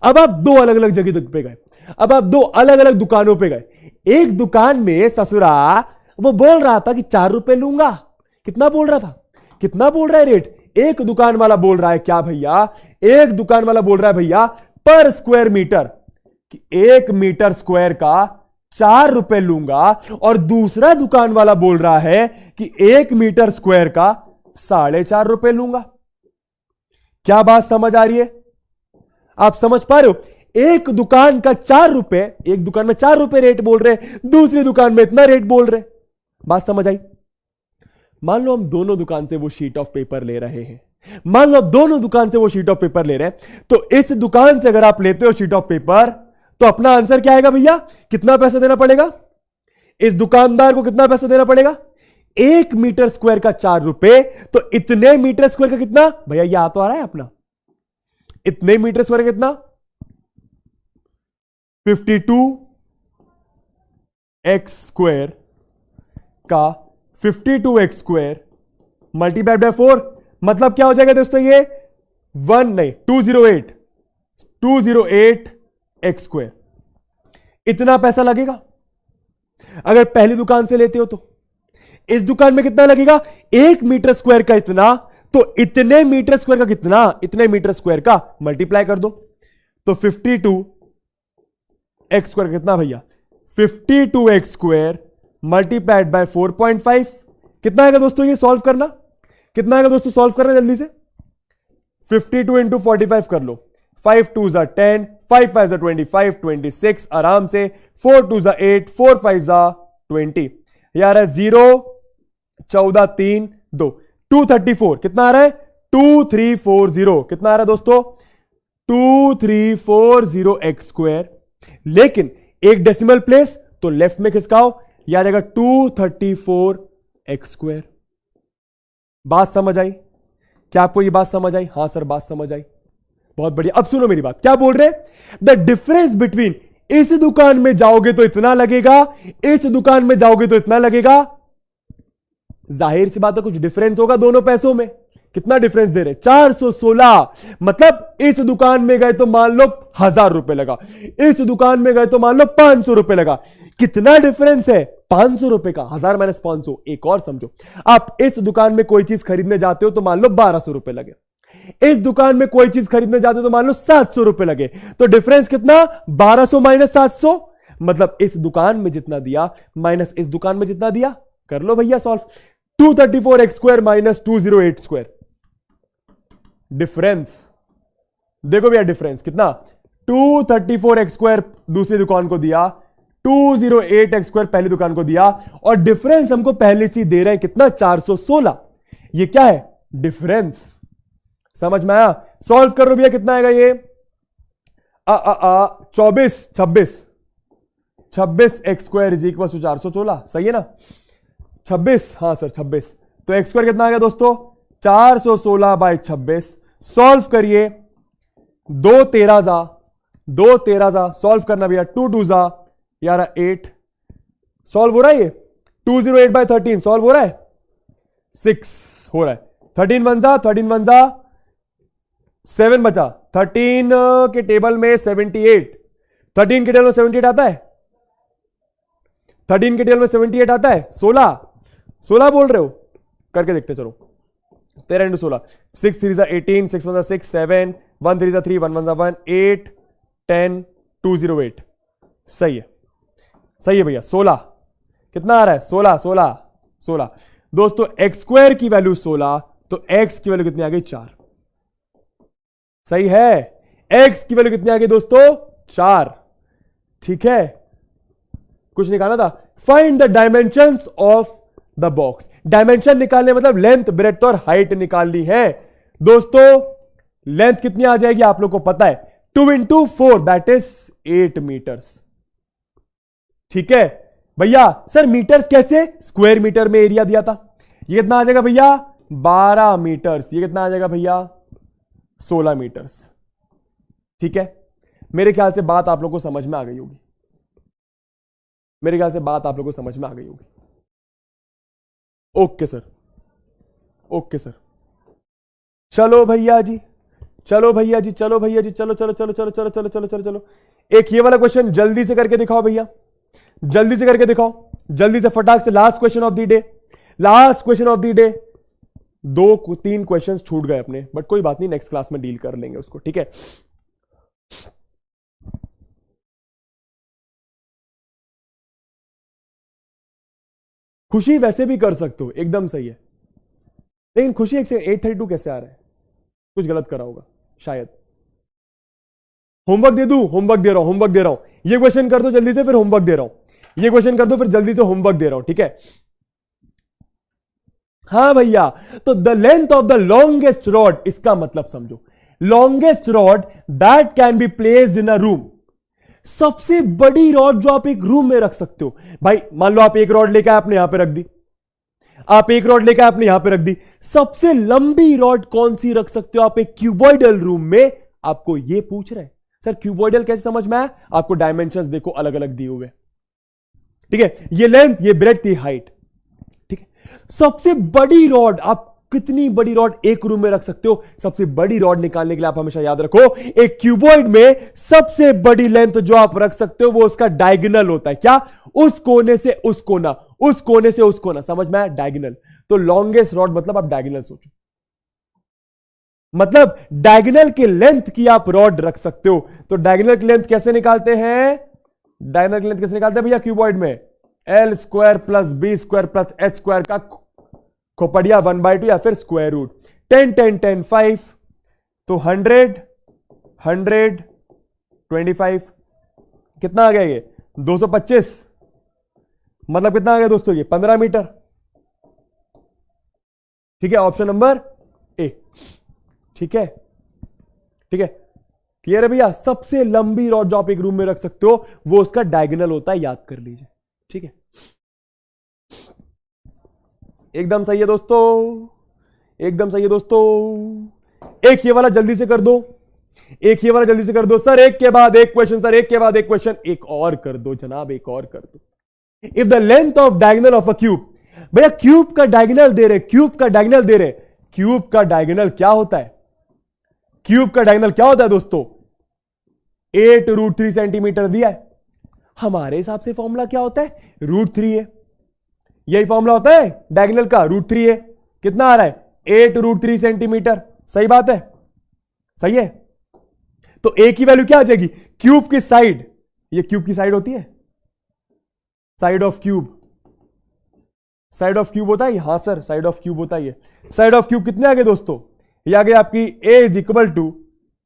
अब आप दो अलग अलग जगह पे गए, अब आप दो अलग अलग दुकानों पे गए। एक दुकान में ससुरा वो बोल रहा था कि 4 रुपए लूंगा, कितना बोल रहा था, कितना बोल रहा है रेट, एक दुकान वाला बोल रहा है क्या भैया, एक दुकान वाला बोल रहा है भैया पर स्क्वायर मीटर कि 1 मीटर स्क्वायर का 4 रुपए लूंगा, और दूसरा दुकान वाला बोल रहा है कि 1 मीटर स्क्वायर का 4.5 रुपए लूंगा। क्या बात समझ आ रही है, आप समझ पा रहे हो। एक दुकान का 4 रुपए, एक दुकान में 4 रुपए रेट बोल रहे, दूसरी दुकान में इतना रेट बोल रहे। बात समझ आई। मान लो हम दोनों दुकान से वो शीट ऑफ पेपर ले रहे हैं, मान लो दोनों दुकान से वो शीट ऑफ पेपर ले रहे हैं, तो इस दुकान से अगर आप लेते हो शीट ऑफ पेपर तो अपना आंसर क्या आएगा भैया, कितना पैसा देना पड़ेगा, इस दुकानदार को कितना पैसा देना पड़ेगा, 1 मीटर स्क्वायर का 4 रुपए, तो इतने मीटर स्क्वायर का कितना भैया, ये आ तो आ रहा है अपना, इतने मीटर स्क्वायर का कितना 52x स्क्वायर का 52x स्क्वायर मल्टीप्लाइड बाय 4, मतलब क्या हो जाएगा दोस्तों, ये 208 x स्क्वायर। इतना पैसा लगेगा अगर पहली दुकान से लेते हो तो। इस दुकान में कितना लगेगा, 1 मीटर स्क्वायर का इतना, तो इतने मीटर स्क्वायर का कितना, इतने मीटर स्क्वायर का मल्टीप्लाई कर दो, तो 52x स्क्वायर कितना भैया, 52x स्क्वायर मल्टीप्लाइड बाय 4.5, कितना आएगा दोस्तों, ये सॉल्व करना, कितना आएगा दोस्तों, सॉल्व करना जल्दी से। 52 इंटू 45 कर लो, 5 2 जा 10, 5 5 जा 25, 26 आराम से, 4 2 जा 8, 4 5 जा 20, यार है 0 14 3 2, 234, कितना आ रहा है 2340, कितना आ रहा है दोस्तों 2340x स्क्वायर। लेकिन एक डेसिमल प्लेस तो लेफ्ट में खिसकाओ, याद आएगा 234x स्क्वायर। बात समझ आई, क्या आपको ये बात समझ आई, हाँ सर बात समझ आई, बहुत बढ़िया। अब सुनो मेरी बात, क्या बोल रहे हैं, द डिफरेंस बिटवीन, इस दुकान में जाओगे तो इतना लगेगा, इस दुकान में जाओगे तो इतना लगेगा, जाहिर सी बात है कुछ डिफरेंस होगा दोनों पैसों में, कितना डिफरेंस दे रहे? 416। मतलब इस दुकान में गए तो मान लो 1000 रुपए लगा, इस दुकान में गए तो मान लो 500 रुपए लगा। कितना डिफरेंस है? 500 रुपए का। 1000 माइनस 500। एक और समझो, आप इस दुकान में कोई चीज खरीदने जाते हो तो मान लो 1200 रुपए लगे, इस दुकान में कोई चीज खरीदने जाते हो तो मान लो 700 रुपए लगे। तो डिफरेंस कितना? 1200 माइनस 700। मतलब इस दुकान में जितना दिया माइनस इस दुकान में जितना दिया। कर लो भैया सॉल्व। 234x² minus 208²। डिफरेंस देखो भैया, डिफरेंस कितना? 234x² दूसरी दुकान को दिया, 208x² पहली दुकान को दिया, और डिफरेंस हमको पहले से दे रहे हैं कितना? 416। ये क्या है? डिफरेंस। समझ में आया? सॉल्व कर लो भैया, कितना आएगा ये? 26x² is equal to 416। सही है ना? 26, हाँ सर 26। तो x² कितना आ गया दोस्तों? 416/26। सॉल्व करिए। 2 13 जा सॉल्व करना भैया। 2 2 जा यार 8। सॉल्व हो रहा है ये? 208/13 सॉल्व हो रहा है? 6 हो रहा है। 13 1 जा 7 बचा। 13 के टेबल में 78, 13 के टेबल में 78 आता है? 13 के टेबल में 78 आता है? 16 बोल रहे हो? करके देखते चलो। 13 × 16, 6 3 18, 6 1 6 7, 1 3 3, 1 1 1, 8 10 208। सही है भैया। 16 कितना आ रहा है? 16 दोस्तों। x² की वैल्यू 16, तो x की वैल्यू कितनी आ गई? 4। सही है? x की वैल्यू कितनी आ गई दोस्तों? 4। ठीक है, कुछ निकालना था। Find the dimensions of the box. Dimension निकालने मतलब लेंथ, ब्रेड्थ और हाइट निकालनी है दोस्तों। लेंथ कितनी आ जाएगी आप लोग को पता है? 2 × 4 दैट इज 8 मीटर्स। ठीक है भैया। सर मीटर्स कैसे? स्क्वायर मीटर में एरिया दिया था। ये कितना आ जाएगा भैया? 12 मीटर्स। ये कितना आ जाएगा भैया? 16 मीटर्स। ठीक है, मेरे ख्याल से बात आप लोग को समझ में आ गई होगी। ओके सर, चलो भैया जी, चलो एक ये वाला क्वेश्चन जल्दी से करके दिखाओ भैया, जल्दी से फटाक से। Last question of the day. 2-3 questions छूट गए अपने, बट कोई बात नहीं, नेक्स्ट क्लास में डील कर लेंगे उसको। ठीक है, खुशी वैसे भी कर सकते हो, एकदम सही है। लेकिन खुशी 832 कैसे आ रहा है? कुछ गलत करा होगा शायद। होमवर्क दे दूं? होमवर्क दे रहा हूं। ये क्वेश्चन कर दो जल्दी से, फिर होमवर्क दे रहा हूं। ये क्वेश्चन कर दो, फिर जल्दी से होमवर्क दे रहा हूं। ठीक है, हाँ भैया। तो the length of the longest rod, इसका मतलब समझो। Longest rod that can be placed in a room. सबसे बड़ी रॉड जो आप एक रूम में रख सकते हो। भाई मान लो आप एक रॉड लेकर आपने यहां पे रख दी, सबसे लंबी रॉड कौन सी रख सकते हो आप एक क्यूबॉइडल रूम में? आपको ये पूछ रहे हैं। सर क्यूबॉइडल कैसे समझ में आया? आपको डायमेंशंस देखो अलग अलग दिए हुए। ठीक है, ये लेंथ, ये ब्रेड्थ, ये हाइट। ठीक है, सबसे बड़ी रॉड आप कितनी बड़ी रॉड एक रूम में रख सकते हो? सबसे बड़ी रॉड निकालने के लिए आप हमेशा याद रखो, एक क्यूबॉइड में सबसे बड़ी लेंथ जो आप रख सकते हो वो उसका डायगोनल होता है। क्या? उस कोने से उस कोना, उस कोने से उस कोना। समझ में आया? डायगोनल। तो लॉन्गेस्ट रॉड मतलब आप डायगोनल सोचो, मतलब डायगोनल के लेंथ की आप रॉड रख सकते हो। तो डायगोनल की लेंथ कैसे निकालते हैं? भैया क्यूबॉइड में L² + B² + H² का खोपड़िया 1/2 या फिर स्क्वायर रूट। 10 10 10 5, तो 100 100 25 कितना आ गया ये? 225। मतलब कितना आ गया दोस्तों? ये 15 मीटर। ठीक है, ऑप्शन नंबर ए। ठीक है, क्लियर है भैया? सबसे लंबी रॉड जो आप एक रूम में रख सकते हो वो उसका डायगोनल होता है, याद कर लीजिए। ठीक है, एकदम सही है दोस्तों, एक ये वाला जल्दी से कर दो, सर एक के बाद एक क्वेश्चन, एक और कर दो जनाब, एक और कर दो। If the length of diagonal of a cube, भैया क्यूब का डायगोनल दे रहे, क्यूब का डायगोनल क्या होता है? क्यूब का डायगोनल क्या होता है दोस्तों? 8√3 सेंटीमीटर दिया है। हमारे हिसाब से फॉर्मूला क्या होता है? √3 है। यही फॉर्मूला होता है डायगोनल का, √3 है। कितना आ रहा है? 8√3 सेंटीमीटर। सही बात है, सही है। तो ए की वैल्यू क्या आ जाएगी? क्यूब की साइड, ये क्यूब की साइड होती है, side of cube, side of cube होता है। हां सर, साइड ऑफ क्यूब होता है। साइड ऑफ क्यूब कितने आ गए दोस्तों? ये आ गई आपकी ए इज इक्वल टू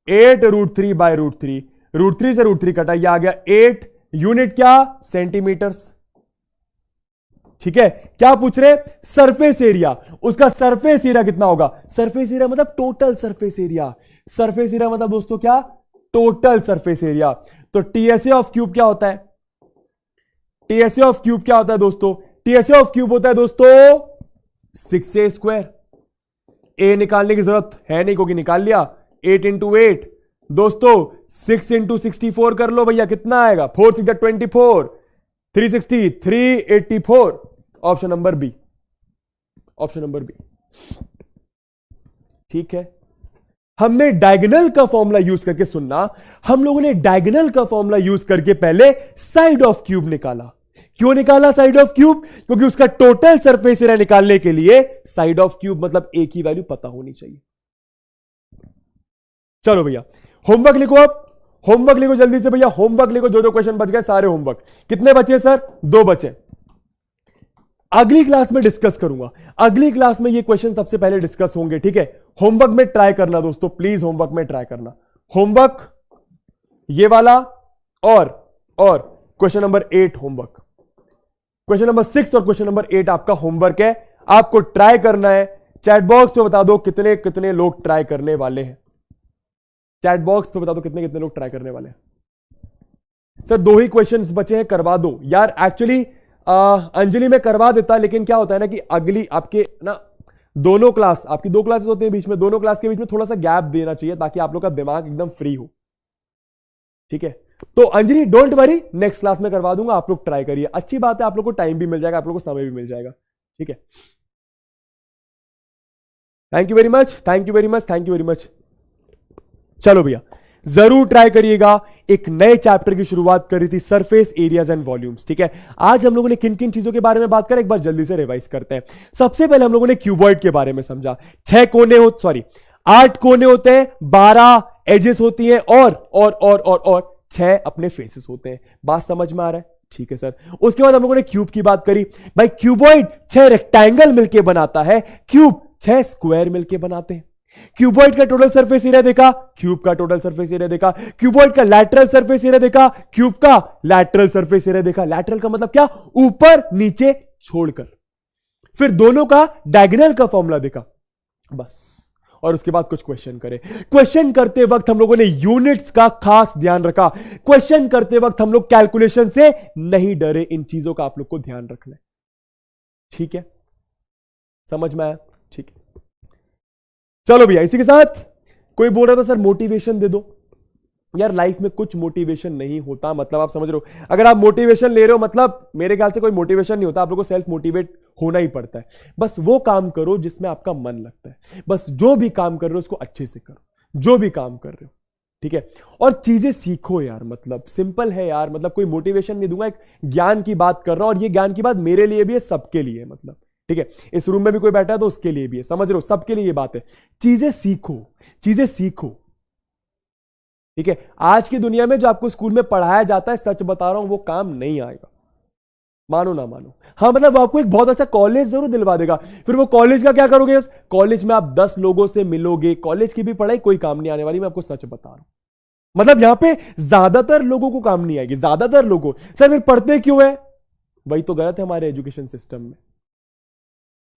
8√3 बाय √3। √3 से √3 कटा, ये आ गया 8 यूनिट क्या? सेंटीमीटर्स। ठीक है, क्या पूछ रहे? Surface area. उसका सरफेस एरिया कितना होगा? सरफेस एरिया मतलब total surface area. Surface area मतलब दोस्तों क्या? Total surface area. तो टीएसए ऑफ क्यूब क्या होता है? टीएसए ऑफ क्यूब क्या होता है दोस्तों? टीएसए ऑफ क्यूब होता है दोस्तों 6a²। ए निकालने की जरूरत है नहीं क्योंकि निकाल लिया। 8 × 8 दोस्तों 6 × 64 कर लो भैया, कितना आएगा? 4 6 24, 360, 384। Option number B, option number B. ठीक है, हमने डायगोनल का फॉर्मूला यूज करके, सुनना, हम लोगों ने डायगोनल का फॉर्मूला यूज करके पहले साइड ऑफ क्यूब निकाला। क्यों निकाला साइड ऑफ क्यूब? क्योंकि उसका टोटल सरफेस एरिया निकालने के लिए साइड ऑफ क्यूब मतलब ए की वैल्यू पता होनी चाहिए। चलो भैया होमवर्क लिखो, अब होमवर्क लिखो जल्दी से भैया, होमवर्क लिखो। जो क्वेश्चन बच गए सारे होमवर्क। कितने बचे सर? 2 बचे। अगली क्लास में डिस्कस करूंगा, अगली क्लास में ये क्वेश्चन सबसे पहले डिस्कस होंगे। ठीक है, होमवर्क में ट्राई करना दोस्तों, प्लीज होमवर्क में ट्राई करना। होमवर्क ये वाला और question number 8 homework, question number 6 और क्वेश्चन नंबर 8 आपका होमवर्क है। आपको ट्राई करना है। चैट बॉक्स पे बता दो कितने कितने लोग ट्राई करने वाले हैं। चैट बॉक्स पे बता दो कितने कितने लोग ट्राई करने वाले हैं। सर 2 ही क्वेश्चंस बचे हैं, करवा दो यार। एक्चुअली अंजलि में करवा देता, लेकिन क्या होता है ना कि अगली आपके ना दोनों क्लास, आपकी 2 क्लासेस होते हैं बीच में, दोनों क्लास के बीच में थोड़ा सा गैप देना चाहिए ताकि आप लोग का दिमाग एकदम फ्री हो। ठीक है, तो Anjali don't worry, next class में करवा दूंगा, आप लोग ट्राई करिए। अच्छी बात है, आप लोग को टाइम भी मिल जाएगा, आप लोग को समय भी मिल जाएगा। ठीक है, thank you very much, thank you very much, thank you very much. चलो भैया जरूर ट्राई करिएगा। एक नए चैप्टर की शुरुआत करी थी, सरफेस एरियाज एंड वॉल्यूम्स। ठीक है, आज हम लोगों ने किन किन चीजों के बारे में बात करें, एक बार जल्दी से रिवाइज करते हैं। सबसे पहले हम लोगों ने क्यूबॉइड के बारे में समझा। 8 कोने होते हैं, 12 एजेस होती हैं और 6 अपने फेसेस होते हैं। बात समझ में आ रहा है? ठीक है सर। उसके बाद हम लोगों ने क्यूब की बात करी। भाई क्यूबॉइड 6 रेक्टेंगल मिलकर बनाता है, क्यूब 6 स्क्वायर मिलकर बनाते हैं। क्यूबॉइड का टोटल सरफेस एरिया देखा, क्यूब का टोटल सरफेस एरिया देखा। क्यूबॉइड का लैटरल सरफेस एरिया देखा, क्यूब का लैटरल सरफेस एरिया देखा। लैटरल का मतलब क्या? ऊपर नीचे छोड़कर। फिर दोनों का डायगोनल का फॉर्मूला देखा, बस। और उसके बाद कुछ क्वेश्चन करे। क्वेश्चन करते वक्त हम लोगों ने यूनिट्स का खास ध्यान रखा। क्वेश्चन करते वक्त हम लोग कैलकुलेशन से नहीं डरे। इन चीजों का आप लोग को ध्यान रखना है। ठीक है, समझ में आया? ठीक है, चलो भैया इसी के साथ कोई बोल रहा था सर मोटिवेशन दे दो। यार लाइफ में कुछ मोटिवेशन नहीं होता, मतलब आप समझ रहे हो। अगर आप मोटिवेशन ले रहे हो मतलब मेरे ख्याल से कोई मोटिवेशन नहीं होता। आप लोगों को सेल्फ मोटिवेट होना ही पड़ता है। बस वो काम करो जिसमें आपका मन लगता है। बस जो भी काम कर रहे हो उसको अच्छे से करो, जो भी काम कर रहे हो। ठीक है, और चीजें सीखो यार, मतलब सिंपल है यार। मतलब कोई मोटिवेशन नहीं दूंगा, एक ज्ञान की बात कर रहा हूं और ये ज्ञान की बात मेरे लिए भी है, सबके लिए, मतलब ठीक है। इस रूम में भी कोई बैठा है तो उसके लिए भी है, समझ रहे हो? सबके लिए ये बात है। चीजें सीखो, चीजें सीखो। ठीक है, आज की दुनिया में जो आपको स्कूल में पढ़ाया जाता है, सच बता रहा हूं, वो काम नहीं आएगा, मानो ना मानो। हाँ मतलब वो आपको एक बहुत अच्छा कॉलेज जरूर दिलवा देगा। फिर वो कॉलेज का क्या करोगे? कॉलेज में आप 10 लोगों से मिलोगे, कॉलेज की भी पढ़ाई कोई काम नहीं आने वाली, मैं आपको सच बता रहा हूं। मतलब यहां पे ज्यादातर लोगों को काम नहीं आएगी, ज्यादातर लोगों। सर फिर पढ़ते क्यों है? वही तो गलत है हमारे एजुकेशन सिस्टम में।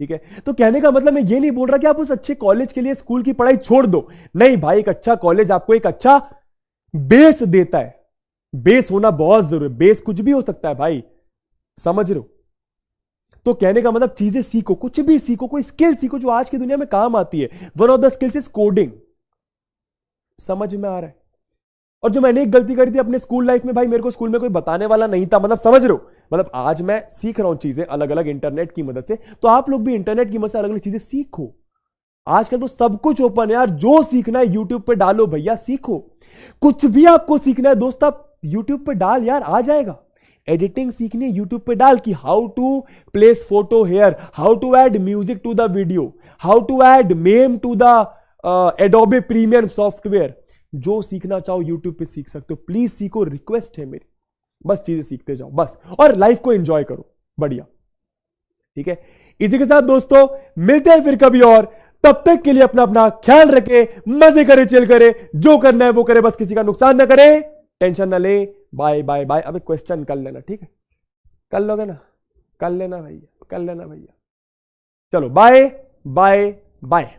ठीक है, तो कहने का मतलब मैं ये नहीं बोल रहा कि आप उस अच्छे कॉलेज के लिए स्कूल की पढ़ाई छोड़ दो। नहीं भाई, एक अच्छा कॉलेज आपको एक अच्छा बेस देता है। बेस होना बहुत जरूरी है। बेस कुछ भी हो सकता है भाई, समझ रहे हो? तो कहने का मतलब चीजें सीखो, कुछ भी सीखो, कोई स्किल सीखो जो आज की दुनिया में काम आती है। One of the skills is coding. समझ में आ रहा है? और जो मैंने एक गलती करी थी अपने स्कूल लाइफ में, भाई मेरे को स्कूल में कोई बताने वाला नहीं था। मतलब समझ रहे हो? मतलब आज मैं सीख रहा हूं चीजें अलग अलग इंटरनेट की मदद से, तो आप लोग भी इंटरनेट की मदद से अलग अलग चीजें सीखो। आजकल तो सब कुछ ओपन है यार, जो सीखना है यूट्यूब पे डालो भैया, सीखो। कुछ भी आपको सीखना है दोस्त, आप यूट्यूब पे डाल यार, आ जाएगा। एडिटिंग सीखनी है यूट्यूब पे डाल कि how to place photo here, how to add music to the video, how to add meme to the Adobe premium software. जो सीखना चाहो यूट्यूब पे सीख सकते हो, प्लीज सीखो, रिक्वेस्ट है मेरी। बस चीजें सीखते जाओ बस, और लाइफ को एंजॉय करो, बढ़िया। ठीक है, इसी के साथ दोस्तों मिलते हैं फिर कभी और। तब तक के लिए अपना अपना ख्याल रखे, मजे करे, चिल करे, जो करना है वो करे, बस किसी का नुकसान ना करे, टेंशन ना ले। Bye bye bye. अबे क्वेश्चन कर लेना, ठीक है, कर लोगे ना, कर लेना भैया, कर लेना भैया। चलो बाय बाय बाय।